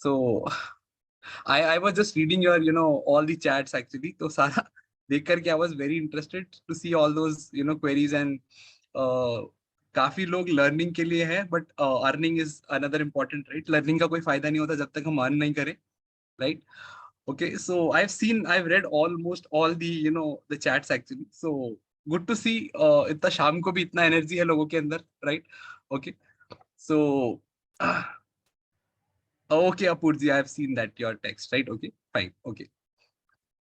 So I was just reading your all the chats actually. तो सारा देख करके I was very interested to see all those queries and काफी लोग learning के लिए है, but earning is another important, right? Learning का कोई फायदा नहीं होता जब तक हम अर्न नहीं करें, right? Okay, so I've read almost all the the chats actually. So good to see इतना शाम को भी इतना एनर्जी है लोगों के अंदर, right? Okay, so okay, Apurji, I have seen that your text, right? Okay, fine, okay.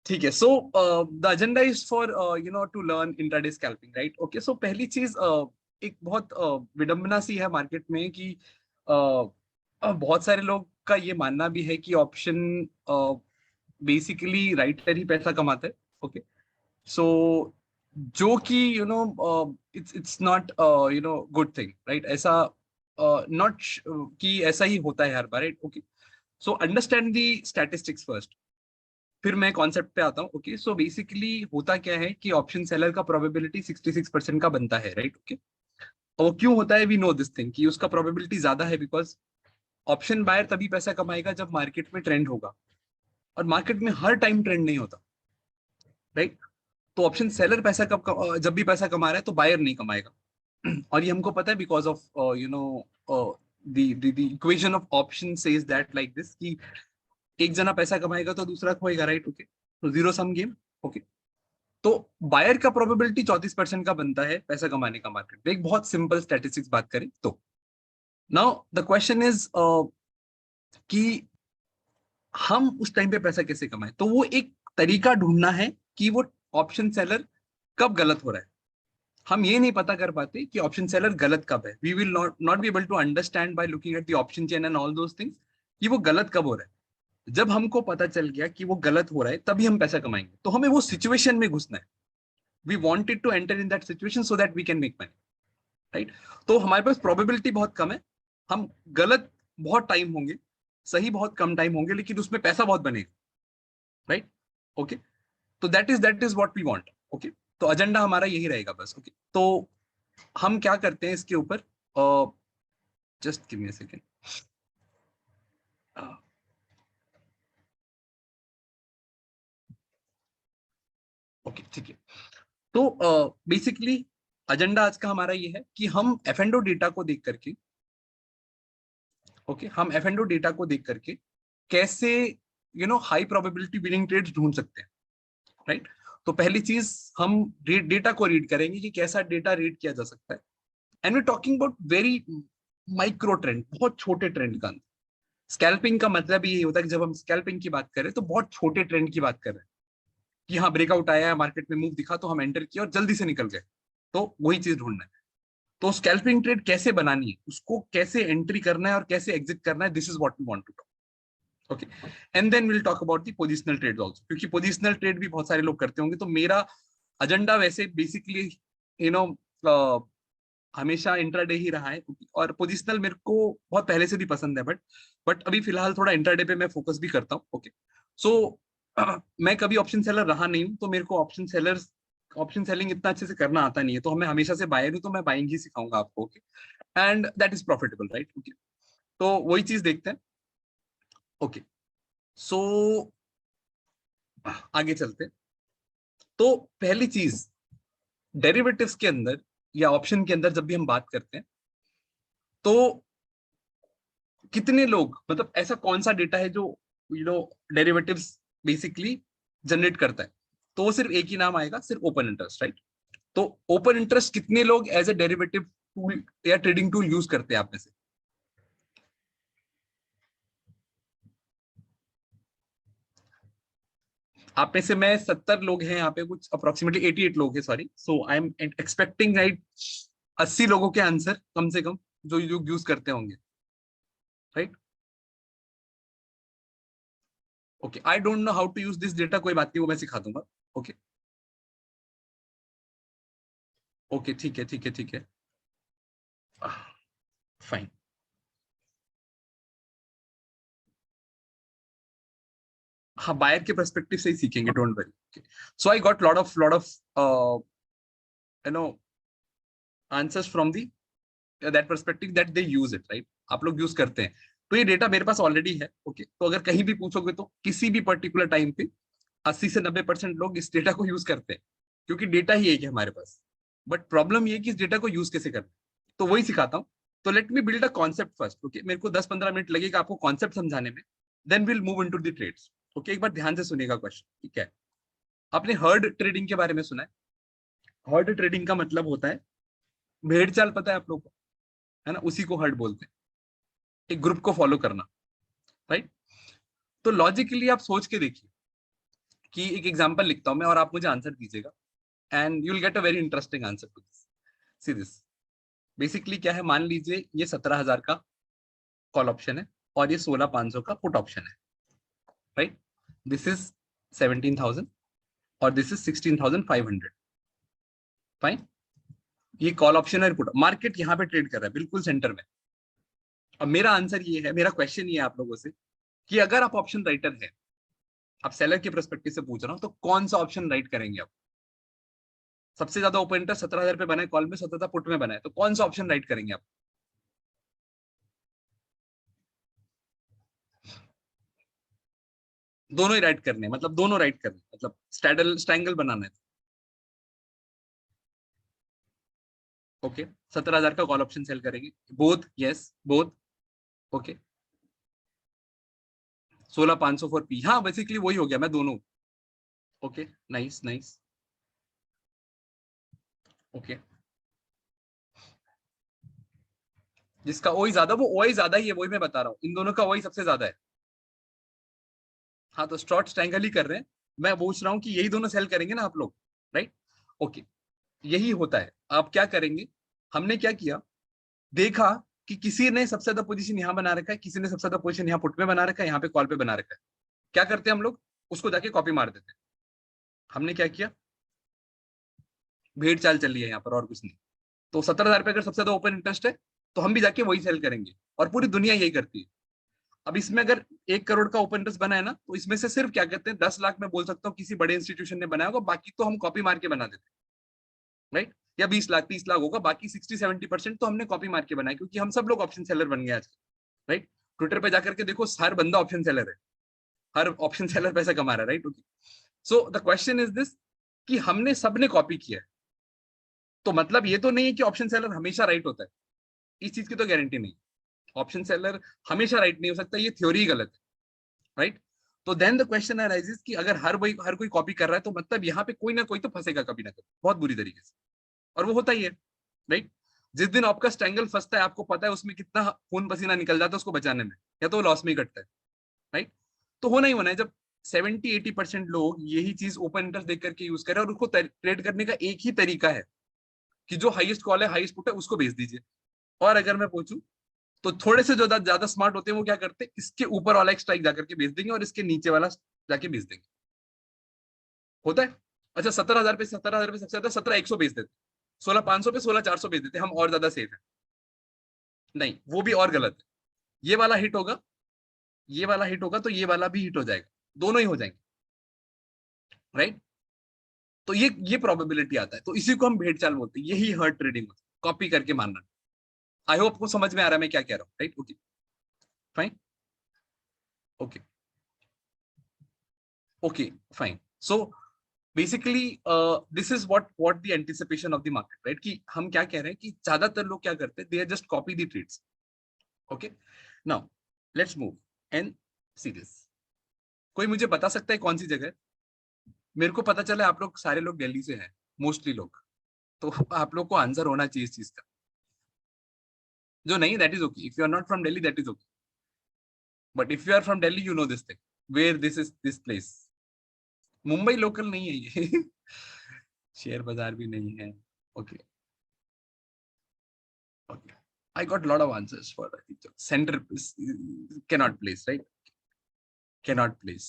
ठीक है. So the agenda is for to learn intraday scalping, right? Okay, so पहली चीज एक बहुत विडंबना सी है मार्केट में कि बहुत सारे लोग का ये मानना भी है कि ऑप्शन बेसिकली राइटर ही पैसा कमाता है. ओके, सो जो कि it's not good thing, right? ऐसा नॉट कि ऐसा ही होता है हर बार, right? Okay, so understand the statistics first, फिर मैं कॉन्सेप्ट पे आता हूँ. ओके, सो बेसिकली होता क्या है कि ऑप्शन सेलर का प्रोबेबिलिटी 66% का बनता है, राइट? ओके, और वो क्यों होता है? वी नो दिस थिंग कि उसका प्रोबेबिलिटी ज्यादा है बिकॉज ऑप्शन बायर तभी पैसा कमाएगा जब मार्केट में ट्रेंड होगा, और मार्केट में हर टाइम ट्रेंड नहीं होता, राइट? तो ऑप्शन सेलर पैसा जब भी पैसा कमा रहा है तो बायर नहीं कमाएगा. और ये हमको पता है because of the equation of option says that like this कि एक जना पैसा कमाएगा तो दूसरा खोएगा, राइट? ओके, तो जीरो सम गेम. ओके, तो बायर का प्रोबेबिलिटी 34% का बनता है पैसा कमाने का मार्केट में. एक बहुत सिंपल स्टैटिस्टिक्स बात करें तो नाउ द क्वेश्चन इज कि हम उस टाइम पे पैसा कैसे कमाएं. तो वो एक तरीका ढूंढना है कि वो ऑप्शन सेलर कब गलत हो रहा है. हम ये नहीं पता कर पाते कि ऑप्शन सेलर गलत कब है. We will not be able to understand by looking at the option chain and all those things कि वो गलत कब हो रहा है. जब हमको पता चल गया कि वो गलत हो रहा है तभी हम पैसा कमाएंगे. तो हमें वो सिचुएशन में घुसना है. We wanted to enter in that situation so that we can make money, right? तो हमारे पास प्रोबेबिलिटी बहुत कम है, हम गलत बहुत टाइम होंगे, सही बहुत कम टाइम होंगे, लेकिन उसमें पैसा बहुत बनेगा, राइट? ओके, तो that is what we want. Okay, तो एजेंडा हमारा यही रहेगा बस. ओके, तो हम क्या करते हैं इसके ऊपर, just give me a second. Okay, ठीक है. तो बेसिकली एजेंडा आज का हमारा ये है कि हम एफ डेटा को देख करके, ओके, हम एफ डेटा को देख करके कैसे हाई प्रोबेबिलिटी विनिंग ट्रेड्स ढूंढ सकते हैं, राइट? तो पहली चीज हम डेटा को रीड करेंगे कि कैसा डेटा रीड किया जा सकता है. And we talking about very micro trend, बहुत छोटे ट्रेंड का. स्कैल्पिंग का मतलब यही होता है कि जब हम स्कैल्पिंग की बात करें तो बहुत छोटे ट्रेंड की बात कर रहे हैं कि हाँ ब्रेकआउट आया है, मार्केट में मूव दिखा तो हम एंटर किया और जल्दी से निकल गए. तो वही चीज ढूंढना है. तो स्कैल्पिंग ट्रेड कैसे बनानी है, उसको कैसे एंट्री करना है और कैसे एग्जिट करना है, this is what we want to talk. Okay, and then will talk about the positional trade also, क्योंकि पोजिशनल ट्रेड भी बहुत सारे लोग करते होंगे. तो मेरा एजेंडा वैसे बेसिकली यू नो हमेशा इंट्राडे ही रहा है, और पोजिशनल मेरे को बहुत पहले से भी पसंद है, बट अभी फिलहाल थोड़ा इंट्राडे पे मैं फोकस भी करता हूँ. ओके, सो मैं कभी ऑप्शन सेलर रहा नहीं हूँ, तो मेरे को ऑप्शन सेलिंग इतना अच्छे से करना आता नहीं है. तो मैं हमेशा से बायर हूँ, तो मैं बाइंग ही सिखाऊंगा आपको. Okay, and that is profitable, right? Okay, तो वही चीज देखते हैं. ओके, सो आगे चलते हैं. तो पहली चीज, डेरिवेटिव्स के अंदर या ऑप्शन के अंदर जब भी हम बात करते हैं तो कितने लोग, मतलब ऐसा कौन सा डेटा है जो डेरिवेटिव्स बेसिकली जनरेट करता है. तो वो सिर्फ एक ही नाम आएगा, सिर्फ ओपन इंटरेस्ट, राइट? तो ओपन इंटरेस्ट कितने लोग एज ए डेरिवेटिव टूल या ट्रेडिंग टूल यूज करते हैं आप में से? आप में से मैं 70 लोग हैं यहाँ पे, कुछ अप्रोक्सीमेटली 88 लोग हैं, sorry. So I am expecting, right, 80 लोगों के आंसर कम से कम जो यूज करते होंगे, right? Okay, I don't know how to use this data, कोई बात नहीं, वो मैं सिखा दूंगा. ओके, ओके, ठीक है, ठीक है, ठीक है, फाइन. हाँ, बायर के पर्सपेक्टिव से ही सीखेंगे, don't worry. So I got lot of you know answers from the that perspective that they use it, right? आप लोग यूज करते हैं तो ये डेटा मेरे पास ऑलरेडी है। ओके, तो अगर कहीं भी पूछोगे तो किसी भी पर्टिकुलर टाइम पे 80 से 90% लोग इस डेटा को यूज करते हैं, क्योंकि डेटा ही एक है हमारे पास। बट प्रॉब्लम ये है कि इस डेटा को यूज कैसे करना है, तो वही सिखाता हूँ। तो let me build a concept first. Okay, मेरे को 10-15 मिनट लगेगा आपको कॉन्सेप्ट समझाने में, then will move into the trades. Okay, एक बार ध्यान से सुनिएगा क्वेश्चन, ठीक है। आपने हर्ड ट्रेडिंग के बारे में सुना है? हर्ड ट्रेडिंग का मतलब होता है भेड़ चाल, पता है आप लोगों को, है ना, उसी को हर्ड बोलते हैं, एक ग्रुप को फॉलो करना, राइट। तो लॉजिकली आप सोच के देखिए कि एक एग्जांपल लिखता हूं मैं और आप मुझे आंसर दीजिएगा, and you will get a very interesting answer to this. See this, basically क्या है, मान लीजिए ये 17,000 का कॉल ऑप्शन है और ये 16,500 का पुट ऑप्शन है, राइट। दिस इज 17,000 और दिस इज 16,500, फाइन। ये कॉल ऑप्शन है, पुट मार्केट यहाँ पे ट्रेड कर रहा है बिल्कुल सेंटर में। अब मेरा आंसर ये है, मेरा क्वेश्चन ये है आप लोगों से कि अगर आप ऑप्शन राइटर है, आप सेलर के पर्सपेक्टिव से पूछ रहा हूं, तो कौन सा ऑप्शन राइट करेंगे आप? सबसे ज्यादा ओपन इंटरेस्ट 17,000 पे बना है कॉल में, 17,000 पुट में बना है, तो कौन सा ऑप्शन राइट करेंगे आप? दोनों ही राइट करने, मतलब दोनों राइट करने, मतलब स्टैडल स्ट्रैंगल बनाना है। ओके, 17,000 का कॉल ऑप्शन सेल करेंगे, both, yes both. Okay, 16,500 for P, हाँ बेसिकली वही हो गया, मैं दोनों। Okay, nice nice. ओके, जिसका ओई ज्यादा वो ओई ज्यादा ही है, वही मैं बता रहा हूँ, इन दोनों का ओई सबसे ज्यादा है। हाँ, तो शॉर्ट स्ट्रैंगल ही कर रहे हैं। मैं पूछ रहा हूँ कि यही दोनों सेल करेंगे ना आप लोग, राइट। ओके, यही होता है। आप क्या करेंगे, हमने क्या किया, देखा कि किसी ने सबसे ज्यादा पोजीशन यहाँ बना रखा है, किसी ने सबसे ज्यादा पोजीशन यहाँ पुट में बना रखा है, यहाँ पे कॉल पे बना रखा है। क्या करते हैं हम लोग, उसको जाके कॉपी मार देते हैं। हमने क्या किया, भेड़ चाल चल रही है यहाँ पर और कुछ नहीं। तो 17,000 पे अगर सबसे ज्यादा ओपन इंटरेस्ट है, तो हम भी जाके वही सेल करेंगे, और पूरी दुनिया यही करती है। अब इसमें अगर 1 करोड़ का ओपन इंटरेस्ट बना है ना, तो इसमें से सिर्फ क्या कहते हैं 10 लाख में बोल सकता हूँ किसी बड़े इंस्टीट्यूशन ने बनाया होगा, बाकी तो हम कॉपी मार के बना देते हैं, राइट। या 20 लाख 30 लाख होगा, बाकी 60-70% तो हमने कॉपी मार के बनाया, क्योंकि हम सब लोग ऑप्शन सेलर बन गए आज, राइट। ट्विटर पे जाकर के देखो, हर बंदा ऑप्शन सेलर है, हर ऑप्शन सेलर पैसा कमा रहा है, right. Okay, so the question is this कि हमने सबने कॉपी किया है, तो मतलब ये तो नहीं है कि ऑप्शन सेलर हमेशा राइट होता है, इस चीज की तो गारंटी नहीं। ऑप्शन सेलर हमेशा राइट नहीं हो सकता, ये थ्योरी गलत है, राइट। तो देन द क्वेश्चन अराइजेस कि अगर हर कोई कॉपी कर रहा है, तो मतलब यहाँ पे कोई ना कोई तो फंसेगा कभी ना कभी, बहुत बुरी तरीके से, और वो होता ही है, राइट। जिस दिन आपका स्ट्रैंगल फंसता है, आपको पता है उसमें कितना खून पसीना निकल जाता है उसको बचाने में, या तो लॉस में ही कटता है, राइट। तो होना ही होना है, जब 70-80% लोग यही चीज ओपन इंटरेस्ट देख करके यूज करें, और उसको ट्रेड करने का एक ही तरीका है कि जो हाईएस्ट कॉल है, हाईएस्ट पुट है, उसको बेच दीजिए। और अगर मैं पूछूं, तो थोड़े से जो ज्यादा स्मार्ट होते हैं, वो क्या करते हैं, इसके ऊपर वाला एक स्ट्राइक जाकर के बेच देंगे और इसके नीचे वाला जाके बेच देंगे, होता है। अच्छा, 17,000 पे सबसे ज्यादा 17,100 बेच देते, 16,500 पे 16,400 बेच देते, हम और ज्यादा सेफ है। नहीं, वो भी और गलत है। ये वाला हिट होगा, ये वाला हिट होगा, तो ये वाला भी हिट हो जाएगा, दोनों ही हो जाएंगे, राइट। तो ये प्रोबेबिलिटी आता है, तो इसी को हम भेड़ चाल बोलते हैं, यही हर्ट ट्रेडिंग होती है, कॉपी करके मानना। आई होप आपको समझ में आ रहा है मैं क्या कह रहा हूँ, right. Okay, fine. Okay, okay, fine. So basically this is what the anticipation of the market, right, कि हम क्या कह रहे हैं कि ज्यादातर लोग क्या करते हैं, they are just copy the trades. Okay, now let's move and see this. कोई मुझे बता सकता है कौन सी जगह है? मेरे को पता चला आप लोग सारे लोग दिल्ली से हैं, मोस्टली लोग, तो आप लोग को आंसर होना चाहिए इस चीज का। जो नहीं, that is okay, if you are not from Delhi that is okay, but if you are from Delhi you know this thing, where this is this place. Mumbai local नहीं है ये शेयर बाजार भी नहीं है। Okay, okay, I got a lot of answers for that. Center cannot place, right? Cannot place.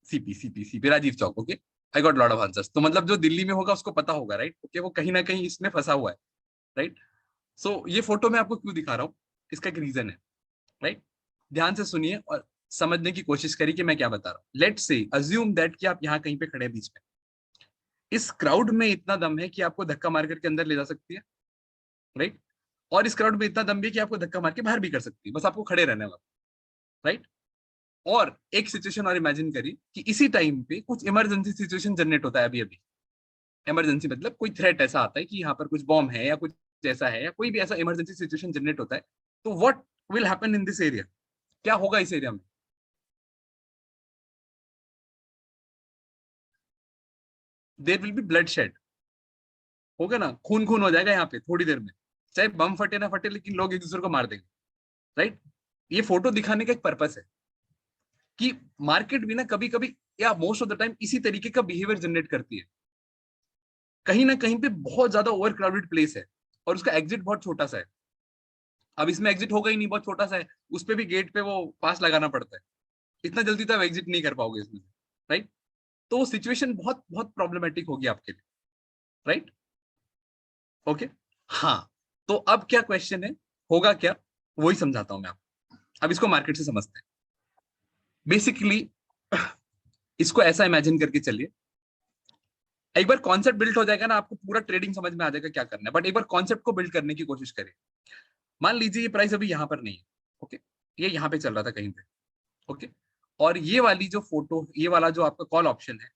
CP Rajiv Chowk. Okay, I got lot of answers, तो मतलब जो दिल्ली में होगा उसको पता होगा, राइट। ओके, वो कहीं ना कहीं इसमें फंसा हुआ है, राइट। सो ये फोटो मैं आपको क्यों दिखा रहा हूँ, इसका एक रीजन है, राइट। ध्यान से सुनिए और समझने की कोशिश करिए कि मैं क्या बता रहा हूँ। लेट्स से अज्यूम दैट कि आप यहाँ कहीं पे खड़े हैं बीच में, इस क्राउड में इतना दम है कि आपको धक्का मार करके अंदर ले जा सकती है, राइट। और इस क्राउड में इतना दम भी है कि आपको धक्का मार के बाहर भी कर सकती है, बस आपको खड़े रहने वाला, राइट। और एक सिचुएशन और इमेजिन करिए कि इसी टाइम पे कुछ इमरजेंसी सिचुएशन जनरेट होता है अभी अभी। इमरजेंसी मतलब कोई थ्रेट ऐसा आता है कि यहाँ पर कुछ बॉम्ब है या कुछ ऐसा है या कोई भी ऐसा इमरजेंसी सिचुएशन जनरेट होता है, तो what will happen in this area? क्या होगा इस एरिया में? There will be bloodshed, होगा ना, खून खून हो जाएगा यहाँ पे थोड़ी देर में। चाहे बम फटे ना फटे, लेकिन लोग एक दूसरे को मार देंगे, राइट। ये फोटो दिखाने का एक पर्पस है कि मार्केट भी ना कभी कभी या मोस्ट ऑफ द टाइम इसी तरीके का बिहेवियर जनरेट करती है। कहीं ना कहीं पे बहुत ज्यादा ओवर क्राउडेड प्लेस है और उसका एग्जिट बहुत छोटा सा है। अब इसमें एग्जिट होगा ही नहीं, बहुत छोटा सा है, उस पे भी गेट पे वो पास लगाना पड़ता है। इतना जल्दी तो आप एग्जिट नहीं कर पाओगे इसमें, राइट। तो वो सिचुएशन बहुत बहुत प्रॉब्लमेटिक होगी आपके लिए, राइट। ओके। हाँ, तो अब क्या क्वेश्चन है, होगा क्या, वही समझाता हूं मैं आपको। अब इसको मार्केट से समझते हैं। बेसिकली इसको ऐसा इमेजिन करके चलिए, एक बार कॉन्सेप्ट बिल्ड हो जाएगा ना, आपको पूरा ट्रेडिंग समझ में आ जाएगा क्या करना है। बट एक बार कॉन्सेप्ट को बिल्ड करने की कोशिश करें। मान लीजिए ये प्राइस अभी यहाँ पर नहीं है, ओके, ये यहाँ पे चल रहा था कहीं पे, ओके। और ये वाली जो फोटो, ये वाला जो आपका कॉल ऑप्शन है,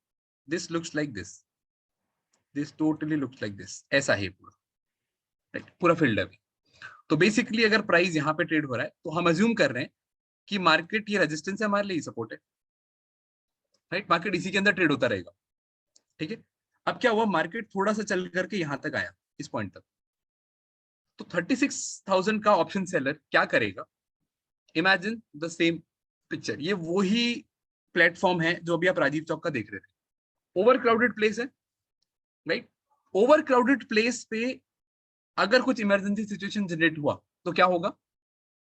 this looks like this totally looks like this, ऐसा है पूरा, राइट, पूरा फील्ड है अभी। तो बेसिकली अगर प्राइस यहाँ पे ट्रेड हो रहा है तो हम अज्यूम कर रहे हैं कि मार्केट ये रेजिस्टेंस है, हमारे लिए सपोर्ट है, राइट। मार्केट इसी के अंदर ट्रेड होता रहेगा, ठीक है। अब क्या हुआ, मार्केट थोड़ा सा चल करके यहां तक आया, इस पॉइंट तक। तो 36,000 का ऑप्शन सेलर क्या करेगा? इमेजिन द सेम पिक्चर, ये वही प्लेटफॉर्म है जो अभी आप राजीव चौक का देख रहे थे। ओवर क्राउडेड प्लेस है, राइट। ओवर क्राउडेड प्लेस पे अगर कुछ इमरजेंसी सिचुएशन जनरेट हुआ तो क्या होगा?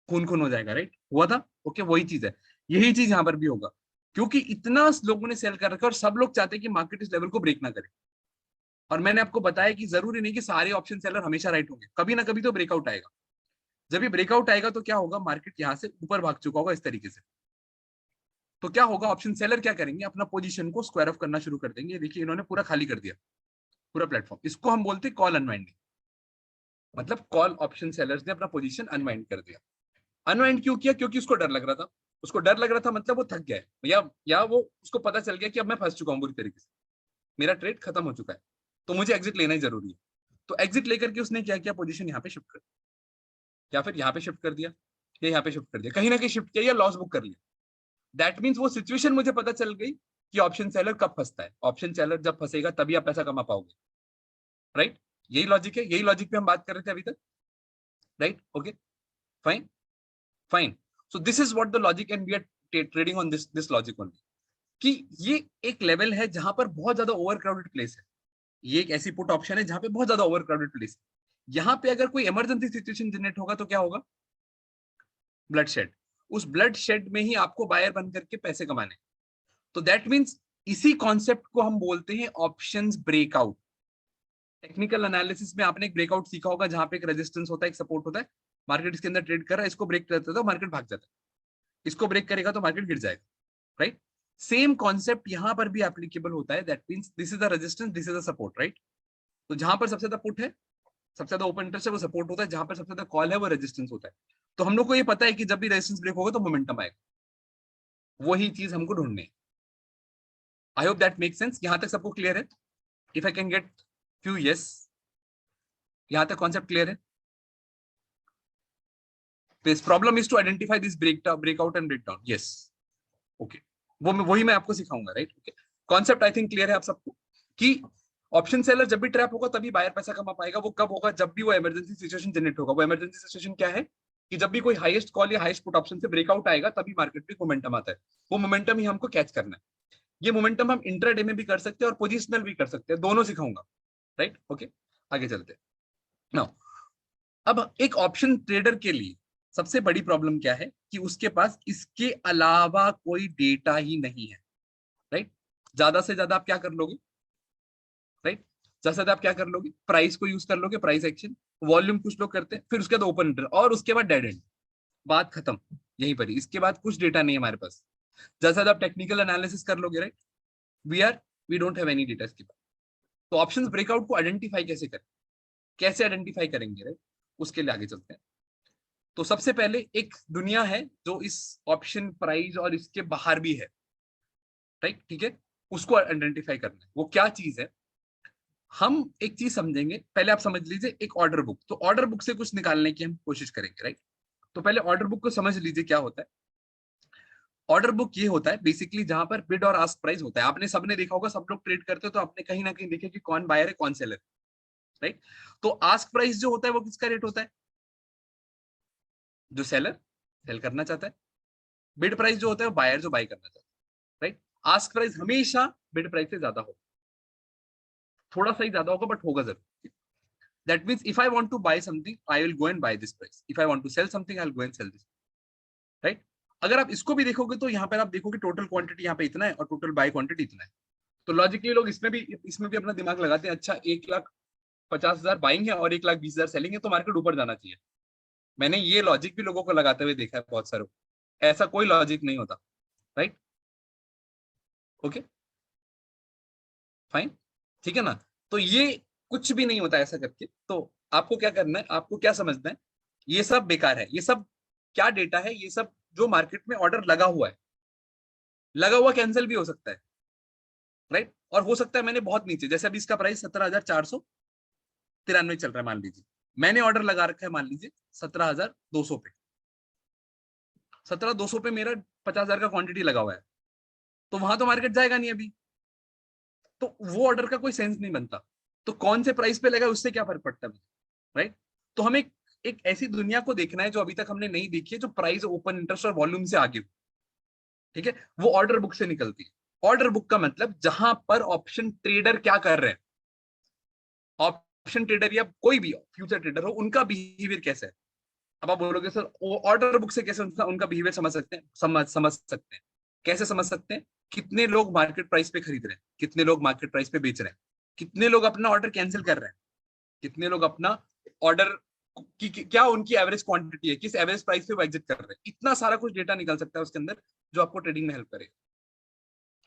खून खून हो जाएगा, राइट। हुआ था, ओके, वही चीज है। यही चीज यहां पर भी होगा, क्योंकि इतना लोगों ने सेल कर रखा है और सब लोग चाहते हैं कि मार्केट इस लेवल को ब्रेक ना करे। और मैंने आपको बताया कि जरूरी नहीं कि सारे ऑप्शन सेलर हमेशा राइट होंगे, कभी ना कभी तो ब्रेकआउट आएगा। जब ये ब्रेकआउट आएगा तो क्या होगा, मार्केट यहां से ऊपर भाग चुका होगा इस तरीके से। तो क्या होगा, ऑप्शन सेलर क्या करेंगे, अपना पोजीशन को स्क्वायर ऑफ करना शुरू कर देंगे। देखिए इन्होंने पूरा खाली कर दिया पूरा प्लेटफॉर्म। इसको हम बोलते हैं कॉल अनवाइंडिंग, मतलब कॉल ऑप्शन सेलर्स ने अपना पोजीशन अनवाइंड कर दिया। अनवाइंड क्यों किया? क्योंकि उसको डर लग रहा था। उसको डर लग रहा था मतलब वो थक गया है, या वो उसको पता चल गया कि अब मैं फंस चुका हूं बुरी तरीके से, मेरा ट्रेड खत्म हो चुका है, तो मुझे एग्जिट लेना ही जरूरी है। तो एग्जिट लेकर के उसने क्या किया, पोजीशन यहाँ पे शिफ्ट कर, या फिर यहाँ पे शिफ्ट कर दिया, या यहाँ पे शिफ्ट कर दिया, कहीं ना कहीं शिफ्ट किया या लॉस बुक कर लिया। दैट मीन्स वो सिचुएशन मुझे पता चल गई कि ऑप्शन सेलर कब फंसता है। ऑप्शन सेलर जब फंसेगा तभी आप पैसा कमा पाओगे, राइट। यही लॉजिक है, यही लॉजिक पे हम बात कर रहे थे अभी तक, right. Okay, fine, fine. So this is what the logic and we are trading on this logic only, कि ये एक लेवल है जहां पर बहुत ज्यादा ओवर क्राउडेड प्लेस है। ये एक ऐसी पुट ऑप्शन है जहां पे बहुत ज्यादा ओवर क्राउडेड प्लेस है। यहाँ पे अगर कोई इमरजेंसी सिचुएशन जनरेट होगा तो क्या होगा? Blood shed. उस ब्लड शेड में ही आपको बायर बन करके पैसे कमाने। तो दैट मीन्स इसी कॉन्सेप्ट को हम बोलते हैं ऑप्शंस ब्रेकआउट। टेक्निकल एनालिसिस में आपने एक ब्रेकआउट सीखा होगा, जहां पे एक रेजिस्टेंस होता है, एक सपोर्ट होता है, मार्केट इसके अंदर ट्रेड कर रहा है, इसको ब्रेक करता है तो मार्केट भाग जाता है, इसको ब्रेक करेगा तो मार्केट गिर जाएगा, राइट। सेम कॉन्सेप्ट यहां पर भी एप्लीकेबल होता है। That means this is the resistance, this is the support, right. तो जहां पर सबसे ज्यादा पुट है, सबसे ज्यादा ओपन इंटरेस्ट है, वो सपोर्ट होता है। जहां पर सबसे ज्यादा कॉल है वो रेजिस्टेंस होता है। तो हम लोग को ये पता है कि जब भी रेजिस्टेंस ब्रेक होगा तो मोमेंटम आएगा। वही चीज हमको ढूंढनी है। I hope that make sense. यहां तक सबको क्लियर है? If I can get few yes, यहां तक कॉन्सेप्ट क्लियर है? This problem is to identify this breakout and breakdown. Yes, okay. वही मैं आपको सिखाऊंगा, right. Okay, concept I think clear है आप सबको, कि ऑप्शन सेलर जब भी ट्रैप होगा तभी बायर पैसा कमा पाएगा। वो कब होगा? जब भी वो इमरजेंसी सिचुएशन जनरेट होगा। वो इमरजेंसी सिचुएशन क्या है? कि जब भी कोई हाईएस्ट कॉल या हाईएस्ट पुट ऑप्शन से ब्रेकआउट आएगा तभी मार्केट में मोमेंटम आता है। वो मोमेंटम ही हमको कैच करना है। ये मोमेंटम हम इंट्राडे में भी कर सकते हैं और पोजिशनल भी कर सकते हैं, दोनों सिखाऊंगा, राइट। ओके, आगे चलते हैं। नाउ, अब एक ऑप्शन ट्रेडर के लिए सबसे बड़ी प्रॉब्लम क्या है, कि उसके पास इसके अलावा कोई डेटा ही नहीं है, राइट। ज्यादा से ज्यादा आप क्या कर लोगे, राइट, ज्यादा से ज्यादा आप क्या कर लोगे, प्राइस को यूज कर लोगे, प्राइस एक्शन, वॉल्यूम कुछ लोग करते हैं, फिर उसके बाद ओपन इंटरेस्ट, और उसके बाद डेड एंड, बात खत्म, यहीं पर ही। इसके बाद कुछ डेटा नहीं है हमारे पास। ज्यादा से ज्यादा आप टेक्निकल एनालिसिस कर लोगे, right. We don't have any data इसके बाद। तो ऑप्शंस ब्रेकआउट को आइडेंटिफाई कैसे करें, कैसे आइडेंटिफाई करेंगे, राइट, उसके लिए आगे चलते हैं। तो सबसे पहले एक दुनिया है जो इस ऑप्शन प्राइस और इसके बाहर भी है, राइट, ठीक है, उसको आइडेंटिफाई करना है। वो क्या चीज है, हम एक चीज समझेंगे। पहले आप समझ लीजिए एक ऑर्डर बुक, तो ऑर्डर बुक से कुछ निकालने की हम कोशिश करेंगे, राइट। तो पहले ऑर्डर बुक को समझ लीजिए क्या होता है। ऑर्डर बुक ये होता है बेसिकली जहां पर बिड और आस्क प्राइस होता है। आपने सबने देखा होगा, सब लोग ट्रेड करते हो तो आपने कहीं ना कहीं देखा कि कौन बायर है कौन सेलर है, राइट। तो आस्क प्राइस जो होता है वो किसका रेट होता है, जो सेलर सेल करना चाहता है। बिड प्राइस जो होता है वो बायर जो बाय करना चाहता है, राइट। आस्क प्राइस हमेशा बिड प्राइस से ज्यादा होगा, थोड़ा सा ही ज्यादा होगा बट होगा जरूर। That means if I want to buy something I will go and buy this price, if I want to sell something I will go and sell this, right. अगर आप इसको भी देखोगे तो यहाँ पर आप देखोगे टोटल क्वांटिटी यहाँ पे इतना है और टोटल बाय क्वांटिटी इतना है। तो लॉजिकली लोग इसमें भी अपना दिमाग लगाते हैं, अच्छा 1,50,000 बाइंग है और 1,20,000 सेलिंग है तो मार्केट ऊपर जाना चाहिए। मैंने ये लॉजिक भी लोगों को लगाते हुए देखा है बहुत सारे, ऐसा कोई लॉजिक नहीं होता, राइट। ओके फाइन, ठीक है ना। तो ये कुछ भी नहीं होता ऐसा करके। तो आपको क्या करना है, आपको क्या समझना है, ये सब बेकार है। ये सब क्या डेटा है, ये सब जो मार्केट में ऑर्डर लगा हुआ है, लगा हुआ कैंसिल भी हो सकता है, राइट। और हो सकता है मैंने बहुत नीचे, जैसे अभी इसका प्राइस 17,493 चल रहा है मान लीजिए, मैंने ऑर्डर लगा रखा है मान लीजिए 17,200 पे। 17,200 पे मेरा 50,000 का क्वांटिटी लगा हुआ है, तो वहां तो मार्केट जाएगा नहीं अभी, तो वो ऑर्डर का कोई सेंस नहीं बनता। तो कौन से प्राइस पे लगा उससे क्या फर्क पड़ता है, राइट। तो हमें एक ऐसी दुनिया को देखना है जो अभी तक हमने नहीं देखी है, जो प्राइस ओपन इंटरेस्ट और वॉल्यूम से आगे हो, ठीक है। वो ऑर्डर बुक से निकलती है। ऑर्डर बुक का मतलब जहां पर ऑप्शन ट्रेडर क्या कर रहे हैं, ऑप्शन ट्रेडर या कोई भी फ्यूचर ट्रेडर हो, उनका बिहेवियर कैसा है। अब आप बोलोगे सर वो ऑर्डर बुक से कैसे उनका बिहेवियर समझ सकते हैं, समझ सकते हैं। कैसे समझ सकते हैं, कितने लोग मार्केट प्राइस पे खरीद रहे हैं, कितने लोग मार्केट प्राइस पे बेच रहे हैं, कितने लोग अपना ऑर्डर कैंसिल कर रहे हैं, कितने लोग अपना ऑर्डर क्या उनकी एवरेज क्वांटिटी है, किस एवरेज प्राइस पे वो एग्जिट कर रहे हैं। इतना सारा कुछ डेटा निकल सकता है उसके अंदर जो आपको ट्रेडिंग में हेल्प करेगा,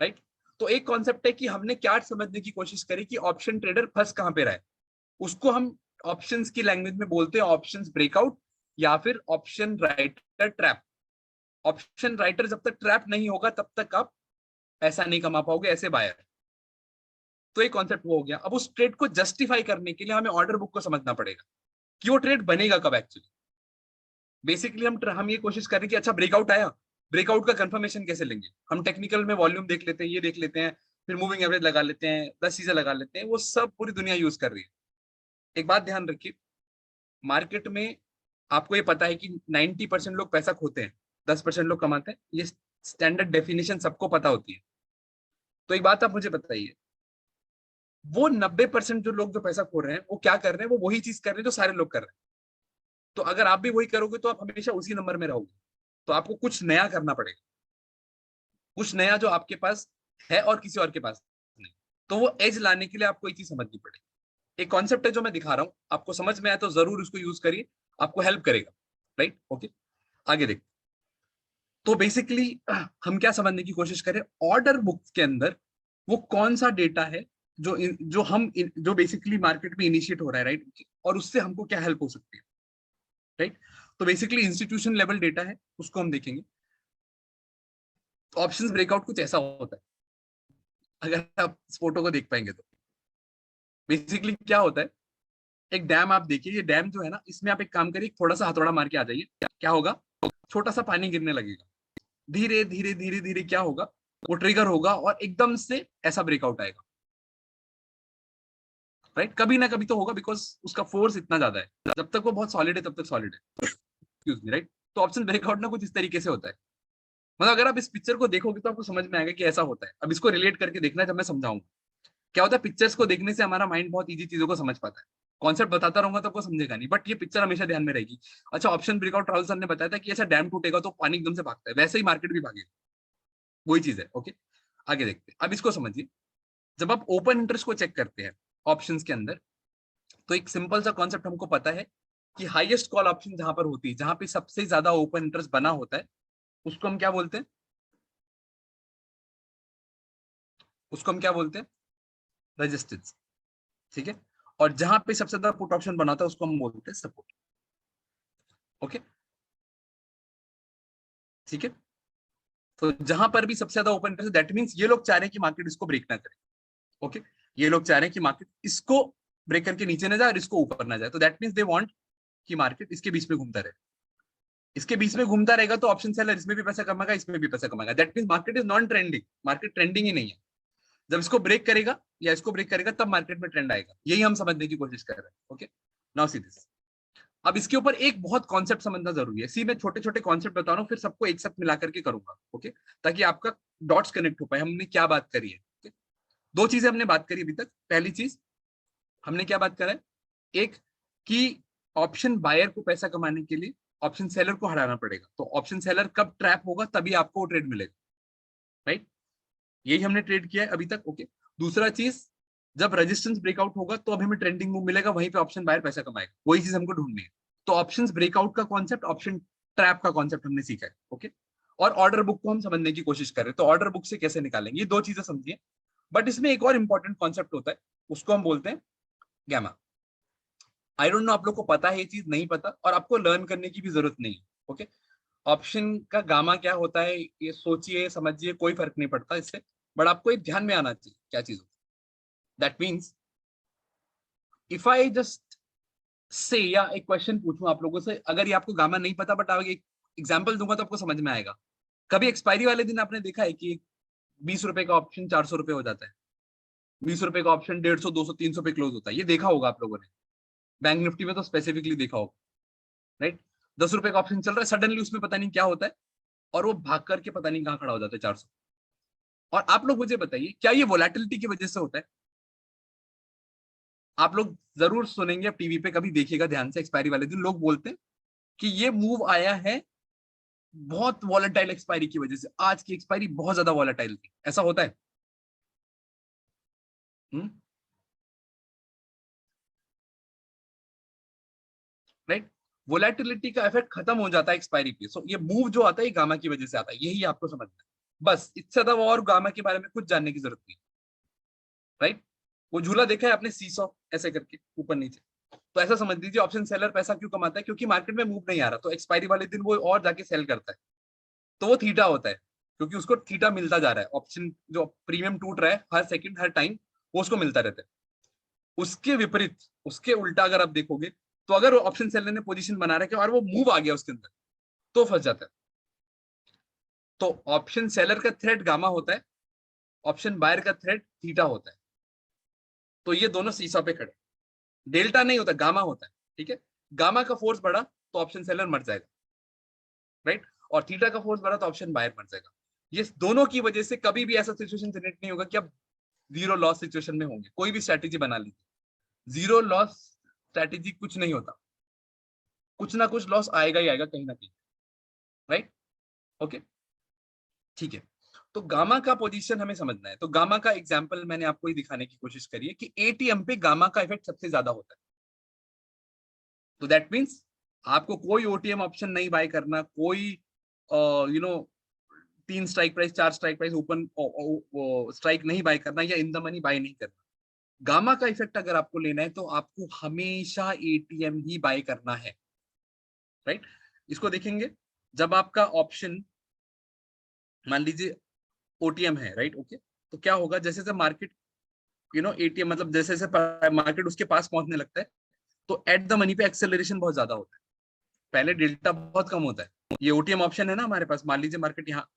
राइट। तो एक कॉन्सेप्ट है कि हमने क्या समझने की कोशिश करी कि ऑप्शन ट्रेडर फंस कहां पे रहा है। उसको हम ऑप्शंस की लैंग्वेज में बोलते हैं ऑप्शंस ब्रेकआउट या फिर option writer trap. Option writer जब तक ट्रैप नहीं होगा तब तक आप पैसा नहीं कमा पाओगे ऐसे बायर। तो एक कॉन्सेप्ट वो हो गया। अब उस ट्रेड को जस्टिफाई करने के लिए हमें ऑर्डर बुक को समझना पड़ेगा कि वो ट्रेड बनेगा कब एक्चुअली। बेसिकली हम ये कोशिश करें कि अच्छा ब्रेकआउट आया, ब्रेकआउट का कंफर्मेशन कैसे लेंगे। हम टेक्निकल में वॉल्यूम देख लेते हैं, ये देख लेते हैं, फिर मूविंग एवरेज लगा लेते हैं, 10 चीजें लगा लेते हैं, वो सब पूरी दुनिया यूज कर रही है। एक बात ध्यान रखिए, मार्केट में आपको ये पता है कि 90% लोग पैसा खोते हैं, 10% लोग कमाते हैं, ये स्टैंडर्ड डेफिनेशन सबको पता होती है। तो एक बात आप मुझे बताइए, वो 90% जो लोग जो पैसा खो रहे हैं वो क्या कर रहे हैं, वो वही चीज कर रहे हैं जो सारे लोग कर रहे हैं। तो अगर आप भी वही करोगे तो आप हमेशा उसी नंबर में रहोगे। तो आपको कुछ नया करना पड़ेगा, कुछ नया जो आपके पास है और किसी और के पास नहीं। तो वो एज लाने के लिए आपको एक चीज समझनी पड़ेगी। एक कॉन्सेप्ट है जो मैं दिखा रहा हूँ, आपको समझ में आया तो जरूर उसको यूज करिए, आपको हेल्प करेगा, राइट। ओके आगे देखते। तो बेसिकली हम क्या समझने की कोशिश करें, ऑर्डर बुक के अंदर वो कौन सा डेटा है जो बेसिकली मार्केट में इनिशिएट हो रहा है, राइट, और उससे हमको क्या हेल्प हो सकती है, राइट। तो बेसिकली इंस्टीट्यूशन लेवल डेटा है, उसको हम देखेंगे। ऑप्शंस ब्रेकआउट कुछ ऐसा होता है, अगर आप इस फोटो को देख पाएंगे तो बेसिकली क्या होता है। एक डैम आप देखिए, ये डैम जो है ना, इसमें आप एक काम करिए, थोड़ा सा हथौड़ा मार के आ जाइए, क्या होगा, छोटा सा पानी गिरने लगेगा। धीरे धीरे धीरे धीरे क्या होगा, वो ट्रिगर होगा और एकदम से ऐसा ब्रेकआउट आएगा, राइट। कभी ना कभी तो होगा बिकॉज उसका फोर्स इतना ज्यादा है। जब तक वो बहुत सॉलिड है तब तक सॉलिड है, एक्सक्यूज मी, राइट। तो ऑप्शन ब्रेकआउट ना कुछ इस तरीके से होता है। मतलब अगर आप इस पिक्चर को देखोगे तो आपको समझ में आएगा कि ऐसा होता है। अब इसको रिलेट करके देखना है जब मैं समझाऊंगा। क्या होता है, पिक्चर्स को देखने से हमारा माइंड बहुत इजी चीजों को समझ पाता है। कॉन्सेप्ट बताता रहूंगा तो आपको समझेगा नहीं, बट ये पिक्चर हमेशा ध्यान में रहेगी। अच्छा ऑप्शन ब्रेकआउट, राहुल सर ने बताया था कि ऐसा डैम टूटेगा तो पानी एकदम से भागता है, वैसे ही मार्केट भी भागेगा, वही चीज है। ओके आगे देखते हैं। अब इसको समझिए, जब आप ओपन इंटरेस्ट को चेक करते हैं ऑप्शंस के अंदर, तो एक सिंपल सा कॉन्सेप्ट हमको पता है कि हाईएस्ट कॉल ऑप्शन जहां पर होती है, जहां पे सबसे ज्यादा ओपन इंटरेस्ट बना होता है, उसको हम क्या बोलते हैं, उसको हम क्या बोलते हैं, रेजिस्टेंस, ठीक है। और जहां पे सबसे ज्यादा पुट ऑप्शन बना होता है उसको हम बोलते हैं सपोर्ट। ओके ठीक है, तो जहां पर भी सबसे ज्यादा ओपन इंटरेस्ट, दैट मींस ये लोग चाह रहे हैं कि मार्केट इसको ब्रेक ना करे। ओके, ये लोग चाह रहे हैं कि मार्केट इसको ब्रेक करके नीचे ना जाए और इसको ऊपर ना जाए, तो दैट मींस दे वांट कि मार्केट इसके बीच में घूमता रहे। इसके बीच में घूमता रहेगा तो ऑप्शन सेलर इसमें भी पैसा कमाएगा, इसमें भी पैसा कमाएगा। That means market is non trending, market trending ही नहीं है। जब इसको ब्रेक करेगा या इसको ब्रेक करेगा तब मार्केट में ट्रेंड आएगा, यही हम समझने की कोशिश कर रहे हैं। Okay, now see this. अब इसके ऊपर एक बहुत कॉन्सेप्ट समझना जरूरी है। सी मैं छोटे छोटे कॉन्सेप्ट बता रहा हूँ, फिर सबको एक साथ मिला करके करूंगा। ओके, ताकि आपका डॉट्स कनेक्ट हो पाए, हमने क्या बात करी है। okay? दो चीजें हमने बात करी अभी तक। पहली चीज हमने क्या बात करा है, एक कि ऑप्शन बायर को पैसा कमाने के लिए ऑप्शन सेलर को हराना पड़ेगा, तो ऑप्शन सेलर कब ट्रैप होगा तभी आपको वो ट्रेड मिलेगा, राइट। यही हमने ट्रेड किया है अभी तक। ओके, दूसरा चीज, जब रेजिस्टेंस ब्रेकआउट होगा तो अभी हमें ट्रेंडिंग मूव मिलेगा, वहीं पे ऑप्शन बायर पैसा कमाएगा, वही चीज हमको ढूंढनी है। तो ऑप्शन ब्रेकआउट का कॉन्सेप्ट, ऑप्शन ट्रैप का कॉन्सेप्ट हमने सीखा है। ओके, और ऑर्डर बुक को हम समझने की कोशिश कर रहे हैं, तो ऑर्डर बुक से कैसे निकालेंगे, ये दो चीजें समझिए। बट इसमें एक और इंपॉर्टेंट कॉन्सेप्ट होता है, उसको हम बोलते हैं गैमा। आई डोंट नो आप लोग को पता है ये चीज, नहीं पता, और आपको लर्न करने की भी जरूरत नहीं है। ओके, ऑप्शन का गामा क्या होता है ये सोचिए समझिए, कोई फर्क नहीं पड़ता इससे, बट आपको एक ध्यान में आना चाहिए क्या चीज होती है। That means if I just say, या एक क्वेश्चन पूछूं आप लोगों से, अगर ये आपको गामा नहीं पता बट आगे एक एग्जाम्पल दूंगा तो आपको समझ में आएगा। कभी एक्सपायरी वाले दिन आपने देखा है कि 20 रुपए का ऑप्शन 400 रुपए हो जाता है, 20 रुपए का ऑप्शन 150, 200, 300 पे क्लोज होता है, ये देखा होगा आप लोगों ने। बैंक निफ्टी में तो स्पेसिफिकली देखा होगा, राइट। 10 रुपए का ऑप्शन चल रहा है, सडनली उसमें पता नहीं क्या होता है और वो भाग करके पता नहीं कहाँ खड़ा हो जाता है 400। और आप लोग मुझे बताइए क्या ये वोलेटिलिटी की वजह से होता है। आप लोग जरूर सुनेंगे, अब टीवी पे कभी देखिएगा ध्यान से, एक्सपायरी वाले दिन लोग बोलते हैं कि ये मूव आया है बहुत वॉलेटाइल एक्सपायरी की वजह से, आज की एक्सपायरी बहुत ज्यादा वॉलेटाइल थी, ऐसा होता है। राइट, वोलेटिलिटी का इफेक्ट खत्म हो जाता है एक्सपायरी पे। सो ये मूव जो आता है ये गामा की वजह से आता है, यही आपको समझना है। बस इससे ज्यादा और गामा के बारे में कुछ जानने की जरूरत नहीं, राइट। वो झूला देखा है आपने, सीसॉ, ऐसे करके ऊपर नीचे, तो ऐसा समझ लीजिए ऑप्शन सेलर पैसा क्यों कमाता है, क्योंकि मार्केट में मूव नहीं आ रहा, तो एक्सपायरी वाले दिन वो और जाके सेल करता है, तो वो थीटा होता है, क्योंकि उसको थीटा मिलता जा रहा है। ऑप्शन जो प्रीमियम टूट रहा है हर सेकंड हर टाइम, वो उसको मिलता रहता है। उसके विपरीत, उसके उल्टा अगर आप देखोगे, तो अगर ऑप्शन सेलर ने पोजीशन बना रखा है और वो मूव आ गया उसके अंदर, तो फंस जाता है। तो ऑप्शन सेलर का थ्रेड गामा होता है, ऑप्शन बायर का थ्रेड थीटा होता है। तो ये दोनों सीसा पे खड़े, डेल्टा नहीं होता, गामा होता है, ठीक है। गामा का फोर्स बढ़ा तो ऑप्शन सेलर मर जाएगा, राइट, और थीटा का फोर्स बढ़ा तो ऑप्शन बायर मर जाएगा। ये दोनों की वजह से कभी भी ऐसा सिचुएशन जनरेट नहीं होगा कि आप जीरो लॉस सिचुएशन में होंगे। कोई भी स्ट्रैटेजी बना लीजिए, जीरो लॉस स्ट्रैटेजी कुछ नहीं होता, कुछ ना कुछ लॉस आएगा ही आएगा कहीं ना कहीं, राइट। ओके, ठीक है। तो गामा का पोजीशन हमें समझना है, तो गामा का एग्जांपल मैंने आपको ही दिखाने की कोशिश करी है कि एटीएम पे गामा का इफेक्ट सबसे ज्यादा होता है। तो दैट मीन्स आपको कोई ओटीएम ऑप्शन नहीं बाय करना, कोई you know 3 strike price 4 strike price open strike नहीं बाय करना, या इन द मनी बाय नहीं करना। गामा का इफेक्ट अगर आपको लेना है तो आपको हमेशा एटीएम ही बाय करना है, राइट। इसको देखेंगे, जब आपका ऑप्शन मान लीजिए ओटीएम है, राइट, ओके, तो क्या होगा, जैसे जैसे मार्केट एटीएम मतलब जैसे जैसे मार्केट उसके पास पहुंचने लगता है, तो एट द मनी पे एक्सेलरेशन बहुत ज्यादा होता है, पहले डेल्टा बहुत कम होता है। ये ओटीएम ऑप्शन है ना हमारे पास, मान लीजिए मार्केट यहाँ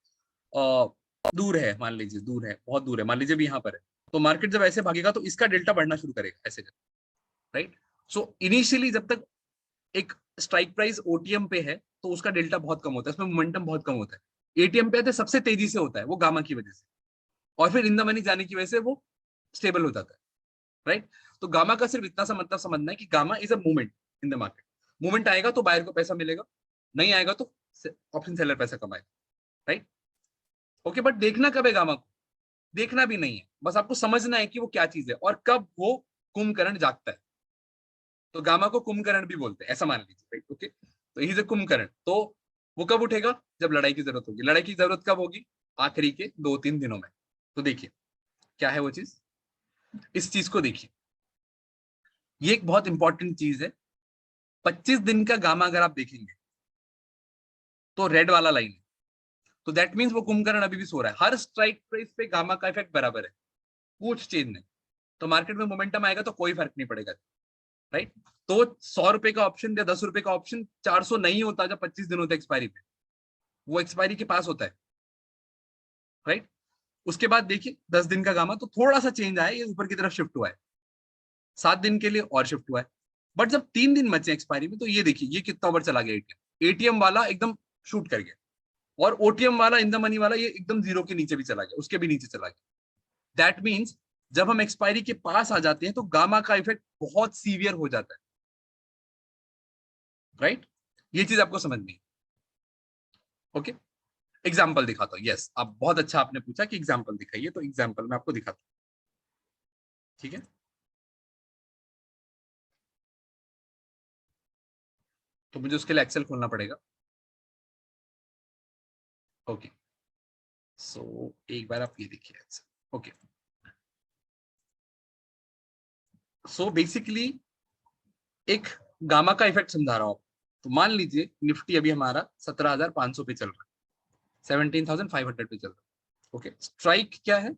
दूर है, मान लीजिए दूर है, बहुत दूर है, मान लीजिए भी यहाँ पर है, तो मार्केट जब ऐसे भागेगा तो इसका डेल्टा बढ़ना शुरू करेगा ऐसे, राइट। सो इनिशियली जब तक एक स्ट्राइक प्राइस ओटीएम पे है तो उसका डेल्टा बहुत कम होता है, उसमें मोमेंटम बहुत कम होता है। एटीएम पे तो सबसे तेजी से होता है, वो गामा की वजह से, और फिर इन द मनी जाने की वजह से वो स्टेबल हो जाता है, राइट। तो गामा का सिर्फ इतना सा मतलब समझना है कि gamma is a movement in the market. Movement आएगा तो बायर को पैसा मिलेगा, नहीं आएगा तो ऑप्शन सेलर पैसा कमाएगा, राइट। ओके, बट देखना कब है गामा को, देखना भी नहीं है, बस आपको समझना है कि वो क्या चीज है और कब वो कुंभकर्ण जागता है। तो गामा को कुंभकर्ण भी बोलते हैं, ऐसा मान लीजिए, राइट, ओके। तो ही इज कुंभकर्ण, तो वो कब उठेगा, जब लड़ाई की जरूरत होगी। लड़ाई की जरूरत कब होगी, आखिरी के 2-3 दिनों में। तो देखिए क्या है वो चीज, इस चीज को देखिए, ये एक बहुत इंपॉर्टेंट चीज है। 25 दिन का गामा अगर आप देखेंगे तो रेड वाला लाइन है, तो दैट मीन्स वो कुंभकर्ण अभी भी सो रहा है। हर स्ट्राइक प्राइस पे गामा का इफेक्ट बराबर है, कुछ चेंज नहीं। तो मार्केट में मोमेंटम आएगा तो कोई फर्क नहीं पड़ेगा, राइट। तो 100 रुपए का ऑप्शन या 10 रुपए का ऑप्शन 400 नहीं होता जब 25 दिन होते एक्सपायरी पे, वो एक्सपायरी के पास होता है, राइट। उसके बाद देखिए 10 दिन का गामा तो थोड़ा सा चेंज आया, ये ऊपर की तरफ शिफ्ट हुआ है, 7 दिन के लिए और शिफ्ट हुआ है। बट जब 3 दिन बचे एक्सपायरी में तो ये देखिए ये कितना ऊपर चला गया एटीएम, एटीएम वाला एकदम शूट कर गया, और ओटीएम वाला इन द मनी वाला ये एकदम जीरो के नीचे भी चला गया, उसके भी नीचे चला गया। दैट मीन्स जब हम एक्सपायरी के पास आ जाते हैं तो गामा का इफेक्ट बहुत सीवियर हो जाता है, राइट। ये चीज आपको समझ में, ओके। एग्जाम्पल दिखाता हूँ, यस आप बहुत अच्छा आपने पूछा कि एग्जाम्पल दिखाइए, तो एग्जाम्पल मैं आपको दिखाता हूँ, ठीक है। तो मुझे उसके लिए एक्सेल खोलना पड़ेगा, ओके। सो एक बार आप ये देखिए एक्सेल, ओके। सो बेसिकली एक गामा का इफेक्ट समझा रहा हूं। तो मान लीजिए निफ्टी अभी हमारा 17,500 पे चल रहा है, 17,500 पे चल रहा है, ओके। स्ट्राइक क्या है,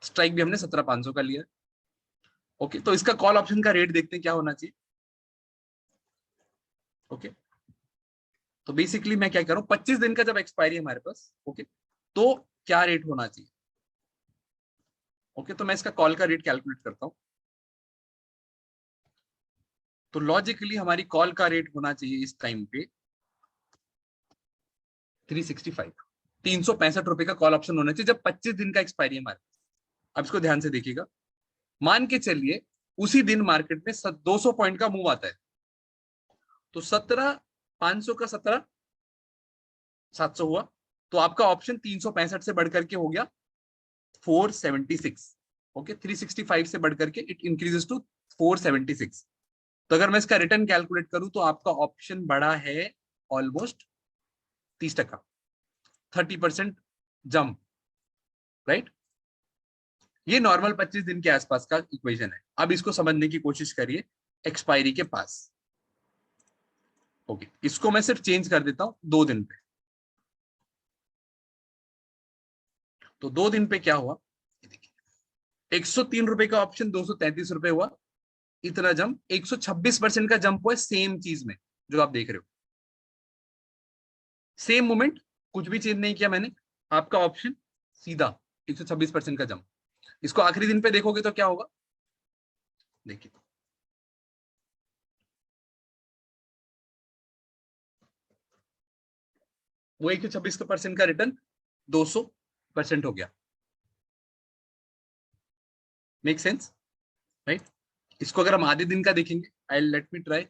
स्ट्राइक भी हमने 17,500 का लिया है, ओके। तो इसका कॉल ऑप्शन का रेट देखते हैं क्या होना चाहिए, ओके। तो बेसिकली मैं क्या कर रहा हूँ, 25 दिन का जब एक्सपायरी है हमारे पास, ओके, तो क्या रेट होना चाहिए, ओके। तो मैं इसका कॉल का रेट कैलकुलेट करता हूँ। तो लॉजिकली हमारी कॉल का रेट होना चाहिए इस टाइम पे 365, 365 रुपए का कॉल ऑप्शन होना चाहिए जब 25 दिन का एक्सपायरी है हमारे। अब इसको ध्यान से देखिएगा, मान के चलिए उसी दिन मार्केट में 200 पॉइंट का मूव आता है, तो 17,500 का 17,700 हुआ, तो आपका ऑप्शन 365 से बढ़कर के हो गया 476, ओके। 365 से बढ़कर के इट इंक्रीजेस टू 476। तो अगर मैं इसका रिटर्न कैलकुलेट करूं तो आपका ऑप्शन बढ़ा है ऑलमोस्ट 30%, 30% जंप, राइट। ये नॉर्मल 25 दिन के आसपास का इक्वेशन है। अब इसको समझने की कोशिश करिए एक्सपायरी के पास, ओके। इसको मैं सिर्फ चेंज कर देता हूं 2 दिन पे। तो 2 दिन पे क्या हुआ, 103 रुपए का ऑप्शन 233 रुपए हुआ, इतना जंप, 126% का जंप हुआ सेम चीज में जो आप देख रहे हो, सेम मोमेंट, कुछ भी चेंज नहीं किया मैंने, आपका ऑप्शन सीधा 126% का जंप। इसको आखिरी दिन पे देखोगे तो क्या होगा, देखिए वो 126% का रिटर्न 200% हो गया, मेक सेंस, राइट। इसको अगर हम आधे दिन का देखेंगे, आई लेट मी ट्राई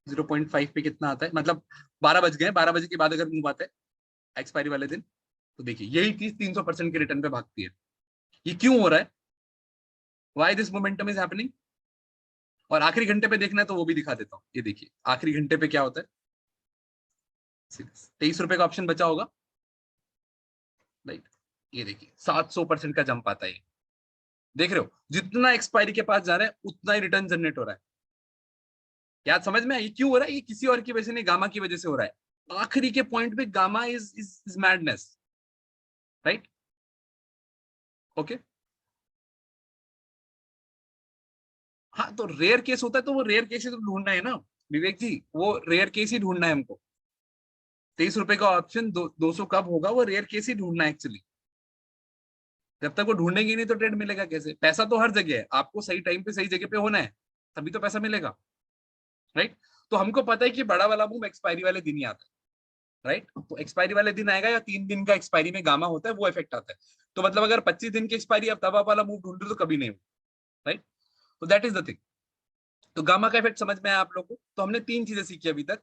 0.5 पे कितना आता है, मतलब 12 बज गए, 12 बजे के बाद अगर मूव आता है एक्सपायरी वाले दिन, तो देखिए यही चीज 300% के रिटर्न पे भागती है। ये क्यों हो रहा है, why this momentum is happening. और आखिरी घंटे पे देखना है तो वो भी दिखा देता हूँ, ये देखिए आखिरी घंटे पे क्या होता है, 23 रुपए का ऑप्शन बचा होगा, राइट। ये देखिए 700% का जंप आता है, देख रहे हो जितना एक्सपायरी के पास जा रहा है उतना ही रिटर्न जनरेट हो रहा है। क्या समझ में, ये क्यों हो रहा है, ये किसी और की वजह से नहीं, गामा की वजह से हो रहा है। आखिरी के पॉइंट पे gamma is madness, right, okay. हाँ तो रेयर केस होता है तो वो रेयर केस ही तो ढूंढना है ना विवेक जी, वो रेयर केस ही ढूंढना है हमको। 23 रुपए का ऑप्शन 200 कब होगा, वो रेयर केस ही ढूंढना है एक्चुअली। जब तक वो ढूंढेंगे नहीं तो ट्रेड मिलेगा कैसे, पैसा तो हर जगह है, आपको सही टाइम पे सही जगह पे होना है, तभी तो पैसा मिलेगा, राइट। तो हमको पता है कि बड़ा वाला मूव एक्सपायरी वाले दिन ही आता है, राइट। तो एक्सपायरी वाले दिन आएगा या 3 दिन का एक्सपायरी में गामा होता है, वो इफेक्ट आता है। तो मतलब अगर 25 दिन की एक्सपायरी अब तब आप वाला मूव ढूंढ रहे हो तो कभी नहीं हो, राइट। तो दैट इज द थिंग। तो गामा का इफेक्ट समझ में आया आप लोग को। तो हमने 3 चीजें सीखी अभी तक।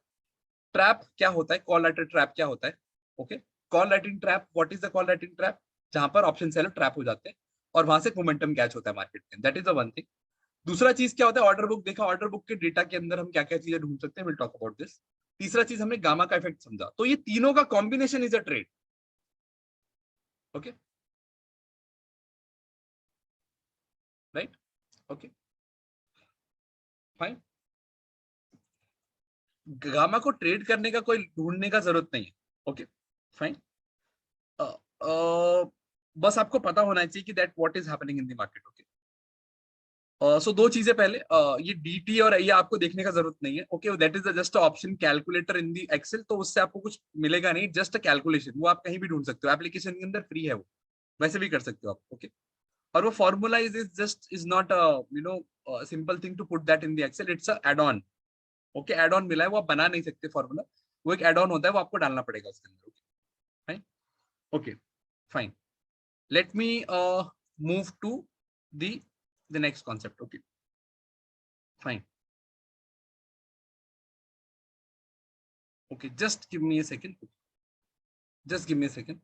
ट्रैप क्या होता है, कॉल राइटिंग ट्रैप क्या होता है, okay. Call writing trap, what is the call writing trap, जहां पर ऑप्शन सेलर ट्रैप हो जाते हैं और वहां से मोमेंटम कैच होता है मार्केट में, that is the one thing. दूसरा चीज क्या होता है, ऑर्डर बुक देखा, ऑर्डर बुक के डेटा के अंदर हम क्या क्या चीजें ढूंढ सकते हैं, विल टॉक अबाउट दिस। तीसरा चीज हमने गामा का इफेक्ट समझा, तो ये तीनों का combination is a trade, okay, right, okay, fine. Gamma को ट्रेड करने का कोई ढूंढने का जरूरत नहीं है, ओके, फाइन। बस आपको पता होना चाहिए कि that what is happening in the market. Okay, so दो चीजें पहले, ये डीटी और ये आपको देखने का जरूरत नहीं है। Okay, that is just option calculator in the Excel, तो उससे आपको कुछ मिलेगा नहीं, जस्ट अ कैलकुलेशन। वो आप कहीं भी ढूंढ सकते हो, एप्लीकेशन के अंदर फ्री है वो, वैसे भी कर सकते हो आप। ओके, और वो formula is just is not you know simple thing to put that in the Excel, it's a add on. Okay, add on मिला है, वो आप बना नहीं सकते फॉर्मूला, वो एक एड ऑन होता है, वो आपको डालना पड़ेगा उसके अंदर। Okay fine, okay fine, let me move to the the next concept. Okay, fine. Okay, just give me a second, just give me a second.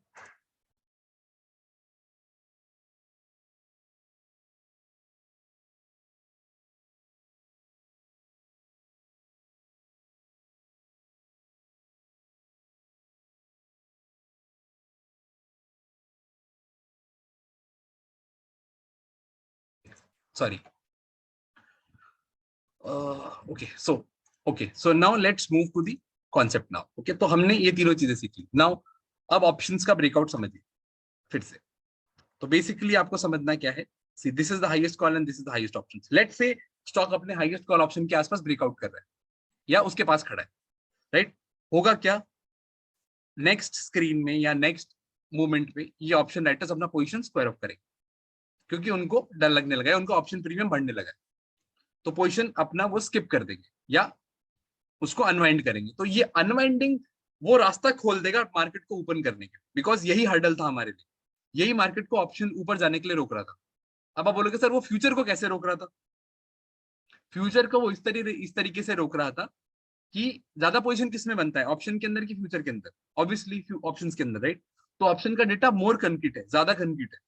Sorry. Okay, so now let's move to the concept now. Okay, तो हमने ये तीनों चीजें सीख ली। now अब options का breakout समझिए फिर से। तो बेसिकली आपको समझना क्या है, see this is the highest call and this is the highest option. Let's say stock अपने हाईएस्ट कॉल ऑप्शन के आसपास ब्रेकआउट कर रहा है या उसके पास खड़ा है, राइट? होगा क्या, नेक्स्ट स्क्रीन में या नेक्स्ट मूवमेंट में ये ऑप्शन राइटर्स अपना पोजीशन स्क्वायर ऑफ करेंगे, क्योंकि उनको डर लगने लगा है, उनको ऑप्शन प्रीमियम बढ़ने लगा है, तो पोजीशन अपना वो स्किप कर देंगे या उसको अनवाइंड करेंगे। तो ये अनवाइंडिंग वो रास्ता खोल देगा मार्केट को ओपन करने के, बिकॉज यही हर्डल था हमारे लिए, यही मार्केट को ऑप्शन ऊपर जाने के लिए रोक रहा था। अब आप बोलोगे सर वो फ्यूचर को कैसे रोक रहा था? फ्यूचर को वो इस तरीके से रोक रहा था कि ज्यादा पोजीशन किसमें बनता है, ऑप्शन के अंदर कि फ्यूचर के अंदर? ऑब्वियसली ऑप्शन के अंदर, राइट? तो ऑप्शन का डेटा मोर कंक्रीट है, ज्यादा कंक्रीट है,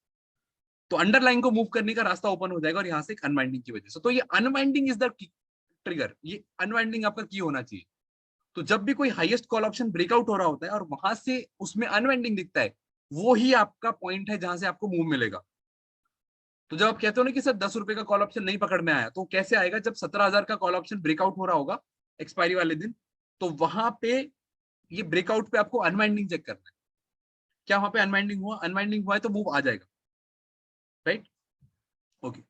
तो अंडरलाइन को मूव करने का रास्ता ओपन हो जाएगा, और यहाँ से एक अनवाइंडिंग की वजह से। तो ये अनवाइंडिंग इज द ट्रिगर, ये अनवाइंडिंग आपका की होना चाहिए। तो जब भी कोई हाईएस्ट कॉल ऑप्शन ब्रेकआउट हो रहा होता है और वहां से उसमें अनवाइंडिंग दिखता है, वो ही आपका पॉइंट है जहां से आपको मूव मिलेगा। तो जब आप कहते हो ना कि सर 10 रुपए का कॉल ऑप्शन नहीं पकड़ में आया, तो कैसे आएगा? जब 17,000 का कॉल ऑप्शन ब्रेकआउट हो रहा होगा एक्सपायरी वाले दिन, तो वहां पे ये ब्रेकआउट पे आपको अनवाइंडिंग चेक करना है। क्या वहां पे अनवाइंडिंग हुआ? अनवाइंडिंग हुआ है तो मूव आ जाएगा, राइट? ओके,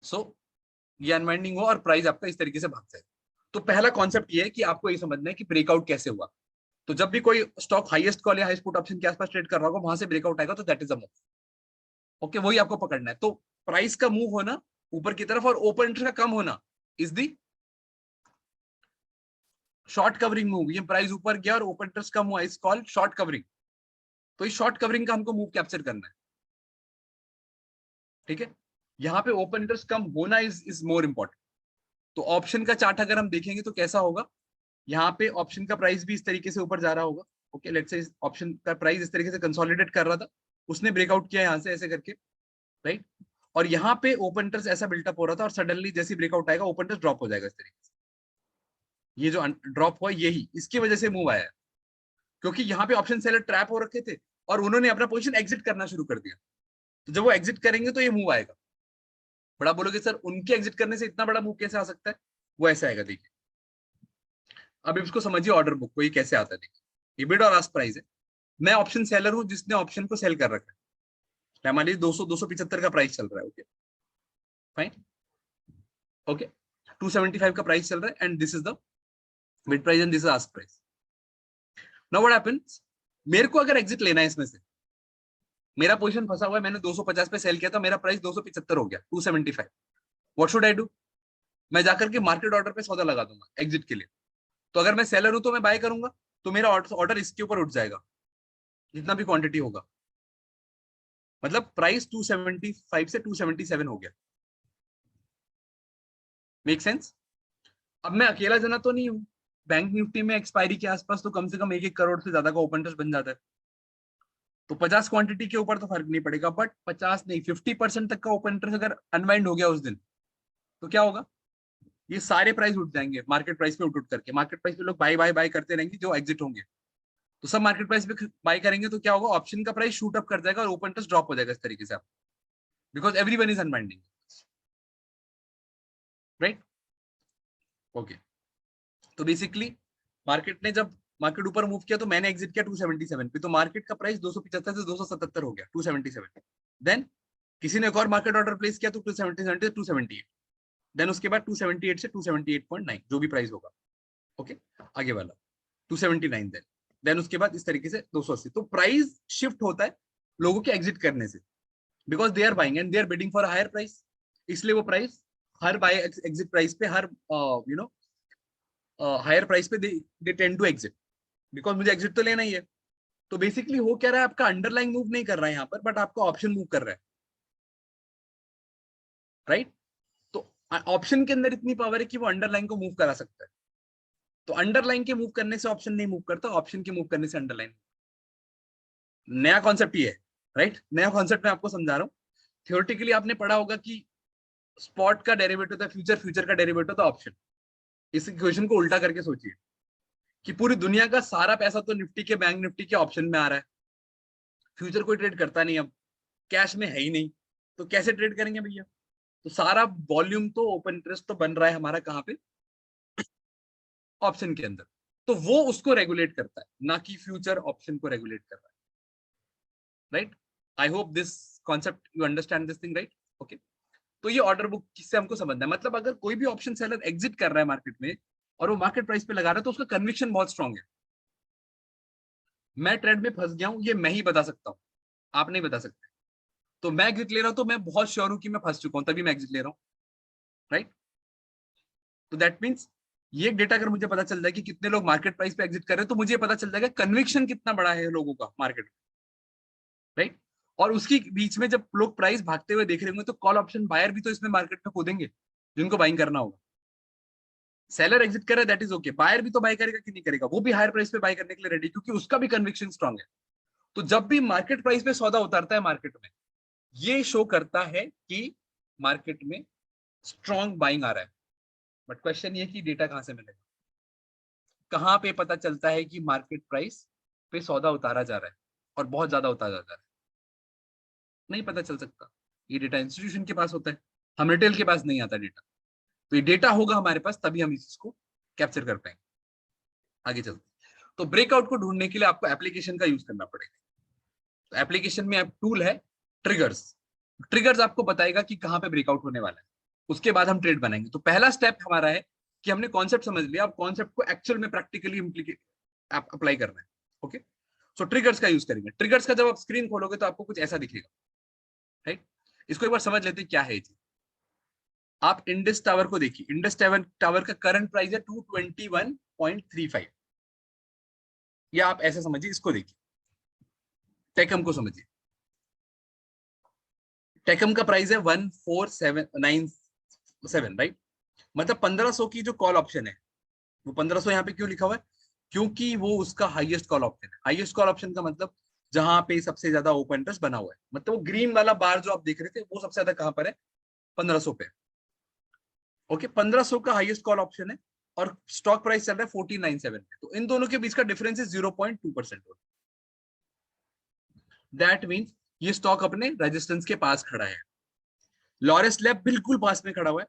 सो ये अनवाइंडिंग हुआ और प्राइस आपका इस तरीके से भाग जाएगा। तो पहला कॉन्सेप्ट ये है कि आपको ये समझना है कि ब्रेकआउट कैसे हुआ। तो जब भी कोई स्टॉक हाईएस्ट कॉल या हाईएस्ट पुट ऑप्शन के आसपास ट्रेड कर रहा होगा, वहां से ब्रेकआउट आएगा, तो that is a move. Okay, वही आपको पकड़ना है। तो प्राइस का मूव होना ऊपर की तरफ और ओपन इंटरेस्ट का कम होना is the short covering move. ये प्राइस ऊपर गया और ओपन इंटरेस्ट कम हुआ, इज कॉल्ड शॉर्ट कवरिंग। तो इस शॉर्ट कवरिंग का हमको मूव कैप्चर करना है, ठीक है? यहाँ पे ओपन इंटरेस्ट कम होना इज मोर इंपॉर्टेंट। तो ऑप्शन का चार्ट अगर हम देखेंगे तो कैसा होगा, यहाँ पे ऑप्शन का प्राइस भी इस तरीके से ऊपर जा रहा होगा। ओके, लेट्स से ऑप्शन का प्राइस इस तरीके से कंसोलिडेट कर रहा था, उसने ब्रेकआउट किया यहाँ से ऐसे करके, राइट? और यहाँ पे ओपन इंटरेस्ट ऐसा बिल्टअप हो रहा था, और सडनली जैसे ब्रेकआउट आएगा ओपन इंटरेस्ट ड्रॉप हो जाएगा इस तरीके से। ये जो ड्रॉप हुआ यही इसकी वजह से मूव आया है, क्योंकि यहाँ पे ऑप्शन सेलर ट्रैप हो रखे थे और उन्होंने अपना पोजीशन एग्जिट करना शुरू कर दिया। तो जब वो एग्जिट करेंगे तो ये मूव आएगा। बड़ा बोलोगे सर उनके एग्जिट करने से इतना बड़ा मूव कैसे आ सकता है? वो ऐसे आएगा, देखिए। अब इसको समझिए, ऑर्डर बुक को ये कैसे आता है, देखिए। ये बिड और आस्क प्राइस है, मैं ऑप्शन सेलर हूं जिसने ऑप्शन को सेल कर रखा है, मान लीजिए 200-275 का प्राइस चल रहा है। ओके फाइन, ओके 275 का प्राइस चल रहा है, and this is the bid price and this is ask price. Now what happens, मेरे को अगर एग्जिट लेना है इसमें से, मेरा पोजीशन फंसा हुआ है, मैंने 250 पे सेल किया था, मेरा प्राइस 275 हो गया, 275। What should I do? मैं जाकर के मार्केट ऑर्डर पे सौदा लगा दूंगा एग्जिट के लिए। तो अगर मैं सेलर हूं तो मैं बाय करूंगा, तो मेरा ऑर्डर इसके ऊपर उठ जाएगा, जितना भी क्वांटिटी होगा। मतलब प्राइस 275 से 277 हो गया। Make sense? अब मैं अकेला जना तो नहीं हूं, बैंक निफ्टी में एक्सपायरी के आसपास तो कम से कम 1-1 करोड़ से ज्यादा का ओपन इंटरेस्ट बन जाता है। तो 50 क्वांटिटी के ऊपर तो फर्क नहीं पड़ेगा, बट 50 नहीं 50% तक का ओपन इंटरेस्ट अगर अनवाइंड हो गया उस दिन, तो क्या होगा? ये सारे प्राइस उठ जाएंगे मार्केट प्राइस पे, उठ उठ करके मार्केट प्राइस पे लोग बाय बाय बाय करते रहेंगे जो एग्जिट होंगे। तो सब मार्केट प्राइस पे बाय करेंगे, तो क्या होगा? ऑप्शन का प्राइस शूट अप कर जाएगा और ओपन इंटरेस्ट ड्रॉप हो जाएगा इस तरीके से, आप because everyone is unwinding, right? Okay, तो बेसिकली मार्केट ने जब मार्केट ऊपर मूव किया तो मैंने एग्जिट किया 277 पे, तो मार्केट का प्राइस 275 से 277 हो गया, 277। देन किसी ने एक और मार्केट ऑर्डर प्लेस किया तो 277 से 278, देन उसके बाद 278 से 278.9 जो भी प्राइस होगा, ओके आगे वाला 279, देन उसके बाद इस तरीके से 280। तो प्राइस शिफ्ट होता है लोगों के एग्जिट करने से, because they are buying and they are bidding for higher price, इसलिए वो प्राइस हर बाय एग्जिट प्राइस पे, हर यू नो हायर प्राइस पे they tend to exit, because मुझे एग्जिट तो लेना ही है। तो बेसिकली हो क्या रहा है, आपका अंडरलाइन मूव नहीं कर रहा है यहाँ पर, बट आपका ऑप्शन मूव कर रहा है, राइट? तो ऑप्शन के अंदर इतनी पावर है कि वो अंडरलाइन को मूव करा सकता है। तो अंडरलाइन के मूव करने से ऑप्शन नहीं मूव करता, ऑप्शन के मूव करने से अंडरलाइन। नया कॉन्सेप्ट ये है, राइट? नया कॉन्सेप्ट मैं आपको समझा रहा हूँ। थियोरेटिकली आपने पढ़ा होगा कि स्पॉट का डेरिवेटिव था फ्यूचर, फ्यूचर का डेरिवेटिव था ऑप्शन। इस इक्वेशन को उल्टा करके सोचिए कि पूरी दुनिया का सारा पैसा तो निफ्टी के, बैंक निफ्टी के ऑप्शन में आ रहा है, फ्यूचर कोई ट्रेड करता नहीं, अब कैश में है ही नहीं, तो कैसे ट्रेड करेंगे भैया? तो सारा वॉल्यूम तो ओपन इंटरेस्ट तो बन रहा है हमारा कहाँ पे, ऑप्शन के अंदर। तो वो उसको रेगुलेट करता है, ना कि फ्यूचर ऑप्शन को रेगुलेट कर रहा है, right? I hope this concept you understand this thing, right? Okay. तो ये ऑर्डर बुक किससे हमको समझना है, मतलब अगर कोई भी ऑप्शन सेलर एग्जिट कर रहा है मार्केट में और वो मार्केट प्राइस पे लगा रहा है तो उसका कन्विक्शन बहुत स्ट्रांग है। मैं ट्रेड में फंस गया हूं, ये मैं ही बता सकता हूँ, आप नहीं बता सकते। तो मैं एग्जिट ले रहा हूं तो मैं बहुत श्योर हूं कि मैं फंस चुका हूं, तभी मैं एग्जिट ले रहा हूं, राइट? तो दैट मीन्स ये डेटा अगर मुझे पता चल जाए कि कितने लोग मार्केट प्राइस पे एग्जिट कर रहे हैं, तो मुझे पता चल जाएगा कन्विक्शन कितना बड़ा है लोगों का मार्केट में, राइट? और उसकी बीच में जब लोग प्राइस भागते हुए देख रहे होंगे तो कॉल ऑप्शन बायर भी तो इसमें मार्केट में कूदेंगे जिनको बाइंग करना होगा। सेलर एग्जिट कर रहा है दैट इज ओके, बायर भी तो बाय करेगा कि नहीं करेगा, वो भी हायर प्राइस पे बाय करने के लिए रेडी, क्योंकि उसका भी कन्विक्शन स्ट्रांग है। तो जब भी मार्केट प्राइस पे सौदा उतारता है मार्केट में, ये शो करता है कि मार्केट में स्ट्रांग बाइंग आ रहा है। बट क्वेश्चन ये कि डेटा कहां से मिलेगा, कहां पे पता चलता है कि मार्केट प्राइस पे सौदा उतारा जा रहा है और बहुत ज्यादा उतारा जा रहा है? नहीं पता चल सकता। ये डेटा इंस्टीट्यूशन के पास होता है, हम रिटेल के पास नहीं आता डेटा। तो ये डेटा होगा हमारे पास, तभी हम इसको कैप्चर कर पाएंगे। आगे चलते, तो ब्रेकआउट को ढूंढने के लिए आपको एप्लीकेशन का यूज करना पड़ेगा। तो एप्लीकेशन में आप टूल है ट्रिगर्स। ट्रिगर्स आपको बताएगा कि कहां पे ब्रेकआउट होने वाला है, उसके बाद हम ट्रेड बनाएंगे। तो पहला स्टेप हमारा है कि हमने कॉन्सेप्ट समझ लिया, अब कॉन्सेप्ट को एक्चुअल में प्रैक्टिकली अप्लाई करना है। ओके, सो ट्रिगर्स का यूज करेंगे। ट्रिगर्स का जब आप स्क्रीन खोलोगे तो आपको कुछ ऐसा दिखेगा, राइट? इसको एक बार समझ लेते हैं क्या है ये। आप इंडस टावर को देखिए, इंडस टावर का करंट प्राइस है 221.35, या आप ऐसे समझिए, इसको देखिए, टेकम को समझिए, टेकम का प्राइस है 14797, राइट? मतलब 1500 की जो कॉल ऑप्शन है, वो 1500 यहाँ पे क्यों लिखा हुआ है? क्योंकि वो उसका हाईएस्ट कॉल ऑप्शन है। हाईएस्ट कॉल ऑप्शन का मतलब जहां पे सबसे ज्यादा ओपन इंटरेस्ट बना हुआ है, मतलब वो ग्रीन वाला बार जो आप देख रहे थे वो सबसे ज्यादा कहां पर है? 1500 पे। ओके, 1500 का हाईएस्ट कॉल ऑप्शन है और स्टॉक प्राइस चल रहा है 1497 पे, तो इन दोनों के बीच का डिफरेंस इज 0.2%। दैट मीन्स ये स्टॉक अपने रेजिस्टेंस के पास खड़ा है। लॉरेस लैब बिल्कुल पास में खड़ा हुआ है,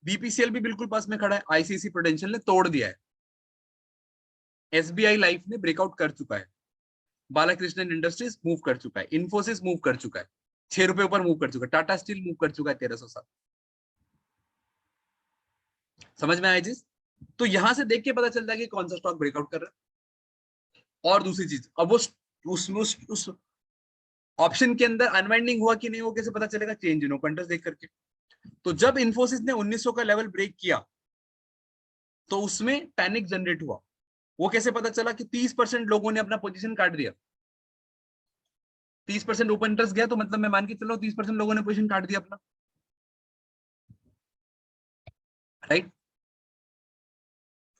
बीपीसीएल भी बिल्कुल पास में खड़ा है, आईसीसी प्रूडेंशियल ने तोड़ दिया है, एसबीआई लाइफ ने ब्रेकआउट कर चुका है, बालाकृष्णन इंडस्ट्रीज मूव कर चुका है, इन्फोसिस मूव कर चुका है, 6 रुपए ऊपर मूव कर चुका है, टाटा स्टील मूव कर चुका है 1307। समझ में आया चीज? तो यहां से देख के पता चलता है कि कौन सा स्टॉक ब्रेकआउट कर रहा है। और दूसरी चीज, अब वो उस ऑप्शन के अंदर अनवाइंडिंग हुआ कि नहीं, वो कैसे पता चलेगा? चेंज इन ओपन इंटरेस्ट देख करके। तो जब इन्फोसिस ने 1900 का लेवल ब्रेक किया तो उसमें पैनिक जनरेट हुआ। वो कैसे पता चला? कि 30% लोगों ने अपना पोजीशन काट दिया। 30% ओपन इंटरेस्ट गया तो मतलब मैं मान के चलो 30% लोगों ने पोजीशन काट दिया अपना, राइट?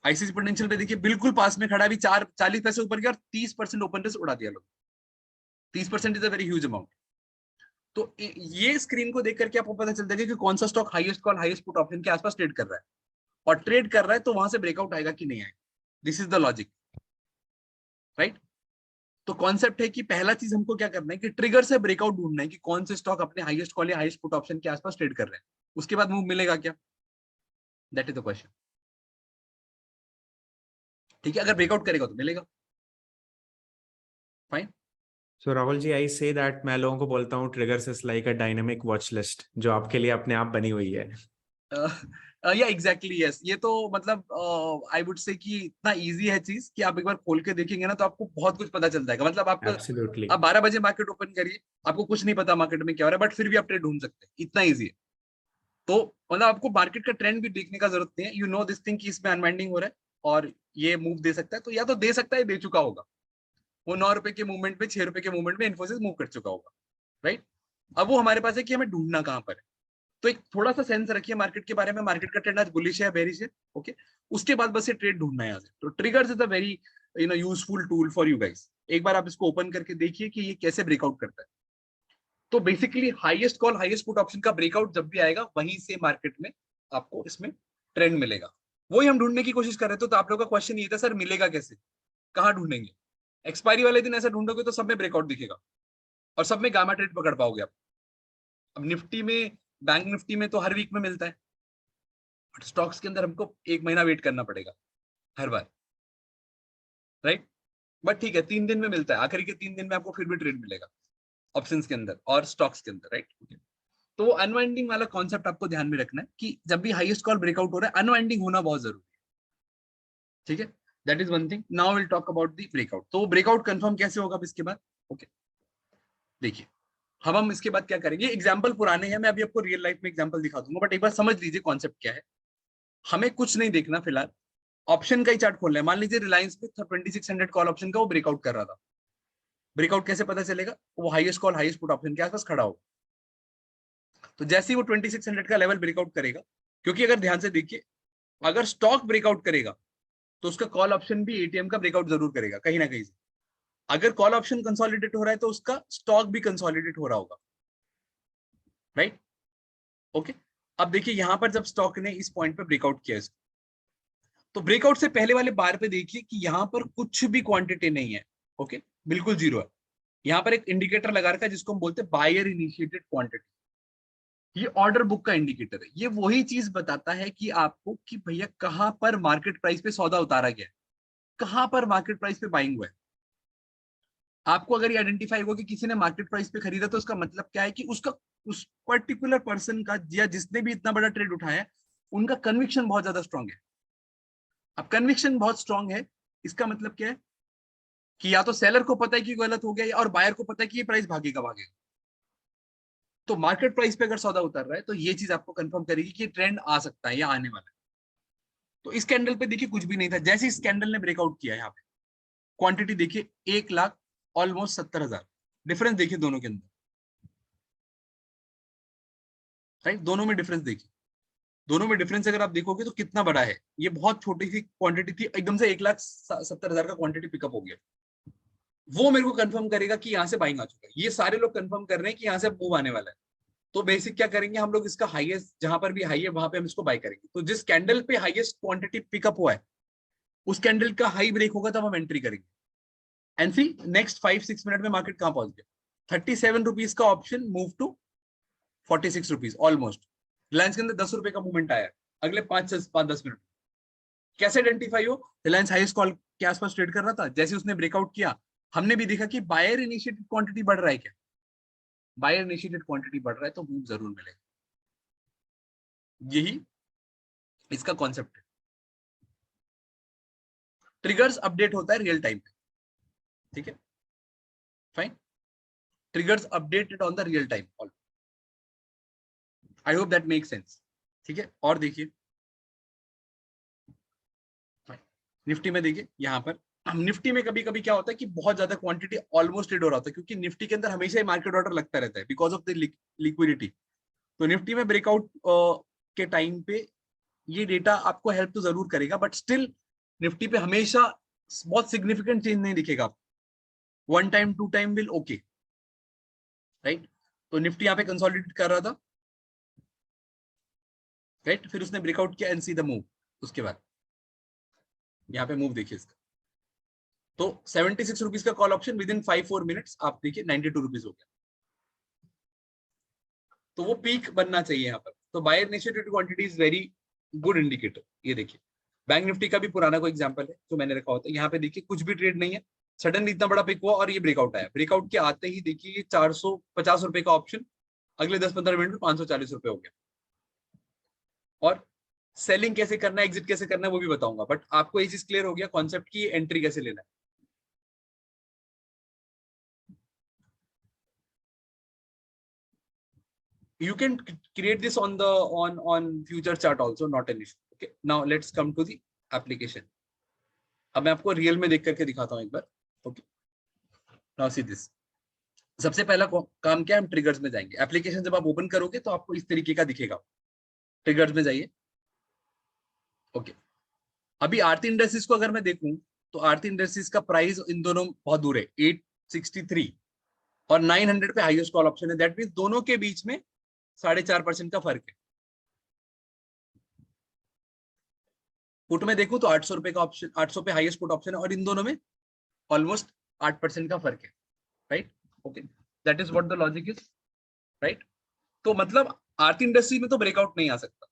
आईसीसी पोटेंशियल पे देखिए बिल्कुल पास में खड़ा, भी 40 पैसे ऊपर गया और 30% ओपन इंटरेस्ट उड़ा दिया लोग। 30% is a very huge amount. तो ये स्क्रीन को देख करके आपको पता चलता है कि कौन सा stock highest call highest put option के आसपास ट्रेड कर रहा है, और ट्रेड कर रहा है तो वहां से ब्रेकआउट आएगा कि नहीं आएगा। This is the logic, right? तो कॉन्सेप्ट है कि पहला चीज हमको क्या करना है कि ट्रिगर से ब्रेकआउट ढूंढना है कि कौन से स्टॉक अपने हाईएस्ट कॉल या हाईएस्ट पुट ऑप्शन के आसपास ट्रेड कर रहे हैं। उसके बाद मूव मिलेगा क्या? That is the question. ठीक है, अगर ब्रेकआउट करेगा तो मिलेगा। Fine. So Rahul ji, I say that मैं लोगों को बोलता हूँ triggers is like a dynamic watch list जो आपके लिए अपने आप बनी हुई है। या एग्जैक्टली यस, ये तो मतलब आई वुड से कि इतना इजी है चीज कि आप एक बार खोल के देखेंगे ना तो आपको बहुत कुछ पता चल जाएगा। मतलब आपका एब्सोल्युटली। आप 12 बजे मार्केट ओपन करिए, आपको कुछ नहीं पता मार्केट में क्या हो रहा है, बट फिर भी आप ट्रेड ढूंढ सकते हैं, इतना इजी है। तो मतलब आपको मार्केट का ट्रेंड भी देखने का जरूरत नहीं है, यू नो दिस थिंग कि इसमें अनवाइंडिंग हो रहा है और ये मूव दे सकता है, तो या तो दे सकता है, दे चुका होगा। वो 9 रुपए के मूवमेंट में, 6 रुपए के मूवमेंट में इन्फोसिस मूव कर चुका होगा, राइट। अब वो हमारे पास है कि हमें ढूंढना कहाँ पर है। तो एक थोड़ा सा सेंस रखिए मार्केट के बारे में, मार्केट का ट्रेंड आज बुलिश है बेरिश है, ओके। उसके बाद बस ये ट्रेड ढूंढना है यहाँ से। तो triggers is a very useful tool for you guys. एक बार आप इसको ओपन करके देखिए कि ये कैसे ब्रेकआउट करता है। तो basically highest call highest put option का ब्रेकआउट जब भी आएगा वहीं से मार्केट में आपको इसमें ट्रेंड मिलेगा। वही हम ढूंढने की कोशिश कर रहे थे। तो आप लोगों का क्वेश्चन ये था सर मिलेगा कैसे, कहाँ ढूंढेंगे। एक्सपायरी वाले दिन ऐसा ढूंढोगे तो सब में ब्रेकआउट दिखेगा और सब में गामा ट्रेड पकड़ पाओगे आप। अब निफ्टी में, बैंक निफ्टी में तो हर वीक में मिलता है, बट स्टॉक्स के अंदर हमको 1 महीना वेट करना पड़ेगा हर बार, राइट। बट ठीक है, 3 दिन में मिलता है, आखिरी के 3 दिन में आपको फिर भी ट्रेड मिलेगा ऑप्शंस के अंदर और स्टॉक्स के अंदर, राइट। तो अनवाइंडिंग वाला कॉन्सेप्ट आपको ध्यान में रखना है कि जब भी हाईएस्ट कॉल ब्रेकआउट हो रहा है अनवाइंडिंग होना बहुत जरूरी है, ठीक है। That is one thing. Now will talk about the breakout. तो ब्रेकआउट कंफर्म कैसे होगा अब इसके बाद, ओके। देखिए हम इसके बाद क्या करेंगे, एग्जाम्पल पुराने हैं, मैं अभी आपको रियल लाइफ में एग्जाम्पल दिखा दूंगा, बट एक बार समझ लीजिए कॉन्सेप्ट क्या है। हमें कुछ नहीं देखना फिलहाल, ऑप्शन का ही चार्ट खोलना है। मान लीजिए रिलायंस पे 2600 कॉल ऑप्शन का वो ब्रेकआउट कर रहा था। ब्रेकआउट कैसे पता चलेगा, वो highest call highest put option के आसपास खड़ा होगा। तो जैसे ही वो 2600 का लेवल ब्रेकआउट करेगा, क्योंकि अगर ध्यान से देखिए, अगर स्टॉक ब्रेकआउट करेगा तो उसका कॉल ऑप्शन भी एटीएम का ब्रेकआउट जरूर करेगा कहीं ना कहीं से। अगर कॉल ऑप्शन कंसोलिडेट हो रहा है तो उसका स्टॉक भी कंसोलिडेट हो रहा होगा, राइट, ओके। अब देखिए यहां पर जब स्टॉक ने इस पॉइंट पे ब्रेकआउट किया इसको, तो ब्रेकआउट से पहले वाले बार पे देखिए कि यहां पर कुछ भी क्वांटिटी नहीं है, ओके, बिल्कुल जीरो है। यहां पर एक इंडिकेटर लगा रखा है जिसको हम बोलते हैं बायर इनिशिएटेड क्वांटिटी। ये ऑर्डर बुक का इंडिकेटर है। ये वही चीज बताता है कि आपको कि भैया कहां पर मार्केट प्राइस पे सौदा उतारा गया है, कहां पर मार्केट प्राइस पे बाइंग हुआ है। आपको अगर ये आइडेंटिफाई होगा कि किसी ने मार्केट प्राइस पे खरीदा, तो उसका मतलब क्या है कि उसका उस पर्टिकुलर पर्सन का या जिसने भी इतना बड़ा ट्रेड उठाया है उनका कन्विक्शन बहुत ज्यादा स्ट्रांग है। अब कन्विक्शन बहुत स्ट्रांग है, इसका मतलब क्या है कि या तो सेलर को पता है कि गलत हो गया और बायर को पता है कि ये प्राइस भागेगा भागेगा। तो मार्केट प्राइस पे अगर सौदा उतर रहा है तो ये चीज आपको कंफर्म करेगी कि ट्रेंड आ सकता है या आने वाला है। तो इस कैंडल पे देखिए कुछ भी नहीं था, जैसे इस कैंडल ने ब्रेकआउट किया यहाँ पे, क्वांटिटी देखिए 1 लाख ऑलमोस्ट 70,000, डिफरेंस देखिए दोनों के अंदर, राइट। दोनों में डिफरेंस देखिए, दोनों में डिफरेंस अगर आप देखोगे तो कितना बड़ा है। ये बहुत छोटी सी क्वांटिटी थी, एकदम से 1,70,000 का क्वांटिटी पिकअप हो गया। वो मेरे को कंफर्म करेगा कि यहाँ से बाइंग आ चुका है। ये सारे लोग कंफर्म कर रहे हैं कि यहाँ से मूव आने वाला है। तो बेसिक क्या करेंगे हम लोग, इसका हाईएस्ट जहां पर भी हाई है वहां पे हम इसको बाय करेंगे। तो जिस कैंडल पे हाईएस्ट क्वांटिटी पिकअप हुआ है उस कैंडल का हाई ब्रेक होगा तब हम एंट्री करेंगे। एंड सी नेक्स्ट 5-6 मिनट में मार्केट कहां पहुंच गया, 37 रुपीज का option move to 46 rupees almost. Reliance के अंदर 10 रुपए का मूवमेंट आया अगले 5-10 मिनट। कैसे आइडेंटिफाई हो, रिलायंस हाईएस्ट कॉल के आसपास ट्रेड कर रहा था, जैसे उसने ब्रेकआउट किया हमने भी देखा कि बायर इनिशिएटेड क्वांटिटी बढ़ रहा है। क्या बायर इनिशिएटेड क्वांटिटी बढ़ रहा है तो मूव जरूर मिलेगा। यही इसका कॉन्सेप्ट है। ट्रिगर्स अपडेट होता है रियल टाइम पे, ठीक है, fine. Triggers updated on the real time. I hope that make sense, ठीक है। और देखिए निफ्टी में देखिए यहाँ पर, निफ्टी में कभी कभी क्या होता है कि बहुत ज्यादा क्वांटिटी ऑलमोस्ट ट्रेड हो रहा होता है, क्योंकि निफ्टी के अंदर हमेशा ही मार्केट ऑर्डर लगता रहता है बिकॉज ऑफ द लिक्विडिटी। तो निफ्टी में ब्रेकआउट के टाइम पे ये डेटा आपको हेल्प तो जरूर करेगा, बट स्टिल निफ्टी पे हमेशा बहुत सिग्निफिकेंट चेंज नहीं दिखेगा आपको। 1 time 2 time will okay, right. तो निफ्टी यहाँ पे कंसोलिडेट कर रहा था, राइट, फिर उसने ब्रेकआउट किया एंड सी द मूव। उसके बाद यहाँ पे मूव देखिए इसका, तो 76 रुपीज का call option with in 5-4 minutes आप देखिए 92 रुपीज हो गया। तो वो पीक बनना चाहिए यहाँ पर। तो buyer initiated quantity is very good indicator. ये देखिए बैंक निफ्टी का भी पुराना कोई एग्जांपल है जो मैंने रखा होता है। यहाँ पे देखिए कुछ भी ट्रेड नहीं है, सडनली इतना बड़ा पिक हुआ और ये ब्रेकआउट आया। ब्रेकआउट के आते ही देखिए 450 रुपए का ऑप्शन अगले 10-15 मिनट में 540 रुपए हो गया। और सेलिंग कैसे करना है, एग्जिट कैसे करना है वो भी बताऊंगा, बट आपको ये चीज क्लियर हो गया कॉन्सेप्ट की एंट्री कैसे लेना है। You can create this on the on future chart also, not an issue. Okay, now let's come to the application. अब मैं आपको रियल में देख करके दिखाता हूं एक बार। Okay, now see this. सबसे पहला काम क्या है, हम ट्रिगर्स में जाएंगे। एप्लीकेशन जब आप ओपन करोगे तो आपको इस तरीके का दिखेगा। ट्रिगर्स में जाइए। ओके, अभी आरती इंडस्ट्रीज को अगर मैं देखूं तो आरती इंडस्ट्रीज का प्राइस इन दोनों बहुत दूर है, 863 और 900 पे हाईएस्ट कॉल ऑप्शन है। दैट मींस दोनों के बीच में 4.5% का फर्क है। पुट में देखूं तो 800 रुपए का ऑप्शन, 800 पे हाईएस्ट पुट ऑप्शन है और इन दोनों में ऑलमोस्ट 8% का फर्क है। Right, okay, that is what the logic is. Right, तो मतलब आरती इंडस्ट्रीज में तो ब्रेकआउट नहीं आ सकता।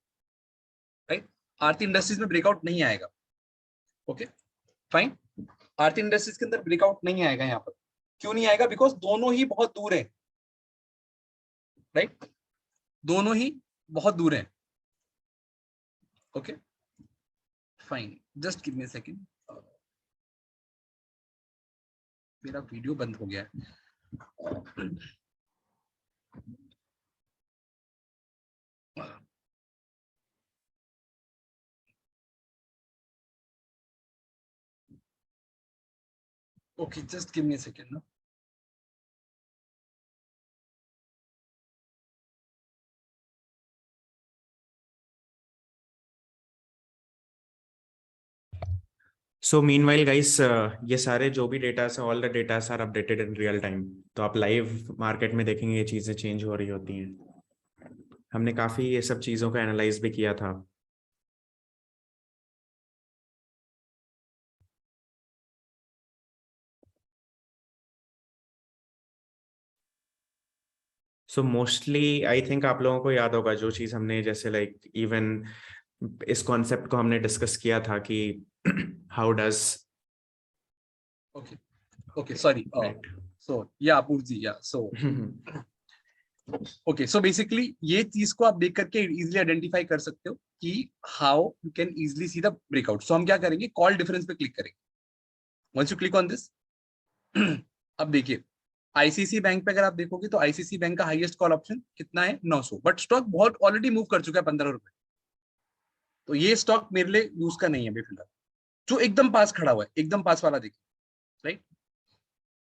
राइट, आरती इंडस्ट्रीज में ब्रेकआउट नहीं आएगा। ओके फाइन, आरती इंडस्ट्रीज के अंदर ब्रेकआउट नहीं आएगा। यहाँ पर क्यों नहीं आएगा? बिकॉज दोनों ही बहुत दूर है। राइट, दोनों ही बहुत दूर है। Okay fine, just give me a second, मेरा वीडियो बंद हो गया है। Okay, just give me a second. No? So meanwhile guys, ये सारे जो भी डेटा है, all the data are updated in real time. तो आप लाइव मार्केट में देखेंगे ये चीज़ें चेंज हो रही होती हैं। हमने काफ़ी ये सब चीज़ों का एनालाइज भी किया था। सो मोस्टली आई थिंक आप लोगों को याद होगा जो चीज़ हमने जैसे लाइक इवन इस कॉन्सेप्ट को हमने डिस्कस किया था कि how does. Okay, okay, sorry. Right. So yeah, Purji, yeah. So okay, so basically ये चीज को आप देख करके इजीली आइडेंटिफाई कर सकते हो कि how you can easily see the breakout. So हम क्या करेंगे, कॉल डिफरेंस पे क्लिक करेंगे। Once you click on this, अब देखिए आईसीसी बैंक पे अगर आप देखोगे तो आईसीसी बैंक का हाईएस्ट कॉल ऑप्शन कितना है, 900, बट स्टॉक बहुत ऑलरेडी मूव कर चुका है 15 रुपए। तो ये स्टॉक मेरे लिए यूज का नहीं है अभी फिलहाल। जो एकदम पास खड़ा हुआ है, एकदम पास वाला देखिए। राइट,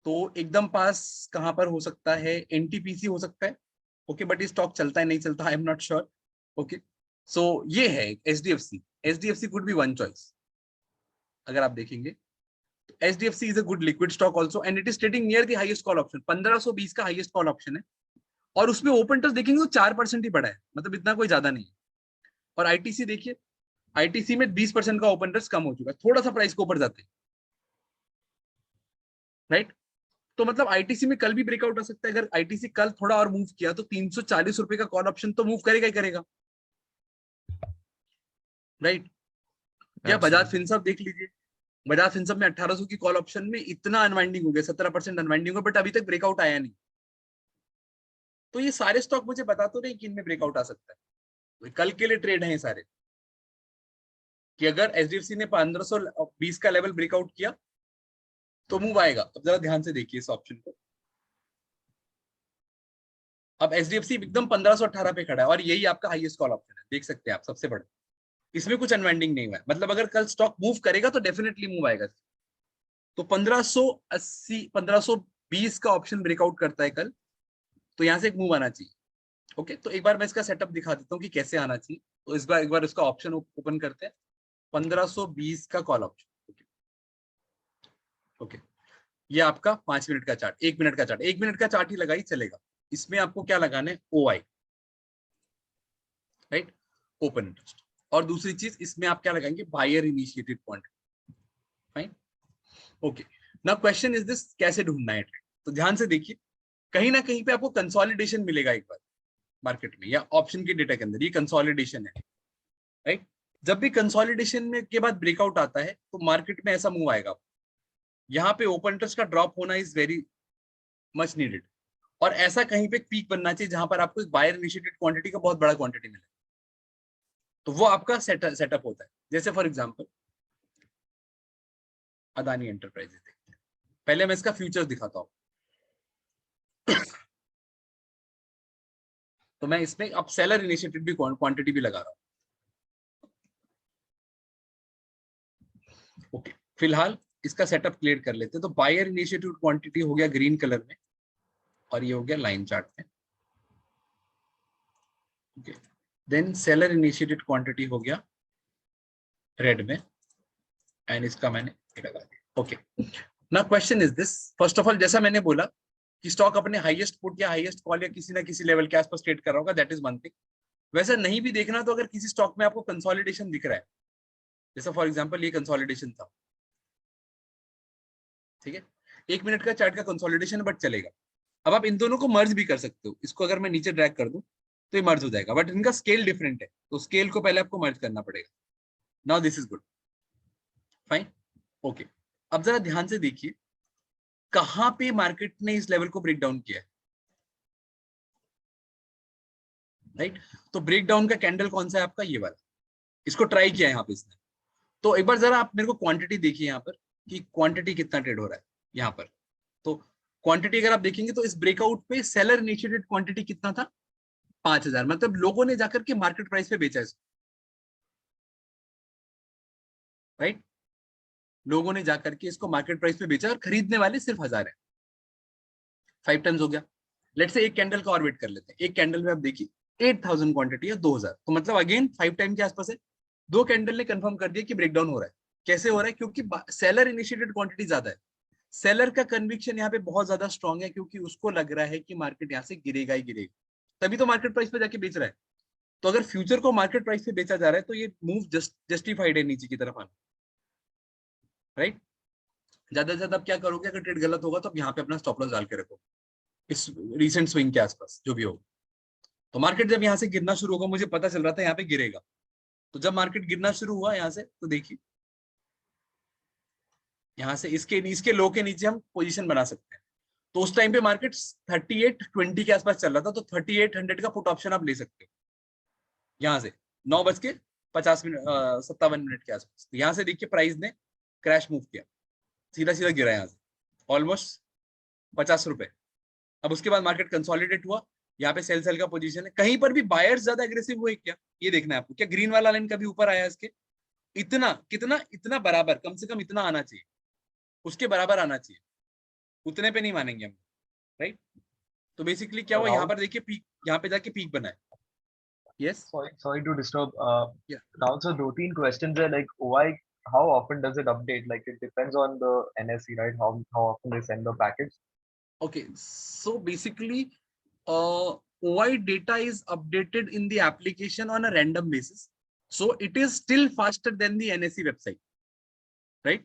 तो एकदम पास कहां पर हो सकता है, एनटीपीसी हो सकता है। ओके, बट ये स्टॉक चलता है नहीं चलता, I am not sure. Okay, so ये है HDFC. HDFC could be one choice अगर आप देखेंगे। HDFC is a good liquid stock also and it is trading near the highest call option। 1520 का highest call option है और उसमें ओपन इंटरेस्ट देखेंगे तो 4% ही बढ़ा है, मतलब इतना कोई ज्यादा नहीं है। और आईटीसी देखिए, आईटीसी में 20% का ओपन इंटरेस्ट कम हो चुका है, थोड़ा सा प्राइस को ऊपर जाते हैं। राइट, तो मतलब आईटीसी में कल भी ब्रेकआउट आ सकता है। अगर आईटीसी कल थोड़ा और मूव किया तो 340 रुपए का कॉल ऑप्शन तो मूव करेगा ही करेगा। राइट, या बजाज फिनसर्व देख लीजिए। बजाज फिनसर्व में 1800 की कॉल ऑप्शन में इतना अनवाइंडिंग हो गया, 17% अनवाइंडिंग हो गया, बट अभी तक ब्रेकआउट आया नहीं। तो ये सारे स्टॉक मुझे बता तो नहीं कि इनमें ब्रेकआउट आ सकता है। कल के लिए ट्रेड है ये सारे, कि अगर एचडीएफसी ने 1520 का लेवल ब्रेकआउट किया तो मूव आएगा। अब जरा ध्यान से देखिए इस ऑप्शन को। अब एचडीएफसी एकदम 1518 पे खड़ा है और यही आपका हाईएस्ट कॉल ऑप्शन है, देख सकते हैं आप, सबसे बड़ा। इसमें कुछ अनवाइंडिंग नहीं हुआ है, मतलब अगर कल स्टॉक मूव करेगा तो डेफिनेटली मूव आएगा। तो 1580 1520 का ऑप्शन ब्रेकआउट करता है कल, तो यहाँ से एक मूव आना चाहिए। ओके, तो एक बार मैं इसका सेटअप दिखा देता हूँ कि कैसे आना चाहिए। तो इस बार एक बार इसका ऑप्शन ओपन करते हैं, 1520 का कॉल ऑप्शन। ओके, ये आपका 5 मिनट का चार्ट, 1 मिनट का चार्ट, 1 मिनट का चार्ट ही लगाई चलेगा। इसमें आपको क्या लगाना है, OI, राइट, ओपन इंटरेस्ट। और दूसरी चीज इसमें आप क्या लगाएंगे, buyer initiated point. Fine, okay, now question is this, कैसे ढूंढना है ट्रेड? तो ध्यान से देखिए, कहीं ना कहीं पे आपको कंसोलिडेशन मिलेगा एक बार मार्केट में या ऑप्शन के डेटा के अंदर, ये कंसोलिडेशन है। राइट, जब भी कंसोलिडेशन में के बाद ब्रेकआउट आता है तो मार्केट में ऐसा मूव आएगा। यहाँ पे ओपन इंटरेस्ट का ड्रॉप होना इज वेरी मच नीडेड, और ऐसा कहीं पे पीक बनना चाहिए जहां पर आपको एक बायर इनिशिएटेड क्वांटिटी का बहुत बड़ा क्वांटिटी मिले, तो वो आपका सेटअप होता है। जैसे फॉर एग्जांपल अदानी एंटरप्राइजेस देखते हैं, पहले मैं इसका फ्यूचर्स दिखाता हूं। तो मैं इसमें अब सेलर इनिशिएटेड भी क्वांटिटी भी लगा रहा हूं। ओके, फिलहाल इसका सेटअप क्लियर कर लेते हैं। तो बायर इनिशिएटेड क्वांटिटी हो गया ग्रीन कलर में, और ये हो गया लाइन चार्ट में। Okay, then seller initiated quantity हो गया रेड में, एंड इसका मैंने लगा दिया। Okay, now question is this, first of all जैसा मैंने बोला कि स्टॉक अपने हाईएस्ट पुट या हाईएस्ट कॉल या किसी ना किसी लेवल के आसपास ट्रेड कर रहा होगा, दैट इज वन थिंग। वैसा नहीं भी देखना तो अगर किसी स्टॉक में आपको कंसोलिडेशन दिख रहा है, जैसा फॉर एग्जांपल ये कंसोलिडेशन था, ठीक है, 1 मिनट का चार्ट का कंसोलिडेशन बट चलेगा। अब आप इन दोनों को मर्ज भी कर सकते हो, इसको अगर मैं नीचे ड्रैग कर दूं तो ये मर्ज हो जाएगा, बट इनका स्केल डिफरेंट है, तो स्केल को पहले आपको मर्ज करना पड़ेगा। Now this is good, fine, okay. अब जरा ध्यान से देखिए कहां पे मार्केट ने इस लेवल को ब्रेक डाउन किया है, राइट। तो ब्रेक डाउन का कैंडल कौन सा है आपका, ये वाला, इसको ट्राई किया है यहाँ पे इसने। तो एक बार जरा आप मेरे को क्वांटिटी देखिए यहाँ पर कि क्वांटिटी कितना ट्रेड हो रहा है यहाँ पर। तो क्वांटिटी अगर आप देखेंगे तो इस ब्रेकआउट पे सेलर इनिशिएटेड क्वांटिटी कितना था, 5000, मतलब लोगों ने जाकर के मार्केट प्राइस पे बेचा इसको, राइट। लोगों ने जाकर के इसको मार्केट प्राइस पे बेचा और खरीदने वाले सिर्फ 1000 है, 5 टाइम्स हो गया। लेट से एक कैंडल का और वेट कर लेते हैं, एक कैंडल में आप देखिए 8000 क्वांटिटी है, 2000, तो मतलब अगेन 5 टाइम के आसपास है। दो कैंडल ने कंफर्म कर दिया कि ब्रेकडाउन हो रहा है। कैसे हो रहा है, क्योंकि सेलर इनिशिएटेड क्वांटिटी ज्यादा है, सेलर का कन्विक्शन यहाँ पे बहुत ज्यादा स्ट्रॉन्ग है, क्योंकि उसको लग रहा है कि मार्केट यहाँ से गिरेगा ही गिरेगा, तभी तो मार्केट प्राइस पे जाके बेच रहा है। तो अगर फ्यूचर को मार्केट प्राइस पे बेचा जा रहा है तो ये मूव जस्टिफाइड है नीचे की तरफ आना, राइट। ज्यादा से ज्यादा आप क्या करोगे, अगर ट्रेड गलत होगा तो आप यहाँ पे अपना स्टॉप लॉस डाल के रखो इस रीसेंट स्विंग के आसपास जो भी होगा। तो मार्केट जब यहाँ से गिरना शुरू होगा, मुझे पता चल रहा था यहाँ पे गिरेगा, तो जब मार्केट गिरना शुरू हुआ यहाँ से, तो देखिए यहाँ से इसके इसके लो के नीचे हम पोजीशन बना सकते हैं। तो उस टाइम पे मार्केट 3820 के आसपास चल रहा था, तो 3800 का पुट ऑप्शन आप ले सकते हो यहाँ से 9:50 57 के आसपास। तो यहाँ से देखिए प्राइस ने क्रैश मूव किया, सीधा सीधा गिरा यहाँ से ऑलमोस्ट 50 रुपए। अब उसके बाद मार्केट कंसोलिडेट हुआ, यहाँ पे सेल का पोजीशन है। कहीं पर भी बायर्स ज्यादा एग्रेसिव हुए क्या, ये देखना है आपको। क्या ग्रीन वाला लाइन कभी ऊपर आया इसके, इतना कितना, इतना बराबर, कम से कम इतना आना चाहिए, उसके बराबर आना चाहिए, उतने पे नहीं मानेंगे हम, राइट। तो बेसिकली क्या हुआ, यहाँ पर देखिए पीक, यहाँ पे जाके पीक बना है। Yes, Sorry to disturb. या Now, so दो तीन questions are like why, how often does it update? Like it depends on the NSE, right? How often they send the package? okay, so basically OI data is updated in the application on a random basis, so it is still faster than the NSE website, right.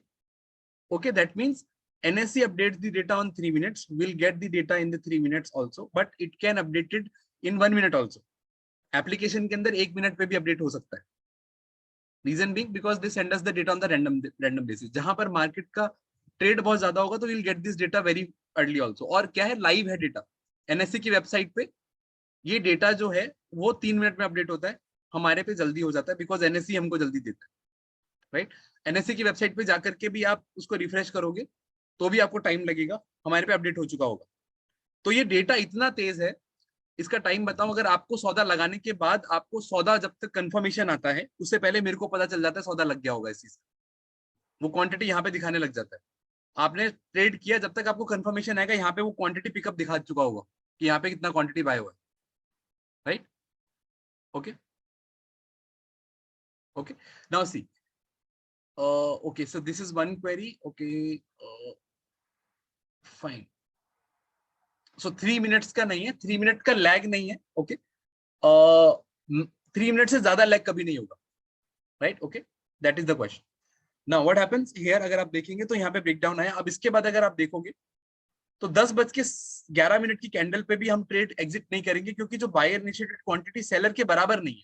Okay, that means NSE updates the data on 3 minutes, we'll get the data in the 3 minutes also, but it can update it in 1 minute also. Application के अंदर 1 minute पे भी update हो सकता है। Reason being because they send us the data on the random basis. जहां पर market का ट्रेड बहुत ज्यादा होगा तो will get this data very early also. और क्या है, लाइव है डेटा एनएससी की वेबसाइट पे। ये डेटा जो है वो 3 मिनट में अपडेट होता है, हमारे पे जल्दी हो जाता है बिकॉज एनएससी हमको जल्दी देता है, राइट। एनएससी की वेबसाइट पे जाकर के भी आप उसको रिफ्रेश करोगे तो भी आपको टाइम लगेगा, हमारे पे अपडेट हो चुका होगा। तो ये डेटा इतना तेज है, इसका टाइम बताऊं, अगर आपको सौदा लगाने के बाद आपको सौदा जब तक कंफर्मेशन आता है उससे पहले मेरे को पता चल जाता है सौदा लग गया होगा इस चीज, वो क्वांटिटी यहाँ पे दिखाने लग जाता है। आपने ट्रेड किया, जब तक आपको कंफर्मेशन आएगा यहाँ पे वो क्वांटिटी पिकअप दिखा चुका होगा कि यहाँ पे कितना क्वांटिटी बाय हुआ है, right. Okay okay, now C okay, so this is one query. Okay fine, so 3 minutes का नहीं है, 3 मिनट का लैग नहीं है। ओके 3 मिनट से ज्यादा लैग कभी नहीं होगा, right. Okay, that is the question. Now what happens here, अगर आप देखेंगे तो यहाँ पे ब्रेकडाउन आया। अब इसके बाद अगर आप देखोगे तो 10:11 की कैंडल पे भी हम ट्रेड एग्जिट नहीं करेंगे, क्योंकि जो बायर इनिशिएटेड क्वांटिटी सेलर के बराबर नहीं है,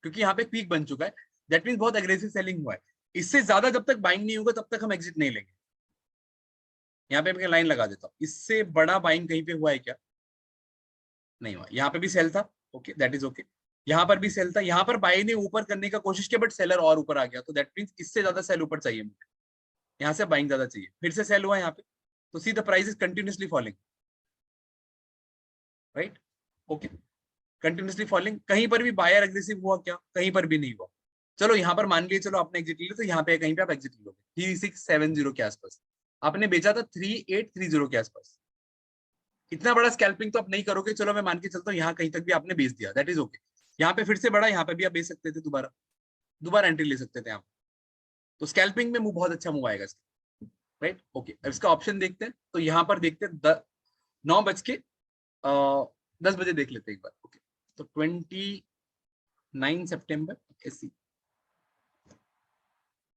क्योंकि यहाँ पे पीक बन चुका है, दैट मीन्स बहुत एग्रेसिव सेलिंग हुआ है। इससे ज्यादा जब तक बाइंग नहीं होगा तब तक हम एग्जिट नहीं लेंगे। यहाँ पे मैं लाइन लगा देता हूँ, इससे बड़ा बाइंग कहीं पे हुआ है क्या? नहीं हुआ। यहाँ पे भी सेल था, ओके दैट इज ओके। यहाँ पर भी सेल था, यहाँ पर बाई ने ऊपर करने का कोशिश किया बट सेलर और ऊपर आ गया, तो दैट मीन्स इससे ज्यादा सेल ऊपर चाहिए मुझे, यहाँ से बाइंग ज्यादा चाहिए। फिर से सेल हुआ यहाँ पे, तो see the price is continuously falling, right, okay, continuously falling. कहीं पर भी बायर एग्रेसिव हुआ क्या? कहीं पर भी नहीं हुआ। चलो यहाँ पर मान लिए, चलो आपने एग्जिट लिया, तो यहाँ पे कहीं पे आप एग्जिट लोगे 3670 के आसपास, आपने बेचा था 3830 के आसपास। इतना बड़ा स्कैल्पिंग तो आप नहीं करोगे, चलो मैं मान के चलता हूँ यहाँ कहीं तक भी आपने बेच दिया, दैट इज ओके। यहाँ पे फिर से बड़ा, यहाँ पे भी आप बेच सकते थे, दोबारा दोबारा एंट्री ले सकते थे आप। तो स्कैल्पिंग में मूव बहुत अच्छा मूव आएगा इसका, राइट, ओके। अब इसका ऑप्शन देखते हैं, तो यहाँ पर देखते हैं 9:10 देख लेते हैं एक बार, ओके। तो 29 सितंबर ऐसी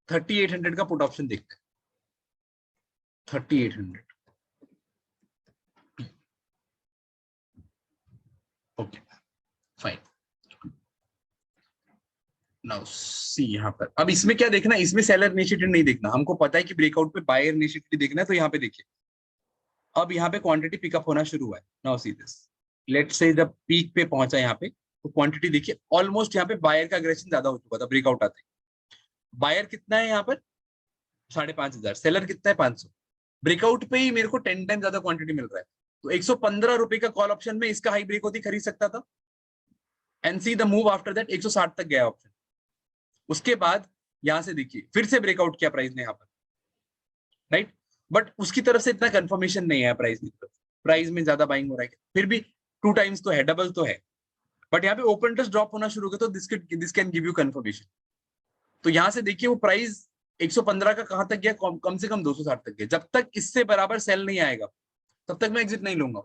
3800 का पुट ऑप्शन देखते हैं, 3800, ओके फाइन। नाउ सी यहाँ पर, अब इसमें क्या देखना, इसमें सेलर इनिशिएटेड नहीं देखना, हमको पता है कि ब्रेकआउट पे बायर इनिशिएटेड देखना है। तो यहाँ पे देखिए, अब यहाँ पे क्वांटिटी पिकअप होना शुरू हुआ है। Now see this, let's say जब पीक पे पहुंचा यहाँ पे, तो क्वांटिटी देखिए ऑलमोस्ट यहाँ पे बायर का अग्रेशन ज्यादा हो चुका था ब्रेकआउट आते। बायर कितना है यहाँ पर? 5500, सेलर कितना है? 500। ब्रेकआउट पे ही मेरे को 10 टाइम ज्यादा क्वांटिटी मिल रहा है, तो 115 रुपए का कॉल ऑप्शन में इसका हाई ब्रेक होती खरीद सकता था। And see the move after that 160 तक गया ऑप्शन। उसके बाद यहां से देखिए फिर से ब्रेकआउट किया प्राइस ने यहाँ पर, राइट, बट उसकी तरफ से इतना कंफर्मेशन नहीं है प्राइस की तरफ, प्राइस में ज्यादा बाइंग हो रहा है, फिर भी 2 टाइम्स तो है, डबल तो है, बट यहाँ पे ओपन इंटरेस्ट ड्रॉप होना शुरू हो गया, तो this can give you confirmation. तो यहाँ से देखिए वो प्राइस 115 का कहां तक गया? कम से कम 260 तक गया। जब तक इससे बराबर सेल नहीं आएगा तब तक मैं एग्जिट नहीं लूंगा।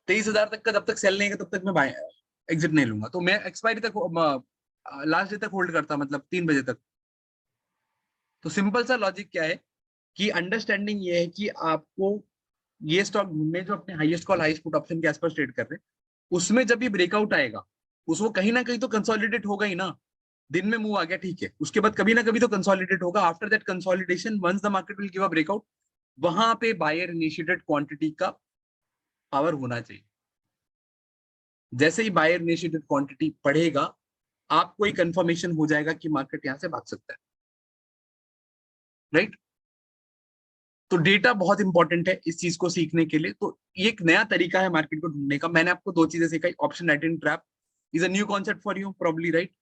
23,000 तक का जब तक सेल नहीं आएगा तब तक मैं एग्जिट नहीं लूंगा। तो मैं एक्सपायरी तक, लास्ट डे तक होल्ड करता, मतलब 3 बजे तक। तो सिंपल सा लॉजिक क्या है कि अंडरस्टैंडिंग ये है कि आपको ये स्टॉक ढूंढने जो अपने highest call highest put option के आसपास ट्रेड कर रहे हैं, उसमें जब भी ब्रेकआउट आएगा उसको कहीं ना कहीं तो कंसोलिडेट होगा ही ना। दिन में मूव आ गया, ठीक है, उसके बाद कभी ना कभी तो कंसोलिडेट होगा। After that consolidation, once the market will give a breakout, वहां पे बायर इनिशिएटेड क्वांटिटी का पावर होना चाहिए। जैसे ही बायर इनिशिएटेड क्वांटिटी बढ़ेगा, आपको एक कंफर्मेशन हो जाएगा कि मार्केट यहां से भाग सकता है, राइट। तो डेटा बहुत इंपॉर्टेंट है इस चीज को सीखने के लिए। तो ये एक नया तरीका है मार्केट को ढूंढने का। मैंने आपको 2 चीजें सिखाई, option writing trap is a new concept for you probably, right.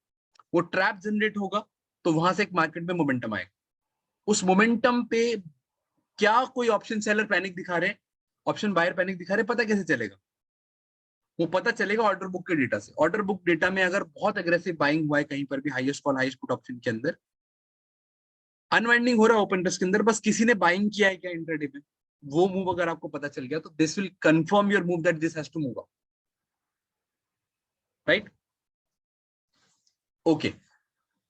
वो ट्रैप जनरेट होगा तो वहां से एक मार्केट में मोमेंटम आएगा। उस मोमेंटम पे क्या कोई ऑप्शन सेलर पैनिक दिखा रहे हैं, ऑप्शन बायर पैनिक दिखा रहे हैं, पता कैसे चलेगा? वो पता चलेगा ऑर्डर बुक के डेटा से। ऑर्डर बुक डेटा में अगर बहुत एग्रेसिव बाइंग हुआ है कहीं पर भी highest call highest put option के अंदर, अनवाइंडिंग हो रहा है ओपन इंटरेस्ट के अंदर, बस किसी ने बाइंग किया है क्या इंट्राडे में, वो मूव अगर आपको पता चल गया तो this will confirm your move that this has to move up, right, okay.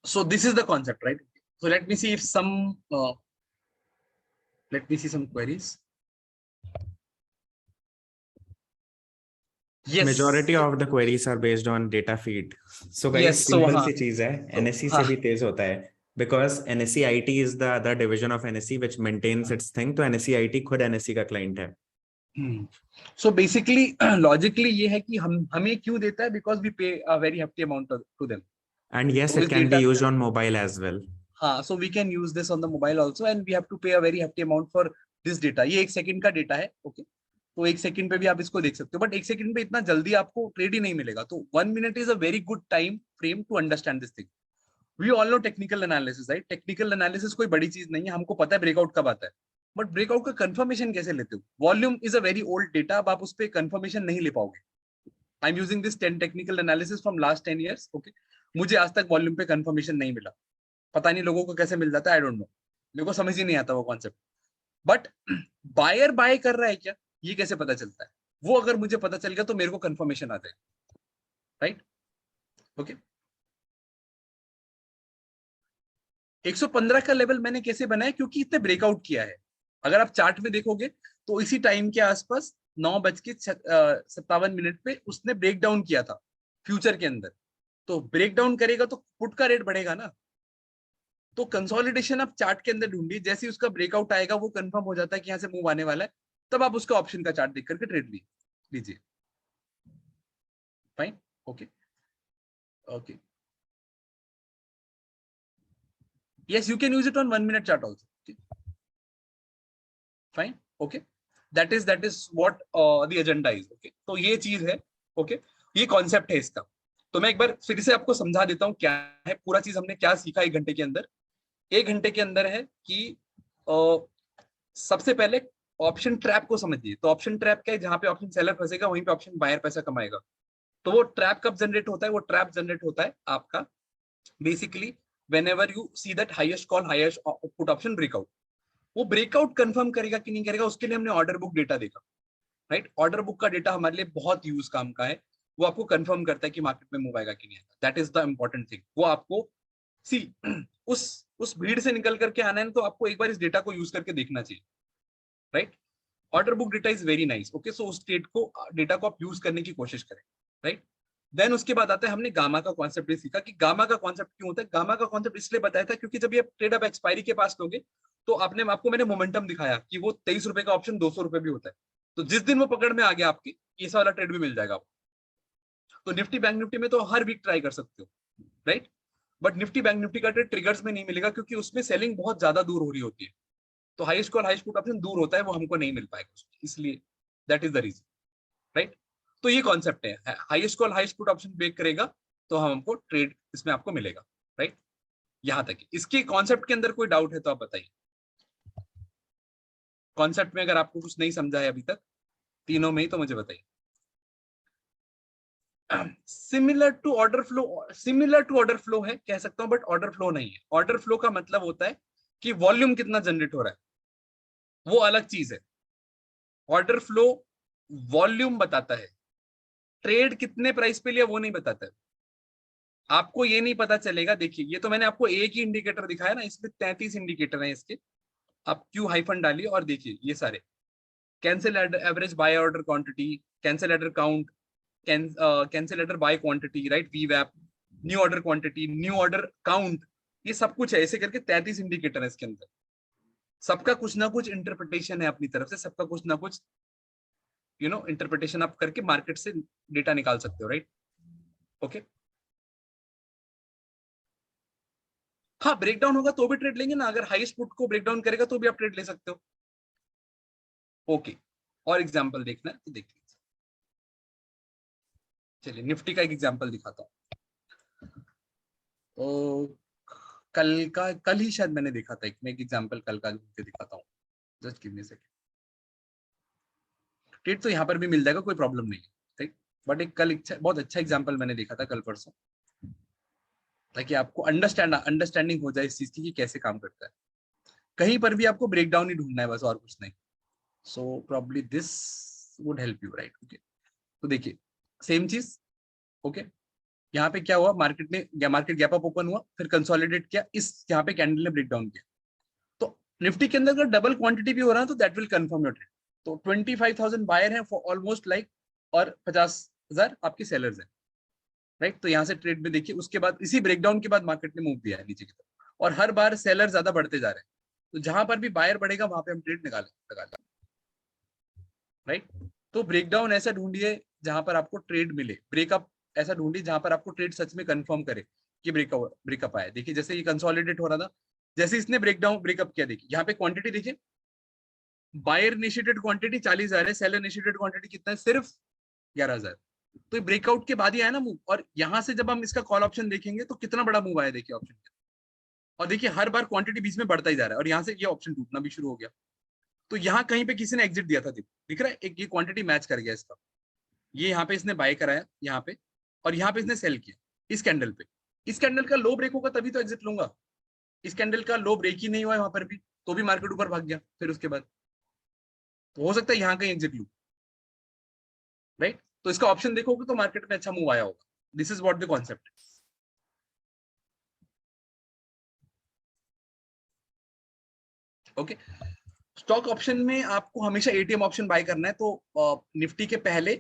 So this is the concept, right? So let me see if some queries. Yes. Majority of the queries are based on data feed. So guys, Yes, so simple हाँ. सी चीज है, So, NSE हाँ. से भी तेज होता है, because NSE IT is the other division of NSE which maintains its thing. तो NSE IT खुद NSE का client है. So basically, logically ये है कि हमें क्यों देता है? Because we pay a very hefty amount to them. And yes, So it इस can be data used से, on mobile as well. हाँ, so we can use this on the mobile also and we have to pay a very hefty amount for this data. ये 1 second का data है, okay. तो 1 second पे भी आप इसको देख सकते हो, बट 1 सेकंड पे इतना जल्दी आपको ट्रेड ही नहीं मिलेगा। तो 1 minute is a very good time frame to understand this thing. We all know technical analysis, right. Technical analysis कोई बड़ी चीज नहीं है, हमको पता है ब्रेकआउट कब आता है, बट ब्रेकआउट का कंफर्मेशन कैसे लेते हो? Volume is a very old data, अब आप उस पर कंफर्मेशन नहीं ले पाओगे। I am using this 10 technical analysis from last 10 years, okay. मुझे आज तक वॉल्यूम पे कंफर्मेशन नहीं मिला, पता नहीं लोगों को कैसे मिल जाता है, आई डोंट नो, मेरे को समझ ही नहीं आता वो कॉन्सेप्ट। बट बायर बाय कर रहा है क्या, ये कैसे पता चलता है? वो अगर मुझे पता चल गया तो मेरे को कंफर्मेशन आ जाएगा, राइट, ओके। 115 का लेवल मैंने कैसे बनाया? क्योंकि इतने ब्रेकआउट किया है। अगर आप चार्ट में देखोगे तो इसी टाइम के आसपास 9:57 पे उसने ब्रेक डाउन किया था फ्यूचर के अंदर, तो ब्रेक डाउन करेगा तो पुट का रेट बढ़ेगा ना। तो कंसोलिडेशन आप चार्ट के अंदर ढूंढिए, जैसे ही उसका ब्रेकआउट आएगा वो कंफर्म हो जाता है कि यहाँ से मूव आने वाला है, तब आप उसका ऑप्शन का चार्ट देख करके ट्रेड लीजिए। Fine, okay okay, yes you can use it on 1 minute chart also, okay fine, okay that is what the agenda is, okay तो ये चीज है, okay ये कॉन्सेप्ट है इसका। तो मैं एक बार फिर से आपको समझा देता हूँ क्या है पूरा चीज, हमने क्या सीखा 1 घंटे के अंदर। 1 घंटे के अंदर है कि सबसे पहले ऑप्शन ट्रैप को समझिए। तो ऑप्शन ट्रैप क्या है, जहां पे ऑप्शन सेलर फंसेगा वहीं पे ऑप्शन बायर पैसा कमाएगा। तो वो ट्रैप कब जनरेट होता है, वो ट्रैप जनरेट होता है आपका basically whenever you see that highest call highest put option breakout। वो ब्रेकआउट कंफर्म करेगा कि नहीं करेगा, उसके लिए हमने ऑर्डर बुक डेटा देखा, राइट। ऑर्डर बुक का डेटा हमारे लिए बहुत यूज काम का है, वो आपको कंफर्म करता है कि मार्केट में मूव आएगा कि नहीं आएगा। That is the important thing. वो आपको सी उस भीड़ से निकल करके आना है तो आपको एक बार इस डेटा को यूज करके देखना चाहिए, right. Order book data is very nice, okay. So उस डेटा को आप यूज करने की कोशिश करें, राइट। देन उसके बाद आता है हमने गामा का कॉन्सेप्ट भी सीखा कि गामा का कॉन्सेप्ट क्यों होता है। गामा का कॉन्सेप्ट इसलिए बताया था क्योंकि जब ये ट्रेड आप एक्सपायरी के पास लोगे तो आपको मैंने मोमेंटम दिखाया कि वो 23 रुपए का ऑप्शन 200 रुपए भी होता है। तो जिस दिन वो पकड़ में आ गया आपकी, ये वाला ट्रेड भी मिल जाएगा आपको। तो निफ्टी बैंक निफ्टी में तो हर वीक ट्राई कर सकते हो, right. But Nifty bank Nifty का ट्रेड ट्रिगर्स में नहीं मिलेगा क्योंकि उसमें सेलिंग बहुत ज्यादा दूर हो रही होती है। तो highest call highest put option दूर होता है, वो हमको नहीं मिल पाएगा, इसलिए that is the reason, right. तो ये कॉन्सेप्ट है, highest call highest put option break करेगा तो हमको ट्रेड इसमें आपको मिलेगा, राइट। यहां तक इसके कॉन्सेप्ट के अंदर कोई डाउट है तो आप बताइए। कॉन्सेप्ट में अगर आपको कुछ नहीं समझा है अभी तक तीनों में ही तो मुझे बताइए। सिमिलर टू ऑर्डर फ्लो है कह सकता हूं, बट ऑर्डर फ्लो नहीं है। ऑर्डर फ्लो का मतलब होता है कि वॉल्यूम कितना जनरेट हो रहा है, वो अलग चीज है। ऑर्डर फ्लो वॉल्यूम बताता है, ट्रेड कितने प्राइस पे लिया वो नहीं बताता है। आपको ये नहीं पता चलेगा, देखिए ये तो मैंने आपको एक ही इंडिकेटर दिखाया ना, इसमें 33 इंडिकेटर हैं इसके। आप क्यू हाइफन डालिए और देखिए ये सारे cancel average buy order quantity, cancel order count, cancel order buy quantity, right, वीवैप, new order quantity, new order count, ये सब कुछ है। ऐसे करके 33 इंडिकेटर है इसके अंदर। सबका कुछ ना कुछ इंटरप्रिटेशन है अपनी तरफ से, सबका कुछ ना कुछ इंटरप्रिटेशन आप करके मार्केट से डेटा निकाल सकते हो, राइट, ओके। हाँ ब्रेकडाउन होगा तो भी ट्रेड लेंगे ना, अगर हाईएस्ट पुट को ब्रेकडाउन करेगा तो भी आप ट्रेड ले सकते हो, ओके। और एग्जांपल देखना है तो देख लीजिए। चलिए निफ्टी का एक एग्जांपल दिखाता हूँ। तो कल ही शायद मैंने देखा था, मैं एक एग्जांपल कल का दिखाता हूँ, just give me a second. Trade तो यहाँ पर भी मिल जाएगा, कोई प्रॉब्लम नहीं है, ठीक। बट एक कल बहुत अच्छा एग्जांपल मैंने देखा था कल परसों, ताकि आपको अंडरस्टैंडिंग हो जाए इस चीज की कि कैसे काम करता है। कहीं पर भी आपको ब्रेकडाउन ही ढूंढना है बस, और कुछ नहीं। So probably this would help you, right, okay. तो देखिए सेम चीज, ओके। यहाँ पे क्या हुआ, मार्केट गैप अप ओपन हुआ, फिर कंसोलिडेट किया, इस यहाँ पे कैंडल ने ब्रेकडाउन किया। तो निफ्टी के अंदर अगर डबल क्वांटिटी भी हो रहा है तो that will confirm your trade. तो 25,000 बायर है फॉर ऑलमोस्ट लाइक, और 50,000 आपके सेलर्स हैं, राइट। तो यहाँ से ट्रेड में देखिए, उसके बाद इसी ब्रेकडाउन के बाद मार्केट ने मूव दिया है नीचे की तरफ, और हर बार सेलर ज्यादा बढ़ते जा रहे हैं। तो जहां पर भी बायर बढ़ेगा वहां पे हम ट्रेड लगा लें, राइट। तो ब्रेकडाउन ऐसा ढूंढिए जहां पर आपको ट्रेड मिले, ब्रेकअप ऐसा ढूंढिए जहां पर आपको ट्रेड सच में कंफर्म करे कि ब्रेकअप आया। देखिए जैसे ये कंसोलिडेट हो रहा था, जैसे इसने ब्रेकअप किया, देखिए यहाँ पे क्वांटिटी देखिए, बायर इनिशिएटेड क्वांटिटी 40,000 है, सेलर इनिशिएटेड क्वांटिटी कितना है, सिर्फ 11,000। तो ब्रेकआउट के बाद ही आया ना मूव, और यहां से जब हम इसका कॉल ऑप्शन देखेंगे तो कितना बड़ा मूव आया देखिए ऑप्शन के। और देखिए हर बार क्वांटिटी बीच में बढ़ता ही जा रहा है, और यहाँ से ये ऑप्शन टूटना भी शुरू हो गया। तो यहाँ कहीं पे किसी ने एग्जिट दिया था, दिख रहा है, एक ये क्वांटिटी मैच कर गया इसका, ये यहाँ पे इसने बाय कराया यहाँ पे, और यहाँ पे इसने सेल किया इस कैंडल पे। इस कैंडल का लो ब्रेक होगा तभी तो एग्जिट लूंगा। इस कैंडल का लो ब्रेक ही नहीं हुआ वहां पर भी, तो भी मार्केट ऊपर भाग गया फिर उसके बाद, तो हो सकता है यहाँ कहीं एग्जिट लू, राइट। तो इसका ऑप्शन देखोगे तो मार्केट में अच्छा मूव आया होगा। This is what the concept, okay. Stock option में आपको हमेशा एटीएम ऑप्शन बाय करना है। तो निफ्टी के पहले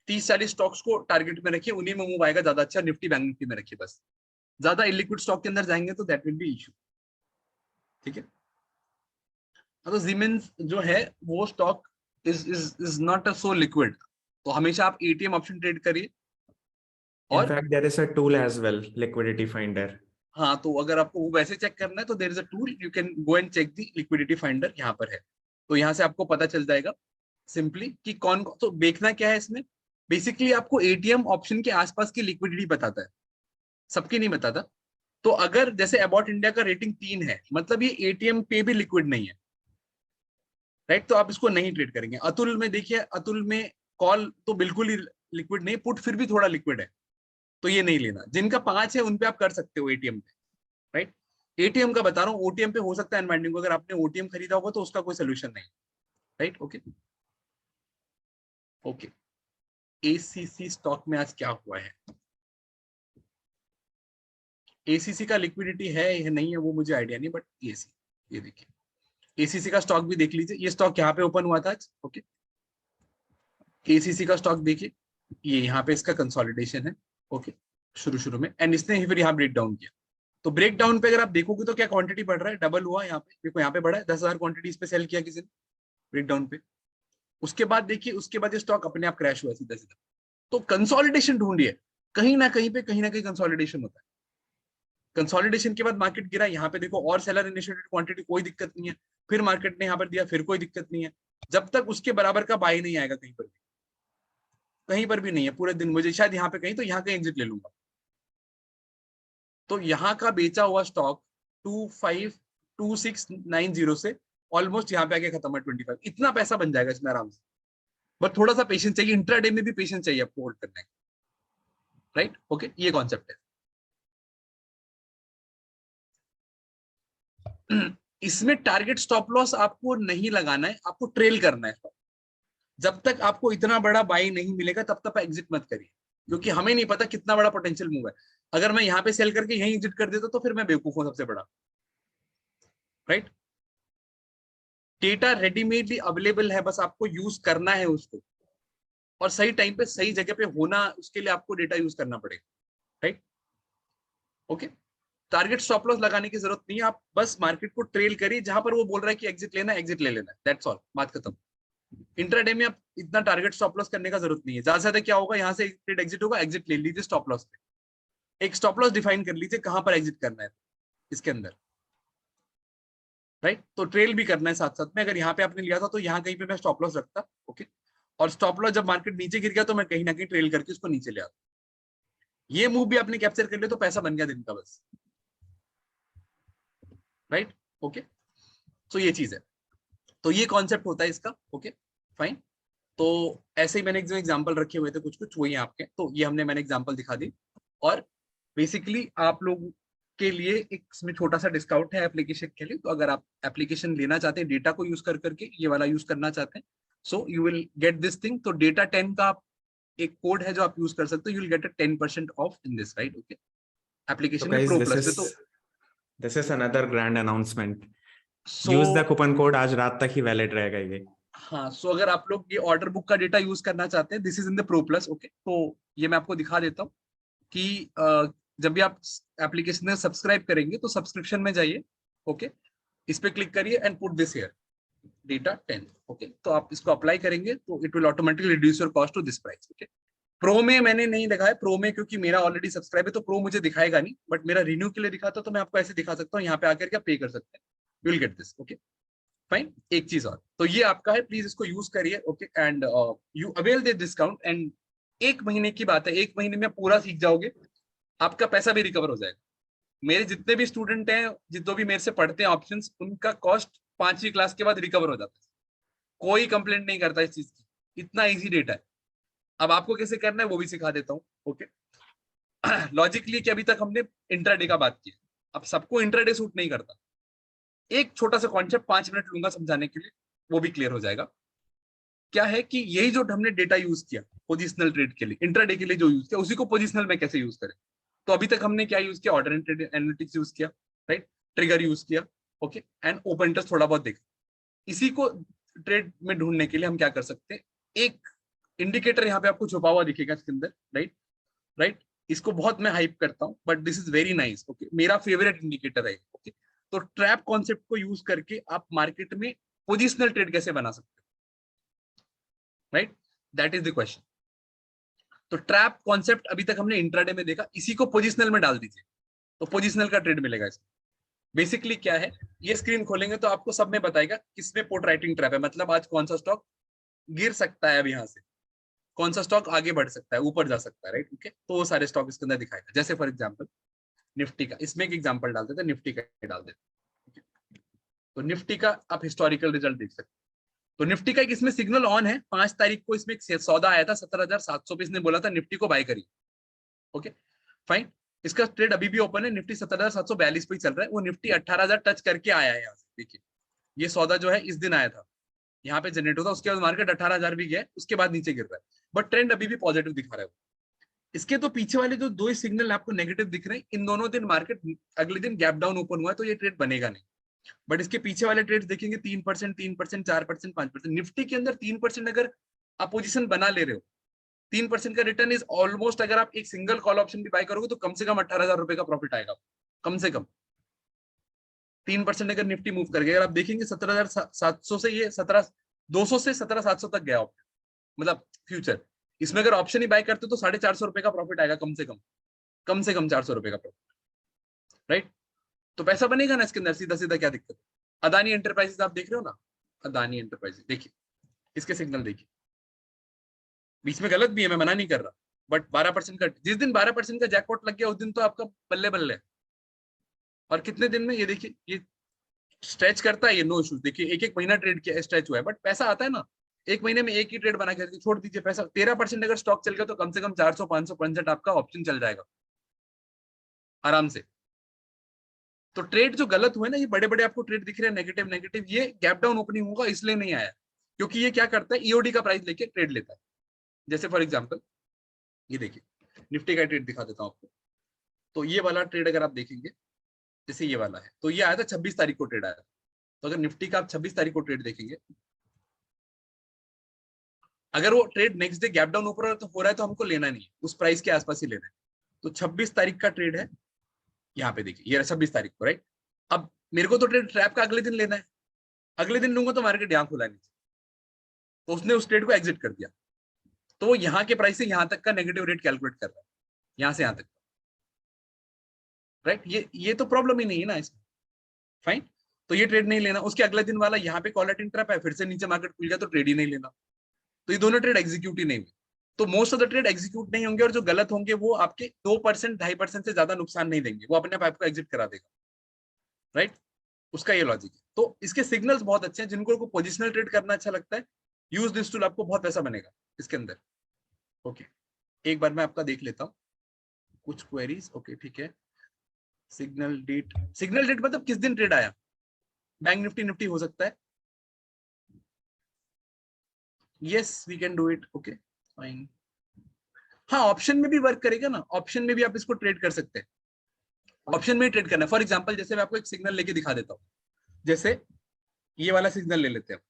30-40 स्टॉक्स को टारगेट में रखिए, उन्हीं में मूव आएगा ज्यादा अच्छा, निफ्टी बैंक निफ्टी में रखिए बस। ज्यादा इलिक्विड स्टॉक के अंदर जाएंगे तो दैट विल बी इशू, ठीक है। तो Siemens जो है वो stock is not so liquid, तो हमेशा आप एटीएम ऑप्शन ट्रेड करिए। In और fact, there is a tool as well, liquidity finder. हाँ, तो अगर आपको वो वैसे चेक करना है तो there is a tool, you can go and check the liquidity finder, यहाँ पर है। तो यहाँ से आपको पता चल जाएगा सिंपली कि कौन, तो देखना क्या है इसमें, बेसिकली आपको एटीएम ऑप्शन के आसपास की लिक्विडिटी बताता है, सबकी नहीं बताता। तो अगर जैसे अबाउट इंडिया का रेटिंग 3 है, मतलब ये एटीएम पे भी लिक्विड नहीं है, राइट, तो आप इसको नहीं ट्रेड करेंगे। अतुल में देखिए, अतुल में कॉल तो बिल्कुल ही लिक्विड नहीं, पुट फिर भी थोड़ा लिक्विड है, तो ये नहीं लेना। जिनका 5 है उन पे आप कर सकते हो एटीएम पे, राइट। एटीएम का बता रहा हूँ, ओटीएम पे हो सकता है अनवाइंडिंग को, अगर आपने ओटीएम खरीदा होगा तो उसका कोई सोल्यूशन नहीं, right. Okay okay, ACC stock में आज क्या हुआ है, एसीसी का लिक्विडिटी है या नहीं है वो मुझे आइडिया नहीं, बट ये देखिए एसीसी का स्टॉक भी देख लीजिए, ये स्टॉक यहाँ पे ओपन हुआ था आज। ओके, एसीसी का स्टॉक देखिए, ये यहाँ पे इसका कंसोलिडेशन है, ओके, शुरू में, एंड इसने फिर यहाँ ब्रेक डाउन किया। तो ब्रेक डाउन पे अगर आप देखोगे तो क्या क्वांटिटी बढ़ रहा है, डबल हुआ यहाँ पे, देखो यहाँ पे बढ़ा है, 10,000 क्वांटिटी इस पे सेल किया किसी ने ब्रेक डाउन पे। उसके बाद देखिए, उसके बाद ये स्टॉक अपने आप क्रैश हुआ सीधा सीधा। तो कंसोलिडेशन ढूंढिए, कहीं ना कहीं कंसोलिडेशन होता है। कंसोलिडेशन के बाद मार्केट गिरा, यहाँ पे देखो और सेलर इनिशिएटेड क्वांटिटी, कोई दिक्कत नहीं है, फिर मार्केट ने यहाँ पर दिया, फिर कोई दिक्कत नहीं है, जब तक उसके बराबर का बाय नहीं आएगा कहीं पर भी नहीं है पूरे दिन, मुझे शायद यहाँ पे कहीं, तो यहाँ का एग्जिट ले लूंगा। तो यहाँ का बेचा हुआ स्टॉक 252690 से ऑलमोस्ट यहाँ पे आके खत्म है 25, इतना पैसा बन जाएगा इसमें आराम से। बट थोड़ा सा पेशेंस चाहिए, इंट्राडे में भी पेशेंस चाहिए आपको होल्ड करने का, राइट। ओके, ये कॉन्सेप्ट है। इसमें टारगेट स्टॉप लॉस आपको नहीं लगाना है, आपको ट्रेल करना है। जब तक आपको इतना बड़ा बाई नहीं मिलेगा तब तक एग्जिट मत करिए, क्योंकि हमें नहीं पता कितना बड़ा पोटेंशियल मूव है। अगर मैं यहाँ पे सेल करके यहीं एग्जिट कर देता तो फिर मैं बेवकूफ हूं सबसे बड़ा, राइट। डेटा रेडीमेडली अवेलेबल है, बस आपको यूज करना है उसको, और सही टाइम पे सही जगह पे होना, उसके लिए आपको डेटा यूज करना पड़ेगा, right. Okay, target stop loss लगाने की जरूरत नहीं है, आप बस मार्केट को ट्रेल करिए, जहां पर वो बोल रहा है कि एग्जिट लेना है, एग्जिट ले लेना है, दैट्स ऑल, बात खत्म। इंट्राडे में आप इतना टारगेट स्टॉप लॉस करने का जरूरत नहीं है, ज्यादा से ज्यादा क्या होगा, यहाँ से ट्रेड एग्जिट होगा, एग्जिट ले लीजिए स्टॉप लॉस पे। एक स्टॉप लॉस डिफाइन कर लीजिए कहां पर एग्जिट करना है इसके अंदर, राइट। तो ट्रेल भी करना है साथ साथ में, अगर यहाँ पे आपने लिया था तो यहाँ कहीं पे मैं स्टॉप लॉस रखता, ओके, और स्टॉप लॉस जब मार्केट नीचे गिर गया तो मैं कहीं ना कहीं ट्रेल करके उसको नीचे ले आता। ये मूव भी आपने कैप्चर कर लिया तो पैसा बन गया दिन का बस, राइट। ओके, तो ये चीज है, तो ये कॉन्सेप्ट होता है इसका। ओके फाइन, तो ऐसे ही मैंने जो एग्जांपल रखे हुए थे कुछ कुछ वही आपके, तो ये मैंने एग्जांपल दिखा दी। और बेसिकली आप लोग के लिए एक इसमें छोटा सा डिस्काउंट है एप्लीकेशन के लिए, तो अगर आप एप्लीकेशन लेना चाहते हैं डेटा को यूज कर करके, ये वाला यूज करना चाहते हैं, so you will get this thing. तो डेटा 10 का एक कोड है जो आप यूज कर सकते हो, you will get a 10% of in this, right. Okay, application में प्रो प्लस से। तो this is another grand announcement. So Use the coupon code, आज रात तक ही वैलिड रहेगा ये। हाँ, सो अगर आप लोग ये ऑर्डर बुक का डेटा यूज करना चाहते हैं, this is in the pro plus. Okay, तो ये मैं आपको दिखा देता हूँ कि जब भी आप एप्लीकेशन में सब्सक्राइब करेंगे तो सब्सक्रिप्शन में जाइए, ओके, इस पे क्लिक करिए and put this here data 10। Okay, तो आप इसको अप्लाई करेंगे तो it will automatically reduce your cost to this price. Okay, pro में मैंने नहीं दिखाया, प्रो में क्योंकि मेरा ऑलरेडी सब्सक्राइब है तो प्रो मुझे दिखाएगा नहीं, बट मेरा रिन्यू के लिए दिखाता तो मैं आपको ऐसे दिखा सकता हूँ, यहाँ पे आकर के आप पे कर सकते हैं, you will get this. Okay fine, एक चीज और, तो ये आपका है, प्लीज इसको यूज करिए। Okay, and you avail the discount, and 1 महीने की बात है, 1 महीने में पूरा सीख जाओगे, आपका पैसा भी रिकवर हो जाएगा। मेरे जितने भी स्टूडेंट हैं, जितने भी मेरे से पढ़ते हैं ऑप्शंस, उनका कॉस्ट 5वीं क्लास के बाद रिकवर हो जाता है, कोई कंप्लेंट नहीं करता इस चीज की, इतना इजी डेटा है। अब आपको कैसे करना है वो भी सिखा देता हूँ। ओके, लॉजिकली कि अभी तक हमने इंट्राडे का बात की, अब सबको इंट्राडे सूट नहीं करता, एक छोटा सा कॉन्सेप्ट 5 मिनट लूंगा समझाने के लिए, वो भी क्लियर हो जाएगा। क्या है कि यही जो हमने डेटा यूज किया पोजिशनल ट्रेड के लिए, इंट्राडे के लिए जो यूज किया, उसी को पोजिशनल में कैसे यूज करें। तो अभी तक हमने क्या यूज किया, order and trade analytics use किया, राइट, ट्रिगर यूज किया, ओके, एंड ओपन इंटरेस्ट थोड़ा बहुत देखा। इसी को ट्रेड में ढूंढने के लिए हम क्या कर सकते हैं, एक इंडिकेटर यहाँ पे आपको छुपा हुआ दिखेगा इसके अंदर, राइट राइट। इसको बहुत मैं हाइप करता हूँ, but this is very nice, okay, मेरा फेवरेट इंडिकेटर है, ओके। तो ट्रैप कॉन्सेप्ट को यूज करके आप मार्केट में पोजिशनल ट्रेड कैसे बना सकते हो, right, that is the question. तो ट्रैप कॉन्सेप्ट अभी तक हमने इंट्राडे में देखा, इसी को पोजिशनल में डाल दीजिए तो पोजिशनल का ट्रेड मिलेगा इसमें। बेसिकली क्या है, ये स्क्रीन खोलेंगे तो आपको सब में बताएगा किसमें पोट राइटिंग ट्रैप है, मतलब आज कौन सा स्टॉक गिर सकता है अब यहाँ से, कौन सा स्टॉक आगे बढ़ सकता है, ऊपर जा सकता है, राइट, ओके। तो वो सारे स्टॉक इसके अंदर दिखाएगा। जैसे फॉर एग्जांपल निफ्टी का, इसमें एक एग्जांपल डाल देते हैं, निफ्टी का डाल देते हैं। तो निफ्टी का आप हिस्टोरिकल रिजल्ट देख सकते हैं। तो निफ्टी का एक इसमें सिग्नल ऑन है, 5 तारीख को इसमें एक सौदा आया था 17,700 पे, इसने बोला था निफ्टी को बाय करिए, ओके फाइन। इसका ट्रेड अभी भी ओपन है, निफ्टी 17,742 पे ही चल रहा है, वो निफ्टी 18,000 टच करके आया है यहाँ से। देखिए ये सौदा जो है इस दिन आया था, यहाँ पे जनरेट होता, उसके बाद मार्केट 18,000 भी गया, उसके बाद नीचे गिर रहा है, बट ट्रेंड अभी भी पॉजिटिव दिखा रहा है। इसके तो पीछे वाले जो दो सिग्नल आपको नेगेटिव दिख रहे हैं, इन दोनों दिन मार्केट अगले दिन गैप डाउन ओपन हुआ है, तो ये ट्रेड बनेगा नहीं। बट इसके पीछे वाले ट्रेड्स देखेंगे 3%, 3%, 4%, 5%। निफ्टी के अंदर 3% अगर आप पोजीशन बना ले रहे हो, 3% का रिटर्न इज ऑलमोस्ट, अगर आप एक सिंगल कॉल ऑप्शन भी बाय करोगे तो कम से कम 18,000 रुपए का प्रॉफिट आएगा, कम से कम 3% अगर निफ्टी मूव कर गया। अगर आप देखेंगे 17,700 से ये 17,200 से 17,700 तक गया ऑप्शन, मतलब फ्यूचर, इसमें अगर ऑप्शन ही बाय करते तो 450 रुपए का प्रॉफिट आएगा, कम से कम 400 रुपए का प्रॉफिट, राइट। तो पैसा बनेगा ना इसके अंदर, सीधा सीधा, क्या दिक्कत। अदानी एंटरप्राइजेस आप देख रहे हो ना, अदानी एंटरप्राइजेस देखिए, इसके सिग्नल देखिए, बीच में गलत भी है, मैं मना नहीं कर रहा, बट 12% का, जिस दिन 12% का जैकपॉट लग गया उस दिन तो आपका बल्ले बल्ले है। और कितने दिन में ये देखिए, ये स्ट्रेच करता है, ये नो इश्यूज। देखिए एक एक महीना ट्रेड किया, स्ट्रेच हुआ है, बट पैसा आता है ना। एक महीने में एक ही ट्रेड बना के छोड़ दीजिए, पैसा 13% अगर स्टॉक चल गया तो कम से कम 400, 500, 65 आपका ऑप्शन चल जाएगा आराम से। तो ट्रेड जो गलत हुए ना, ये बड़े बड़े आपको ट्रेड दिख रहे हैं नेगेटिव नेगेटिव, ये गैप डाउन ओपनिंग होगा इसलिए नहीं आया, क्योंकि ये क्या करता है, ईओडी का प्राइस लेके ट्रेड लेता है। जैसे फॉर एग्जांपल ये देखिए, निफ्टी का ट्रेड दिखा देता हूं आपको। तो ये वाला ट्रेड अगर आप देखेंगे, जैसे ये वाला है, तो ये आया था 26 तारीख को ट्रेड आया था। तो अगर निफ्टी का आप 26 तारीख को ट्रेड देखेंगे, अगर वो trade next day gap down ऊपर हो रहा है तो हमको लेना नहीं है, उस प्राइस के आसपास ही लेना है। तो 26 तारीख का ट्रेड है, यहाँ पे देखिए, ये 26 तारीख को, राइट। अब मेरे को तो ट्रेड ट्रैप का अगले दिन लेना है, अगले दिन लूंगा तो मार्केट यहाँ खुला नीचे, तो उसने उस ट्रेड को एग्जिट कर दिया। तो वो यहाँ के प्राइस से यहाँ तक का नेगेटिव रेट कैलकुलेट कर रहा है, यहाँ से यहाँ तक, राइट। ये तो प्रॉब्लम ही नहीं है ना इसमें, फाइन। तो ये ट्रेड नहीं लेना। उसके अगले दिन वाला यहाँ पे कॉलर ट्रैप है, फिर से नीचे मार्केट खुल गया तो ट्रेड ही नहीं लेना। तो ये दोनों ट्रेड एग्जीक्यूट ही नहीं हुए। तो most of the trade execute नहीं होंगे, और जो गलत होंगे वो आपके 2%, 2.5% से ज्यादा नुकसान नहीं देंगे, वो अपने आप आपको एग्जिट करा देगा, राइट। उसका ये लॉजिक है। तो इसके सिग्नल्स बहुत अच्छे हैं, जिनको पोजिशनल ट्रेड करना अच्छा लगता है, यूज दिस टूल, आपको बहुत पैसा बनेगा इसके अंदर, ओके। एक बार मैं आपका देख लेता हूँ कुछ क्वेरीज, ओके ठीक है। सिग्नल डेट मतलब किस दिन ट्रेड आया, बैंक निफ्टी हो सकता है, yes we can do it, okay fine. हाँ ऑप्शन में भी वर्क करेगा ना, ऑप्शन में भी आप इसको ट्रेड कर सकते हैं, ऑप्शन में ट्रेड करना है। फॉर एग्जांपल जैसे मैं आपको एक सिग्नल लेके दिखा देता हूँ, जैसे ये वाला सिग्नल ले लेते हैं,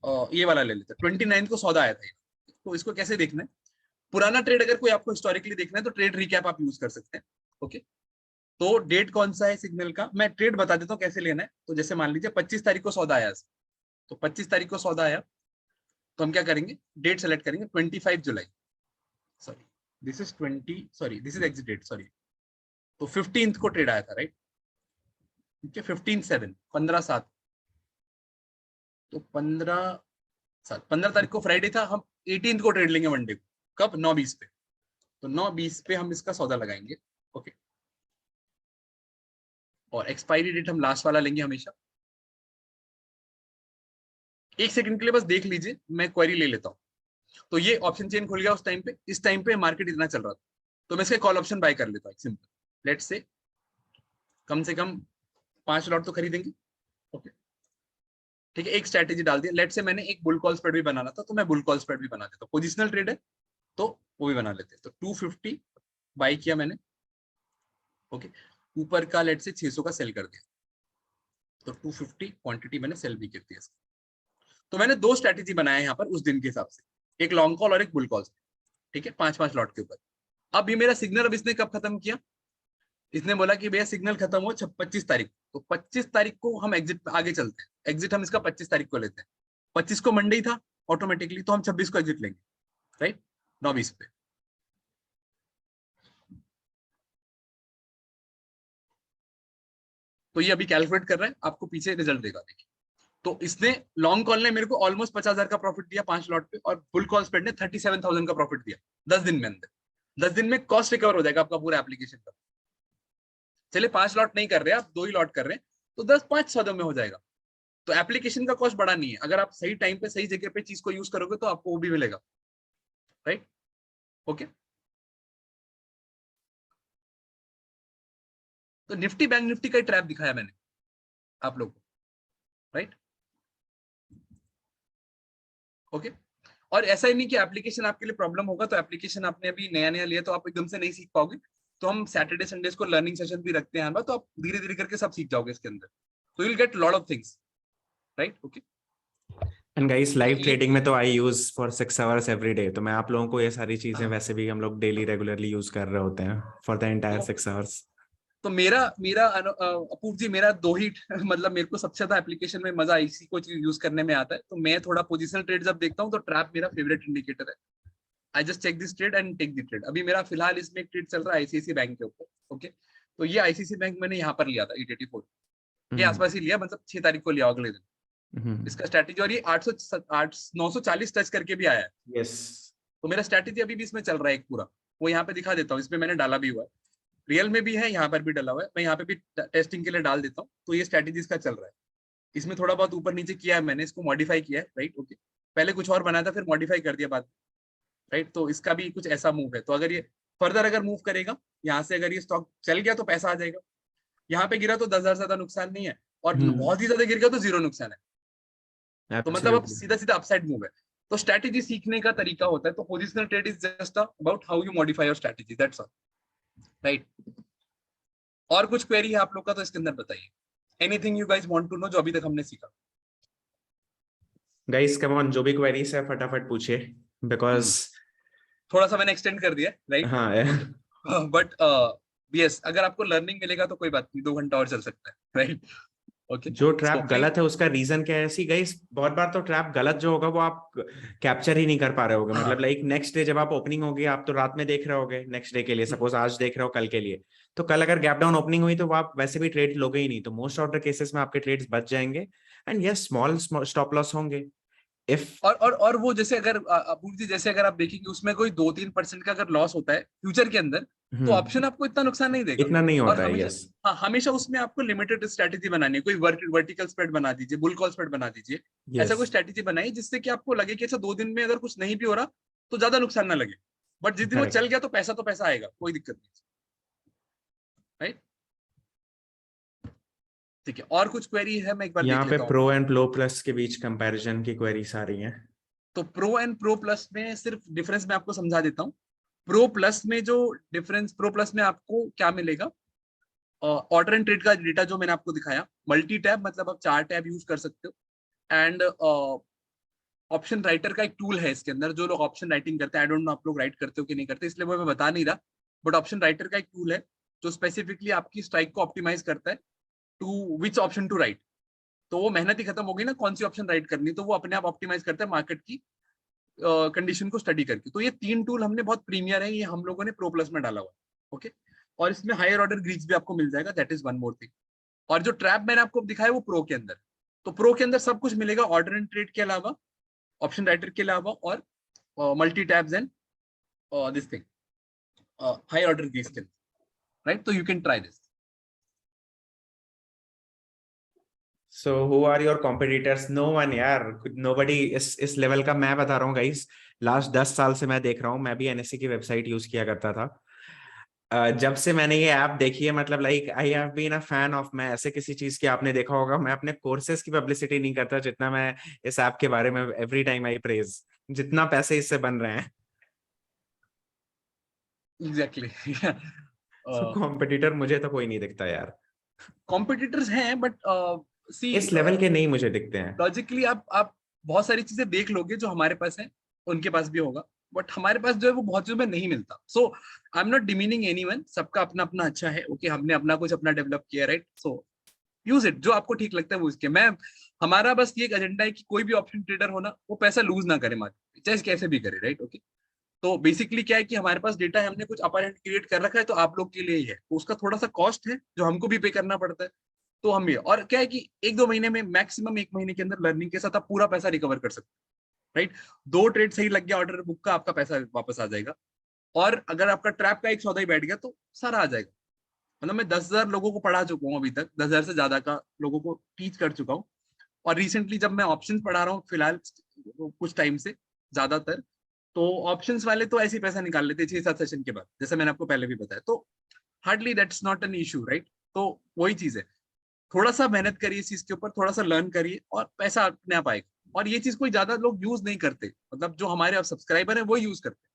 और ये वाला ले लेते हैं, 29 को सौदा आया था। तो इसको कैसे देखना है, पुराना ट्रेड अगर कोई आपको हिस्टोरिकली देखना है तो ट्रेड रिकैप आप यूज कर सकते हैं, ओके। तो डेट कौन सा है सिग्नल का, मैं ट्रेड बता देता हूँ कैसे लेना है। तो जैसे मान लीजिए 25 तारीख को सौदा आया, तो 25 तारीख को सौदा आया, तो हम क्या करेंगे, डेट सेलेक्ट करेंगे 25 जुलाई, sorry this is 20, sorry this is exit date, sorry. तो 15th को ट्रेड आया था, राइट, ठीक है, 15/7, 15/7। तो 15 तारीख को फ्राइडे था, हम 18th को ट्रेड लेंगे मंडे को, कब, 9:20 पे। तो 9:20 पे हम इसका सौदा लगाएंगे, ओके। और एक्सपायरी डेट हम लास्ट वाला लेंगे हमेशा। एक सेकंड के लिए बस देख लीजिए, मैं क्वेरी ले लेता हूँ। तो ये ऑप्शन चेन खुल गया उस टाइम पे, इस टाइम पे मार्केट इतना चल रहा था, तो मैं इसके कॉल ऑप्शन बाय कर लेता हूँ, simple. Let's say come 5 lot तो खरीदेंगे, ओके ठीक है। एक स्ट्रेटेजी डाल दिया, लेट्स से मैंने एक बुल कॉल स्प्रेड भी बनाना था, तो मैं बुल कॉल स्प्रेड भी बना देता हूँ, पोजिशनल ट्रेड है तो वो भी बना लेते हैं। तो 250 बाई किया मैंने, ओके। ऊपर का लेट से 600 का सेल कर दिया, तो 250 क्वांटिटी मैंने सेल भी कर दिया। तो मैंने 2 स्ट्रैटेजी बनाया यहाँ पर उस दिन के हिसाब से, एक लॉन्ग कॉल और एक बुल कॉल, ठीक है, 5-5 लॉट के ऊपर। अब ये मेरा सिग्नल अब इसने कब खत्म किया, इसने बोला कि भैया सिग्नल खत्म हो 25 तारीख, तो 25 तारीख को हम एग्जिट पे आगे चलते हैं, एग्जिट हम इसका 25 तारीख को लेते हैं, 25 को मंडे ही था ऑटोमेटिकली, तो हम 26 को एग्जिट लेंगे, राइट, 9-20 पे। तो ये अभी कैलकुलेट कर रहा है, आपको पीछे रिजल्ट देगा, देखिए। तो इसने लॉन्ग कॉल ने मेरे को ऑलमोस्ट 50,000 का प्रॉफिट दिया 5 लॉट पे, और बुल कॉल स्प्रेड ने 37,000 का प्रॉफिट दिया 10 दिन में अंदर। 10 दिन में कॉस्ट रिकवर हो जाएगा आपका पूरा एप्लीकेशन का। चलिए 5 लॉट नहीं कर रहे, आप 2 ही लॉट कर रहे हैं, तो 10-5 सौदों में हो जाएगा। तो एप्लीकेशन का कॉस्ट बड़ा नहीं है, अगर आप सही टाइम पे सही जगह पे चीज को यूज करोगे तो आपको वो भी मिलेगा, राइट, ओके। तो निफ्टी बैंक निफ्टी का ट्रैप दिखाया मैंने आप लोगों को, राइट, ओके। और ऐसा ही नहीं कि एप्लीकेशन आपके लिए प्रॉब्लम होगा, तो एप्लीकेशन आपने अभी नया नया लिया तो आप एकदम से नहीं सीख पाओगे, तो हम सैटरडे संडेज को लर्निंग सेशन भी रखते हैं, तो आप धीरे धीरे करके सब सीख जाओगे इसके अंदर, तो you will get lot of things, right, okay. And guys live trading में तो I use for 6 hours every day, तो मैं आप लोगों को ये सारी चीजें वैसे भी हम लोग डेली रेगुलरली यूज कर रहे होते हैं फॉर द एंटायर 6 आवर्स। तो मेरा अपूर्व जी, मेरा 2 ही मतलब मेरे को सबसे ज्यादा एप्लीकेशन में मजा इसी को यूज करने में आता है, तो मैं थोड़ा पोजिशनल ट्रेड जब देखता हूँ तो ट्रैप मेरा फेवरेट इंडिकेटर है। I just check this trade and take the trade. अभी मेरा फिलहाल इसमें एक ट्रेड चल रहा है आईसीआईसीआई बैंक के ऊपर, ओके। तो ये आईसीआईसीआई बैंक मैंने यहाँ पर लिया था 884 के आसपास ही लिया, मतलब 6 तारीख को लिया अगले दिन इसका स्ट्रैटेजी, और ये 940 टच करके भी आया है। यस, तो मेरा स्ट्रैटेजी अभी भी इसमें चल रहा है एक पूरा, वो यहाँ पे दिखा देता हूँ, इसमें मैंने डाला भी हुआ है, रियल में भी है, यहाँ पर भी डाला हुआ है, मैं यहाँ पे भी टेस्टिंग के लिए डाल देता हूँ। तो ये स्ट्रैटेजी इसका चल रहा है, इसमें थोड़ा बहुत ऊपर नीचे किया है मैंने, इसको मॉडिफाई किया है, राइट, ओके। पहले कुछ और बनाया था, फिर मॉडिफाई कर दिया बाद में, राइट। तो इसका भी कुछ ऐसा मूव है, तो अगर ये फर्दर अगर मूव करेगा यहाँ से, अगर ये स्टॉक चल गया तो पैसा आ जाएगा, यहाँ पे गिरा तो 10,000 ज्यादा नुकसान नहीं है, और बहुत ही ज्यादा गिर गया तो 0 नुकसान है, तो मतलब अब सीधा सीधा अपसाइड मूव है। तो स्ट्रैटेजी सीखने का तरीका होता है, तो positional trade is just about how you modify your strategy, that's all, right. और कुछ क्वेरी है आप लोग का तो इसके अंदर बताइए, anything you guys want to know जो अभी तक हमने सीखा। गाइस कम ऑन, जो भी क्वेरीज है फटाफट पूछिए, बिकॉज थोड़ा सा मैंने एक्सटेंड कर दिया, राइट, हाँ बट यस, अगर आपको लर्निंग मिलेगा तो कोई बात नहीं, 2 घंटा और चल सकता है, राइट, ओके। जो ट्रैप गलत है उसका रीजन क्या है? सी गाइस, बहुत बार तो ट्रैप गलत जो होगा वो आप कैप्चर ही नहीं कर पा रहे होगे, मतलब लाइक नेक्स्ट डे जब आप ओपनिंग होगी, आप तो रात में देख रहे होगे नेक्स्ट डे के लिए, सपोज आज देख रहे हो कल के लिए, तो कल अगर गैप डाउन ओपनिंग हुई तो वो आप वैसे भी ट्रेड लोगे ही नहीं, तो मोस्ट ऑफ द केसेस में आपके ट्रेड्स बच जाएंगे, and yes small stop loss होंगे। इफ और वो जैसे अगर अपूर्व जी, जैसे अगर आप देखेंगे उसमें कोई 2-3% का अगर लॉस होता है फ्यूचर के अंदर, तो ऑप्शन आपको इतना नुकसान नहीं देगा, इतना नहीं और होता है, हमेशा, यस हाँ, हमेशा उसमें आपको लिमिटेड स्ट्रैटेजी बनानी है, कोई वर्टिकल स्प्रेड बना दीजिए, बुल कॉल स्प्रेड बना दीजिए, ऐसा कोई स्ट्रैटेजी बनाइए जिससे कि आपको लगे कि अच्छा 2 दिन में अगर कुछ नहीं भी हो रहा तो ज्यादा नुकसान ना लगे, बट जिस दिन वो चल गया तो पैसा आएगा, कोई दिक्कत नहीं, राइट, ठीक है। और कुछ क्वेरी है, मैं एक बार यहाँ देख पे लेता हूँ। प्रो एंड प्रो प्लस के बीच कंपैरिजन की क्वेरीज आ रही हैं। तो प्रो एंड प्रो प्लस में सिर्फ डिफरेंस मैं आपको समझा देता हूँ। प्रो प्लस में जो डिफरेंस, प्रो प्लस में आपको क्या मिलेगा, ऑर्डर एंड ट्रेड का डेटा जो मैंने आपको दिखाया, मल्टी टैब, मतलब आप 4 टैब यूज कर सकते हो, एंड ऑप्शन राइटर का एक टूल है इसके अंदर, जो लोग ऑप्शन राइटिंग करते हैं, आई डोंट नो आप लोग राइट करते हो कि नहीं करते, इसलिए वो मैं बता नहीं रहा, बट ऑप्शन राइटर का एक टूल है जो स्पेसिफिकली आपकी स्ट्राइक को ऑप्टिमाइज करता है to which option to right. तो वो मेहनत ही खत्म हो गई ना, कौन सी ऑप्शन राइट करनी, तो वो अपने आप ऑप्टिमाइज करता है मार्केट की कंडीशन को स्टडी करके। तो ये 3 टूल हमने बहुत प्रीमियर है, ये हम लोगों ने प्रो प्लस में डाला हुआ है, ओके। और इसमें हायर ऑर्डर ग्रीक्स भी आपको मिल जाएगा, that is one more thing. और जो ट्रैप मैंने आपको दिखाया वो प्रो के अंदर, तो प्रो के अंदर सब कुछ मिलेगा, ऑर्डर एंड ट्रेड के अलावा, ऑप्शन राइटर के अलावा, और multi tabs and this thing, high order Greeks के अंदर, राइट। तो you can try this. So who are your competitors? No one यार, nobody इस लेवल का। मैं बता रहा हूँ गाइस, लास्ट 10 साल से मैं देख रहा हूँ, मैं भी एनएससी की वेबसाइट यूज किया करता था। जब से मैंने ये ऐप देखी है, मतलब like I have been a fan of, मैं ऐसे किसी चीज की, आपने देखा होगा मैं अपने कोर्सेज की पब्लिसिटी नहीं करता जितना मैं इस ऐप के बारे में एवरी टाइम आई प्रेज, जितना पैसे इससे बन रहे हैं। एग्जैक्टली। कॉम्पिटिटर मुझे तो कोई नहीं दिखता यार, कॉम्पिटिटर्स हैं, बट सी इस लेवल के नहीं मुझे दिखते हैं। लॉजिकली आप बहुत सारी चीजें देख लोगे जो हमारे पास है, उनके पास भी होगा, बट हमारे पास जो है वो बहुत चीजों में नहीं मिलता. So I am not demeaning anyone, सबका अपना अपना अच्छा है. ओके, हमने अपना कुछ अपना डेवलप किया, राइट? सो यूज इट, जो आपको ठीक लगता है वो उसके. मैं हमारा बस ये एक एजेंडा है कि कोई भी ऑप्शन ट्रेडर हो ना, वो पैसा लूज ना करे मार्केट, चाहे कैसे भी करे, राइट? ओके, तो बेसिकली क्या है कि हमारे पास डेटा है, हमने कुछ अपर हैंड क्रिएट कर रखा है, तो आप लोग के लिए ही है, तो उसका थोड़ा सा कॉस्ट है जो हमको भी पे करना पड़ता है. तो हम ये, और क्या है कि 1-2 महीने में, मैक्सिमम 1 महीने के अंदर लर्निंग के साथ आप पूरा पैसा रिकवर कर सकते हैं, राइट? 2 ट्रेड सही लग गया ऑर्डर बुक का, आपका पैसा वापस आ जाएगा. और अगर आपका ट्रैप का एक सौदा ही बैठ गया तो सारा आ जाएगा. मतलब मैं 10,000 लोगों को पढ़ा चुका हूँ अभी तक, 10,000 से ज्यादा का लोगों को टीच कर चुका हूँ. और रिसेंटली जब मैं ऑप्शन पढ़ा रहा हूँ फिलहाल कुछ टाइम से ज्यादातर, तो ऑप्शंस वाले तो ऐसे ही पैसा निकाल लेते 6-7 सेशन के बाद, जैसे मैंने आपको पहले भी बताया. तो hardly that's not an issue, right? तो वही चीज है, थोड़ा सा मेहनत करिए इस चीज के ऊपर, थोड़ा सा लर्न करिए और पैसा अपने आप आएगा. और ये चीज कोई ज्यादा लोग यूज नहीं करते, मतलब जो हमारे अब सब्सक्राइबर है वो यूज करते हैं,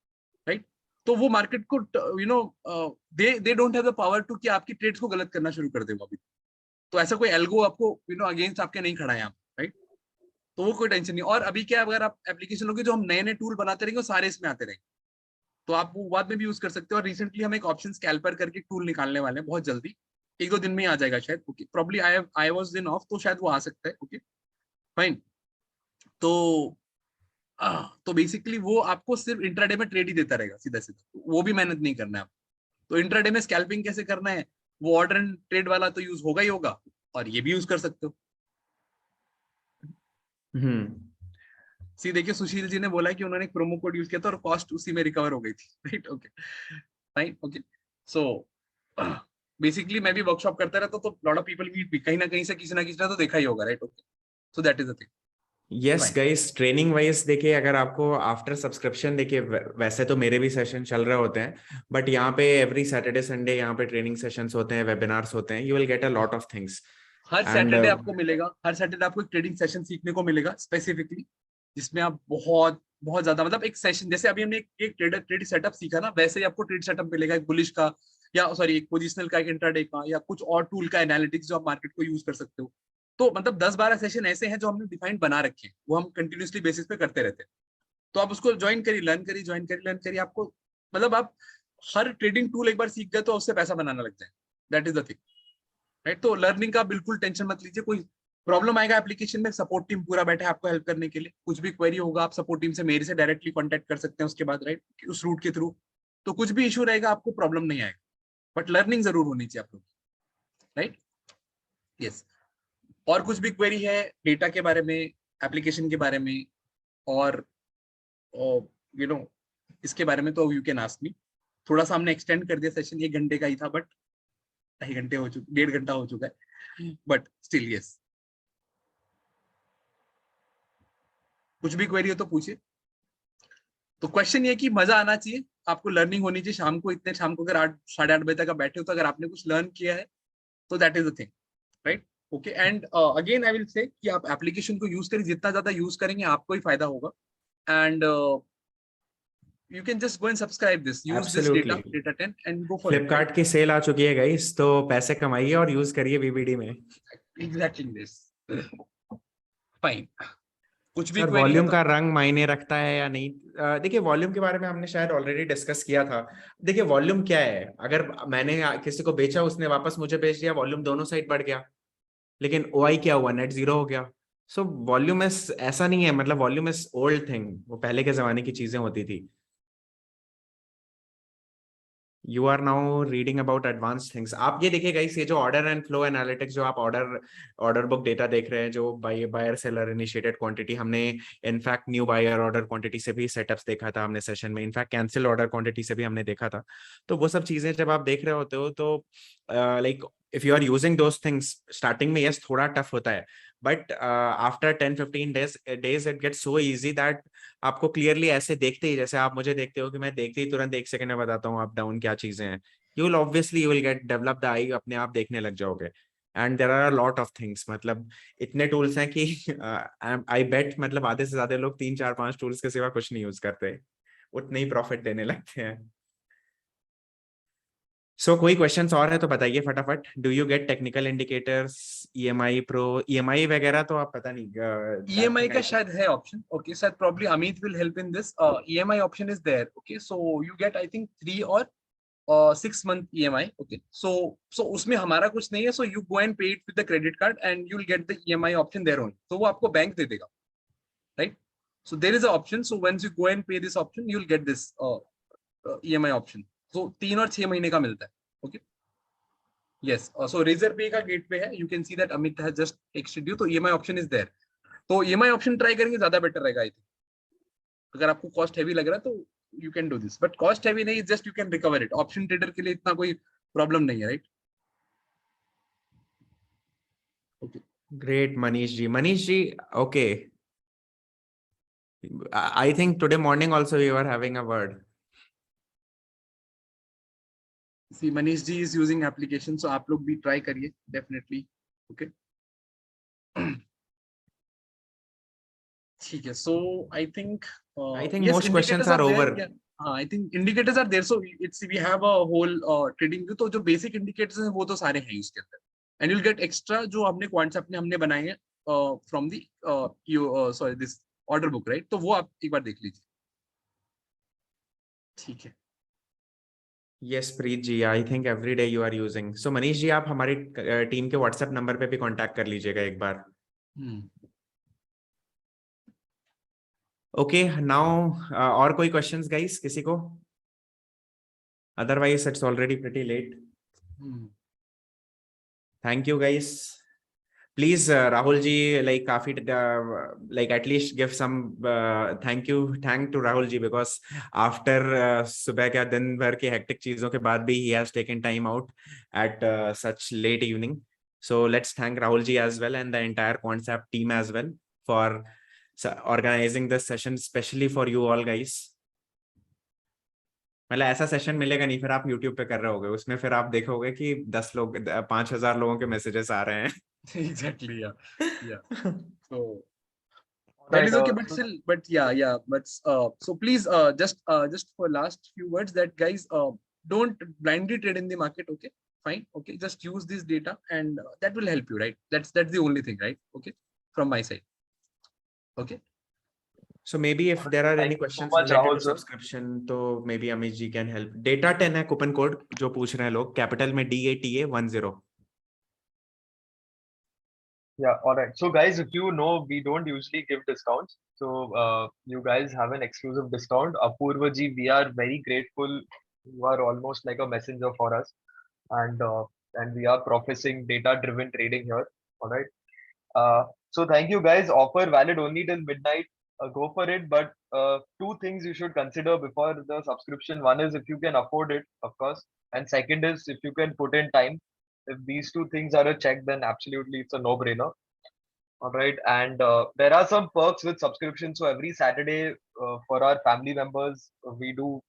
राइट? तो वो मार्केट को you know they don't have the power to कि आपकी ट्रेड्स को गलत करना शुरू कर देगा अभी. तो ऐसा कोई एल्गो आपको अगेंस्ट आपके नहीं खड़ा है यहाँ, राइट? तो वो कोई टेंशन नहीं. और अभी क्या है, अगर आप एप्लीकेशन लोगे, जो हम नए नए टूल बनाते रहेंगे वो सारे इसमें आते रहेंगे, तो आप वो बाद में भी यूज कर सकते हो. और रिसेंटली हम एक ऑप्शन स्कैल्पर करके टूल निकालने वाले हैं बहुत जल्दी, 1-2 दिन में ही आ जाएगा शायद. Okay, probably I was in of, तो शायद वो आ सकता है. Okay, fine. तो तो बेसिकली वो आपको सिर्फ इंट्राडे में ट्रेड ही देता रहेगा सीधा सीधा, वो भी मेहनत नहीं करना है आपको. तो इंट्राडे में स्कैल्पिंग कैसे करना है, वो ऑर्डर एंड ट्रेड वाला तो यूज होगा ही होगा, और ये भी यूज कर सकते हो. सी देखिए, सुशील जी ने बोला कि उन्होंने एक प्रोमो कोड यूज किया था और कॉस्ट उसी में रिकवर हो गई थी, right? Okay, fine. Okay, so basically मैं भी वर्कशॉप करता रहता, तो लॉट ऑफ पीपल मीट भी कहीं ना कहीं से, किसी ना किसी ने तो देखा ही होगा, right? Okay, so that is the thing. Yes guys, training wise देखिए, अगर आपको आफ्टर सब्सक्रिप्शन देखिए, वैसे तो मेरे भी सेशन चल रहे होते हैं, बट यहाँ पे एवरी सैटरडे संडे यहाँ पे ट्रेनिंग सेशंस होते हैं, वेबिनार्स होते हैं, you will get a lot of things. Her and Saturday आपको मिलेगा, हर सैटरडे आपको एक ट्रेडिंग सेशन सीखने को मिलेगा स्पेसिफिकली, जिसमें आप बहुत बहुत ज्यादा, मतलब एक सेशन जैसे अभी हमने एक ट्रेड सेटअप सीखा ना, वैसे ही आपको ट्रेड सेटअप मिलेगा, एक बुलिश का, या सॉरी एक पोजिशनल का, एक इंट्राडे का, या कुछ और टूल का एनालिटिक्स जो आप मार्केट को यूज कर सकते हो. तो मतलब 10-12 सेशन ऐसे हैं जो हमने डिफाइन बना रखे हैं, वो हम कंटिन्यूसली बेसिस पे करते रहते हैं. तो आप उसको ज्वाइन करिए, लर्न करिए, ज्वाइन करिए, लर्न करिए. आपको मतलब आप हर ट्रेडिंग टूल एक बार सीख गए तो उससे पैसा बनाना लग जाए. That is the thing, right? तो लर्निंग का बिल्कुल टेंशन मत लीजिए. कोई प्रॉब्लम आएगा एप्लीकेशन में, सपोर्ट टीम पूरा बैठा है आपको हेल्प करने के लिए. कुछ भी क्वेरी होगा आप सपोर्ट टीम से, मेरे से डायरेक्टली कांटेक्ट कर सकते हैं उसके बाद, राइट? उस रूट के थ्रू. तो कुछ भी इशू रहेगा आपको प्रॉब्लम नहीं आएगा, बट लर्निंग जरूर होनी चाहिए आप लोग, राइट? यस. और कुछ भी क्वेरी है डेटा के बारे में, एप्लीकेशन के बारे में, और इसके बारे में, तो यू कैन आस्क मी. थोड़ा सा हमने एक्सटेंड कर दिया सेशन, 1 घंटे का ही था, बट 2.5 घंटे हो चुके, 1.5 घंटा हो चुका है, बट स्टिल यस. कुछ भी क्वेरी हो तो पूछिए. तो क्वेश्चन ये कि मजा आना चाहिए आपको, लर्निंग होनी चाहिए. शाम को शाम को अगर 8-8:30 तक आप बैठे हो, तो अगर आपने कुछ लर्न किया है तो that is the thing, right? Okay, and again I will say कि आप एप्लीकेशन को यूज करें, जितना ज्यादा यूज करेंगे आपको ही फायदा होगा. And you can just go and subscribe this, use this absolutely, data 10 and go for it, right? Flipkart की सेल आ चुकी है गाइस, तो पैसे कमाइए और यूज करिए वीबीडी में. Exactly this. Fine. कुछ भी सर, क्वेरी है वॉल्यूम तो का रंग मायने रखता है या नहीं? देखिए, वॉल्यूम के बारे में हमने शायद ऑलरेडी डिस्कस किया था. देखिए, वॉल्यूम क्या है, अगर मैंने किसी को बेचा, उसने वापस मुझे बेच दिया, वॉल्यूम दोनों साइड बढ़ गया, लेकिन ओआई क्या हुआ, नेट जीरो हो गया. सो वॉल्यूम ऐसा नहीं है, मतलब वॉल्यूम इज ओल्ड थिंग, वो पहले के जमाने की चीजें होती थी. You are now reading about advance things. आप ये देखिए गाइस, ये जो ऑर्डर एंड फ्लो एनालिटिक्स, जो आप ऑर्डर बुक डेटा देख रहे हैं, जो बायर सेलर इनिशिएटेड क्वांटिटी, हमने in fact new buyer order quantity से भी सेटअप्स देखा था हमने सेशन में, इनफैक्ट कैंसिल ऑर्डर क्वांटिटी से भी हमने देखा था. तो वो सब चीजें जब आप देख रहे होते हो, तो like if you are using those things, starting में यस थोड़ा टफ होता है, but after 10-15 days it gets so easy that आपको क्लियरली ऐसे देखते ही, जैसे आप मुझे देखते हो कि मैं देखते ही तुरंत 1 सेकंड में बताता हूँ अप डाउन क्या चीजें हैं, you will obviously you will get develop the eye, अपने आप देखने लग जाओगे. And there are a lot of things, मतलब इतने टूल्स हैं कि आई बेट मतलब आधे से ज्यादा लोग 3-4-5 टूल्स के सिवा कुछ नहीं यूज करते, उतने ही प्रॉफिट देने लगते हैं. सो कोई क्वेश्चंस और है तो बताइए फटाफट. Do you get technical indicators, EMI pro, EMI वगैरह तो आप पता नहीं. EMI का शायद है ऑप्शन. ओके, शायद probably Amit will help in this. EMI option is there. Okay, so you get I think 3 or 6 month EMI. Okay, so उसमें हमारा कुछ नहीं है. So you go and pay it with the credit card and you'll get the EMI option there only. तो वो आपको bank दे देगा, right? So there is an option. So once you go and pay this option, you'll get this EMI option. So 3 और 6 महीने का मिलता है. Okay. Yes. So Razor Pay का गेट पे है. You can see that Amit has just texted you. तो EMI option is there. तो EMI ऑप्शन ट्राई करेंगे, ज्यादा बेटर रहेगा आई थिंक. अगर आपको कॉस्ट हैवी लग रहा है तो you can do this, but cost heavy नहीं, just you can recover it. Option trader के लिए इतना कोई प्रॉब्लम नहीं है, right? Okay, great Manish ji. Manish ji, okay. I think today morning also we were having a word. See Manish ji is using application, so आप लोग भी ट्राई करिए डेफिनेटली. ओके, ठीक है. So I think most questions are over. हाँ, I think indicators are there. So it's we have a whole trading view. तो जो basic indicators हैं वो तो सारे हैं उसके अंदर. एंड you'll get एक्स्ट्रा जो हमने क्वांट्स हमने बनाए हैं from the sorry this order book, right? तो वो आप एक बार देख लीजिए. ठीक है. Yes, Preet ji, I think every day you are using. So Manish ji, आप हमारी टीम के WhatsApp नंबर पे भी कांटेक्ट कर लीजिएगा एक बार. ओके, नाउ और कोई क्वेश्चंस गाइस किसी को? Otherwise it's already pretty late. Thank you guys. Please Rahul ji, like काफी like at least give some thank to Rahul ji, because after सुबह क्या दिन भर की hectic चीजों के बाद भी he has taken time out at such late evening. So let's thank Rahul ji as well and the entire Quantsap team as well for organizing this session especially for you all guys. मतलब ऐसा session मिलेगा नहीं फिर आप YouTube पे कर रहे होगे, उसमें फिर आप देखोगे कि 10 लोग 5,000 लोगों के मैसेजेस आ रहे हैं. Exactly, yeah. So that is okay, but still, but yeah, but so please just for last few words that guys don't blindly trade in the market. Okay, fine. Okay, just use this data and that will help you, right? That's the only thing, right? Okay, from my side. Okay. So maybe if there are any questions related to subscription, तो maybe Amit ji can help. Data 10 है coupon code जो पूछ रहे हैं लोग, capital में DATA10. Yeah, all right. So guys, if you know, we don't usually give discounts. So you guys have an exclusive discount. Apurva ji, we are very grateful. You are almost like a messenger for us, and we are professing data-driven trading here. All right. So thank you guys. Offer valid only till midnight. Go for it. But two things you should consider before the subscription. One is if you can afford it, of course, and second is if you can put in time. If these two things are a check, then absolutely it's a no-brainer. All right, and there are some perks with subscription. So every Saturday for our family members, we do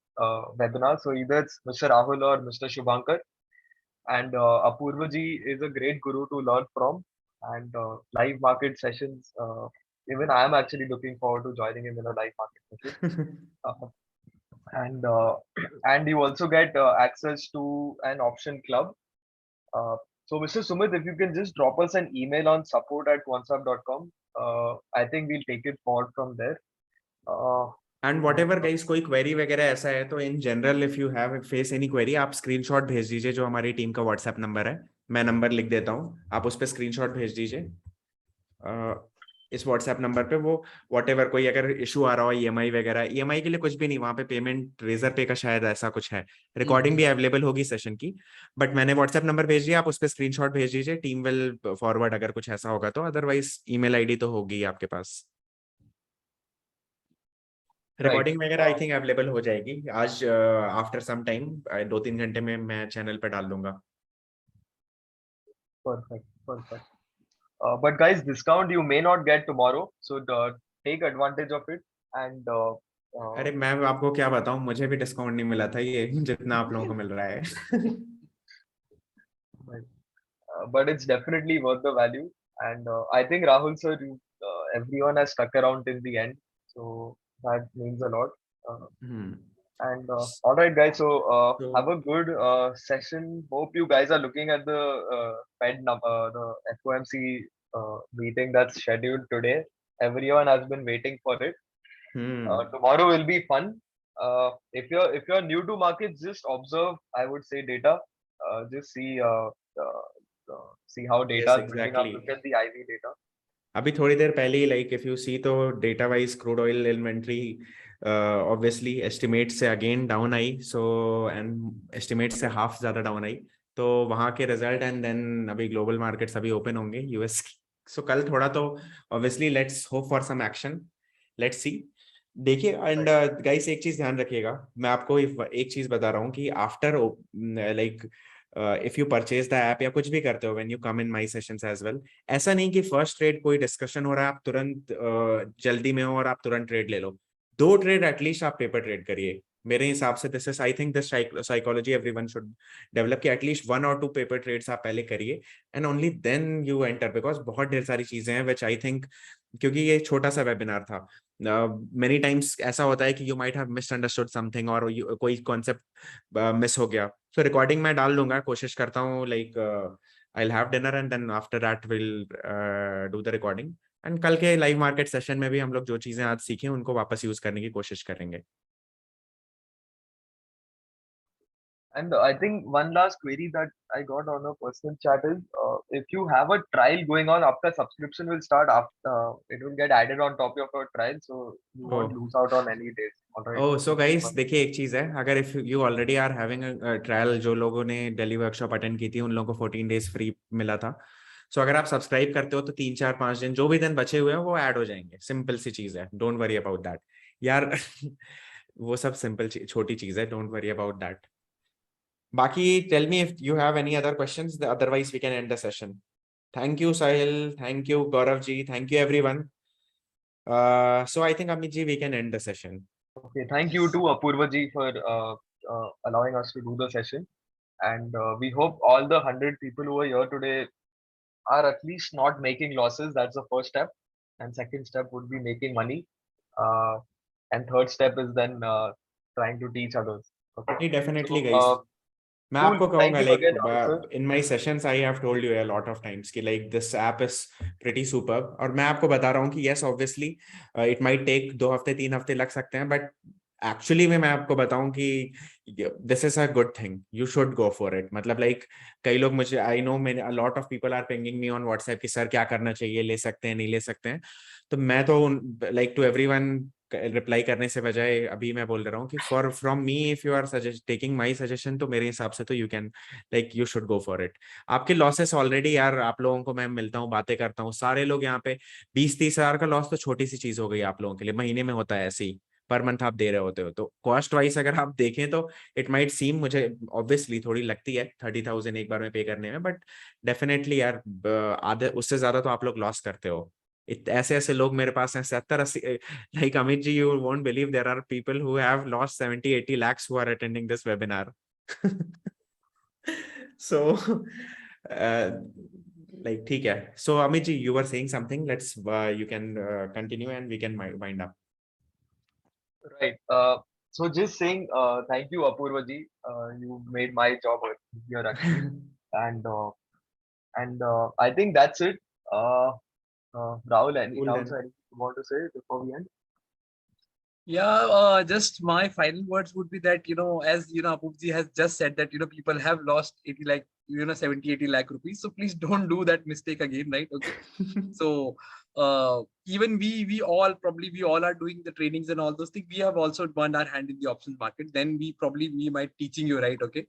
webinars. So either it's Mr. Rahul or Mr. Shubhankar, and Apurva ji is a great guru to learn from, and live market sessions. Even I am actually looking forward to joining him in a live market session. And you also get access to an option club. So Mr. Sumit, if you can just drop us an email on support@quantsap.com, I think we'll take it forward from there. And whatever guys, कोई query वगैरह ऐसा है तो in general if you have face any query, आप screenshot भेज दीजिए जो हमारी टीम का WhatsApp नंबर है. मैं नंबर लिख देता हूँ, आप उस पर screenshot भेज दीजिए इस WhatsApp नंबर पे. वो whatever कोई अगर इशू आ रहा हो EMI वगैरह, EMI के लिए कुछ भी नहीं, वहाँ पे पेमेंट रेजर पे का शायद ऐसा कुछ है. रिकॉर्डिंग भी अवेलेबल होगी सेशन की, बट मैंने WhatsApp नंबर भेज दिया, आप उस पर स्क्रीनशॉट भेज दीजिए. टीम विल फॉरवर्ड अगर कुछ ऐसा होगा तो. अदरवाइज ईमेल आईडी तो होगी आपके पास. रिकॉर्डिंग वगैरह आई थिंक अवेलेबल हो जाएगी आज आफ्टर सम टाइम, 2-3 घंटे में मैं चैनल पे डाल दूंगा. Perfect. But guys, discount you may not get tomorrow, so take advantage of it. And अरे मैं आपको क्या बताऊं, मुझे भी डिस्काउंट नहीं मिला था ये जितना आप लोगों को मिल रहा है. But it's definitely worth the value. And I think Rahul sir, everyone has stuck around till the end, so that means a lot. And all right, guys. So So- have a good session. Hope you guys are looking at the the FOMC meeting that's scheduled today. Everyone has been waiting for it. Tomorrow will be fun. If you're new to markets, just observe. I would say data. Just see how data Yes, is building up. exactly. Look at the IV data. अभी थोड़ी देर पहले ही like if you see तो data wise crude oil inventory obviously estimate से again down आई, so and estimate से half ज्यादा डाउन आई, तो वहां के रिजल्ट एंड देन अभी ग्लोबल मार्केट्स अभी ओपन होंगे यूएस की, सो कल थोड़ा तो obviously let's hope for some action, let's see. देखिए एंड गाइस एक चीज ध्यान रखिएगा, मैं आपको एक चीज बता रहा हूँ कि after like if you purchase the app या कुछ भी करते हो when you come in my sessions as well, ऐसा नहीं कि फर्स्ट ट्रेड कोई डिस्कशन हो रहा है आप तुरंत जल्दी में हो और आप तुरंत ट्रेड ले लो, 2 ट्रेड एटलीस्ट आप पेपर ट्रेड करिए। मेरे हिसाब से this is I think this psychology everyone should develop, कि एटलीस्ट 1 और 2 पेपर ट्रेड्स आप पहले करिए and only then you enter, because बहुत ढेर सारी चीजें हैं विच आई थिंक, क्योंकि ये छोटा सा वेबिनार था, मेनी टाइम्स ऐसा होता है कि you might have misunderstood something और कोई कॉन्सेप्ट मिस हो गया, सो रिकॉर्डिंग मैं डाल दूंगा, कोशिश करता हूँ like I will have dinner and then after that will do the recording, and कल के लाइव मार्केट सेशन में भी हम लोग जो चीजें आज सीखे उनको वापस यूज करने की कोशिश करेंगे। And I think one last query that I got on a personal chat is, if you have a trial going on, after subscription will start, after it will get added on top of your trial, so you won't lose out on any days. All right. Oh so guys देखिए एक चीज है, अगर if you already are having trial, जो लोगों ने Delhi workshop attend की थी उन लोगों को 14 डेज फ्री मिला था, सो अगर आप सब्सक्राइब करते हो तो 3 4 5 दिन जो भी दिन बचे हुए हैं वो ऐड हो जाएंगे, सिंपल सी चीज है, डोंट वरी अबाउट दैट यार वो सब सिंपल छोटी चीज है, डोंट वरी अबाउट दैट। बाकी tell me if you have any other questions, otherwise we can end the session. Thank you Sahil, thank you Gaurav ji, thank you everyone. So I think Amit ji we can end the session. Okay, thank you to Apurva ji for allowing us to do the session, and we hope all the 100 people who are here today are at least not making losses. That's the first step, and second step would be making money, and third step is then trying to teach others. Okay, Definitely so, guys, मैं cool. आपको Thank कहूंगा you like again, Answer. in my sessions I have told you a lot of times कि like this app is pretty superb, और मैं आपको बता रहा हूँ कि yes obviously it might take 2 हफ्ते 3 हफ्ते लग सकते हैं, but एक्चुअली में मैं आपको बताऊं कि this is a good thing, you should go for it. मतलब लाइक कई लोग मुझे, I know many a lot of people are pinging me on WhatsApp कि सर क्या करना चाहिए, ले सकते हैं नहीं ले सकते हैं, तो मैं तो लाइक टू एवरीवन रिप्लाई करने से बजाय अभी मैं बोल रहा हूँ कि for from me if you are taking my suggestion, तो मेरे हिसाब से तो you can like you should go for it. आपके लॉसेस ऑलरेडी यार, आप लोगों को मैं मिलता हूँ बातें करता हूँ, सारे लोग यहाँ पे 20-30 हजार का लॉस तो छोटी सी चीज हो गई आप लोगों के लिए, महीने में होता है ऐसे ही, पर मंथ आप दे रहे होते हो, तो कॉस्ट वाइज अगर आप देखें तो इट माइट सीम, मुझे ऑब्वियसली थोड़ी लगती है 30,000 एक बार में पे करने में, बट डेफिनेटली यार आधे उससे ज्यादा तो आप लोग लॉस करते हो। ऐसे ऐसे लोग मेरे पास हैं 70-80, like Amit ji you won't believe there are people who have lost 70-80 lakhs who are attending this webinar so like ठीक है, so Amit ji you were saying something, let's you can continue and we can wind up. Right. So just saying, thank you, Apurva ji. You made my job easier actually, and I think that's it. Rahul, any Cool else then. you want to say before we end? Yeah, just my final words would be that, as Apurva has just said that, people have lost 80 lakh, 70-80 lakh rupees. So please don't do that mistake again, right? Okay. So even we all are doing the trainings and all those things. We have also burned our hand in the options market. Then we might teaching you, right? Okay.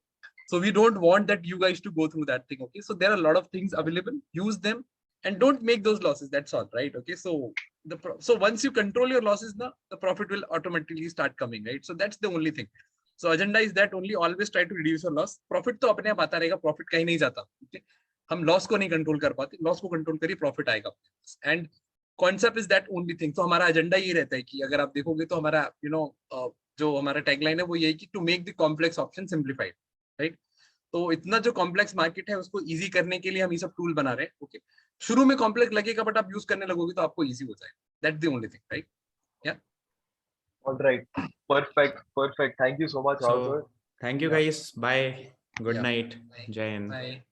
So we don't want that you guys to go through that thing. Okay. So there are a lot of things available. Use them and don't make those losses. That's all, right? Okay. So so once you control your losses, now the profit will automatically start coming, right? So that's the only thing. So agenda is that only always try to reduce your loss. Profit तो अपने आप आता रहेगा, profit कहीं नहीं जाता. Okay? हम loss को नहीं कंट्रोल कर पाते, लॉस को कंट्रोल करिए, प्रॉफिट आएगा. And concept is that only thing. तो हमारा एजेंडा ये रहता है कि अगर आप देखोगे तो हमारा जो हमारा टैगलाइन है वो यही कि to make the complex option simplified, right? तो इतना जो कॉम्प्लेक्स मार्केट है उसको इजी करने के लिए हम ये सब टूल बना रहे हैं. ओके, शुरू में कॉम्प्लेक्स लगेगा बट आप यूज करने लगोगे तो आपको इजी हो जाएगा. That's the only thing, right? या All right. Perfect. Perfect. Thank you so much, Rahul sir. So thank you Yeah. guys. Bye. Good Yeah. night. Bye. Jai Hind. Bye.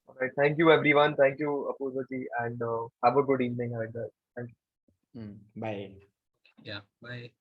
All right. Thank you, everyone. Thank you, Apurva ji, and have a good evening ahead, guys. Thank you. Bye. Yeah. Bye.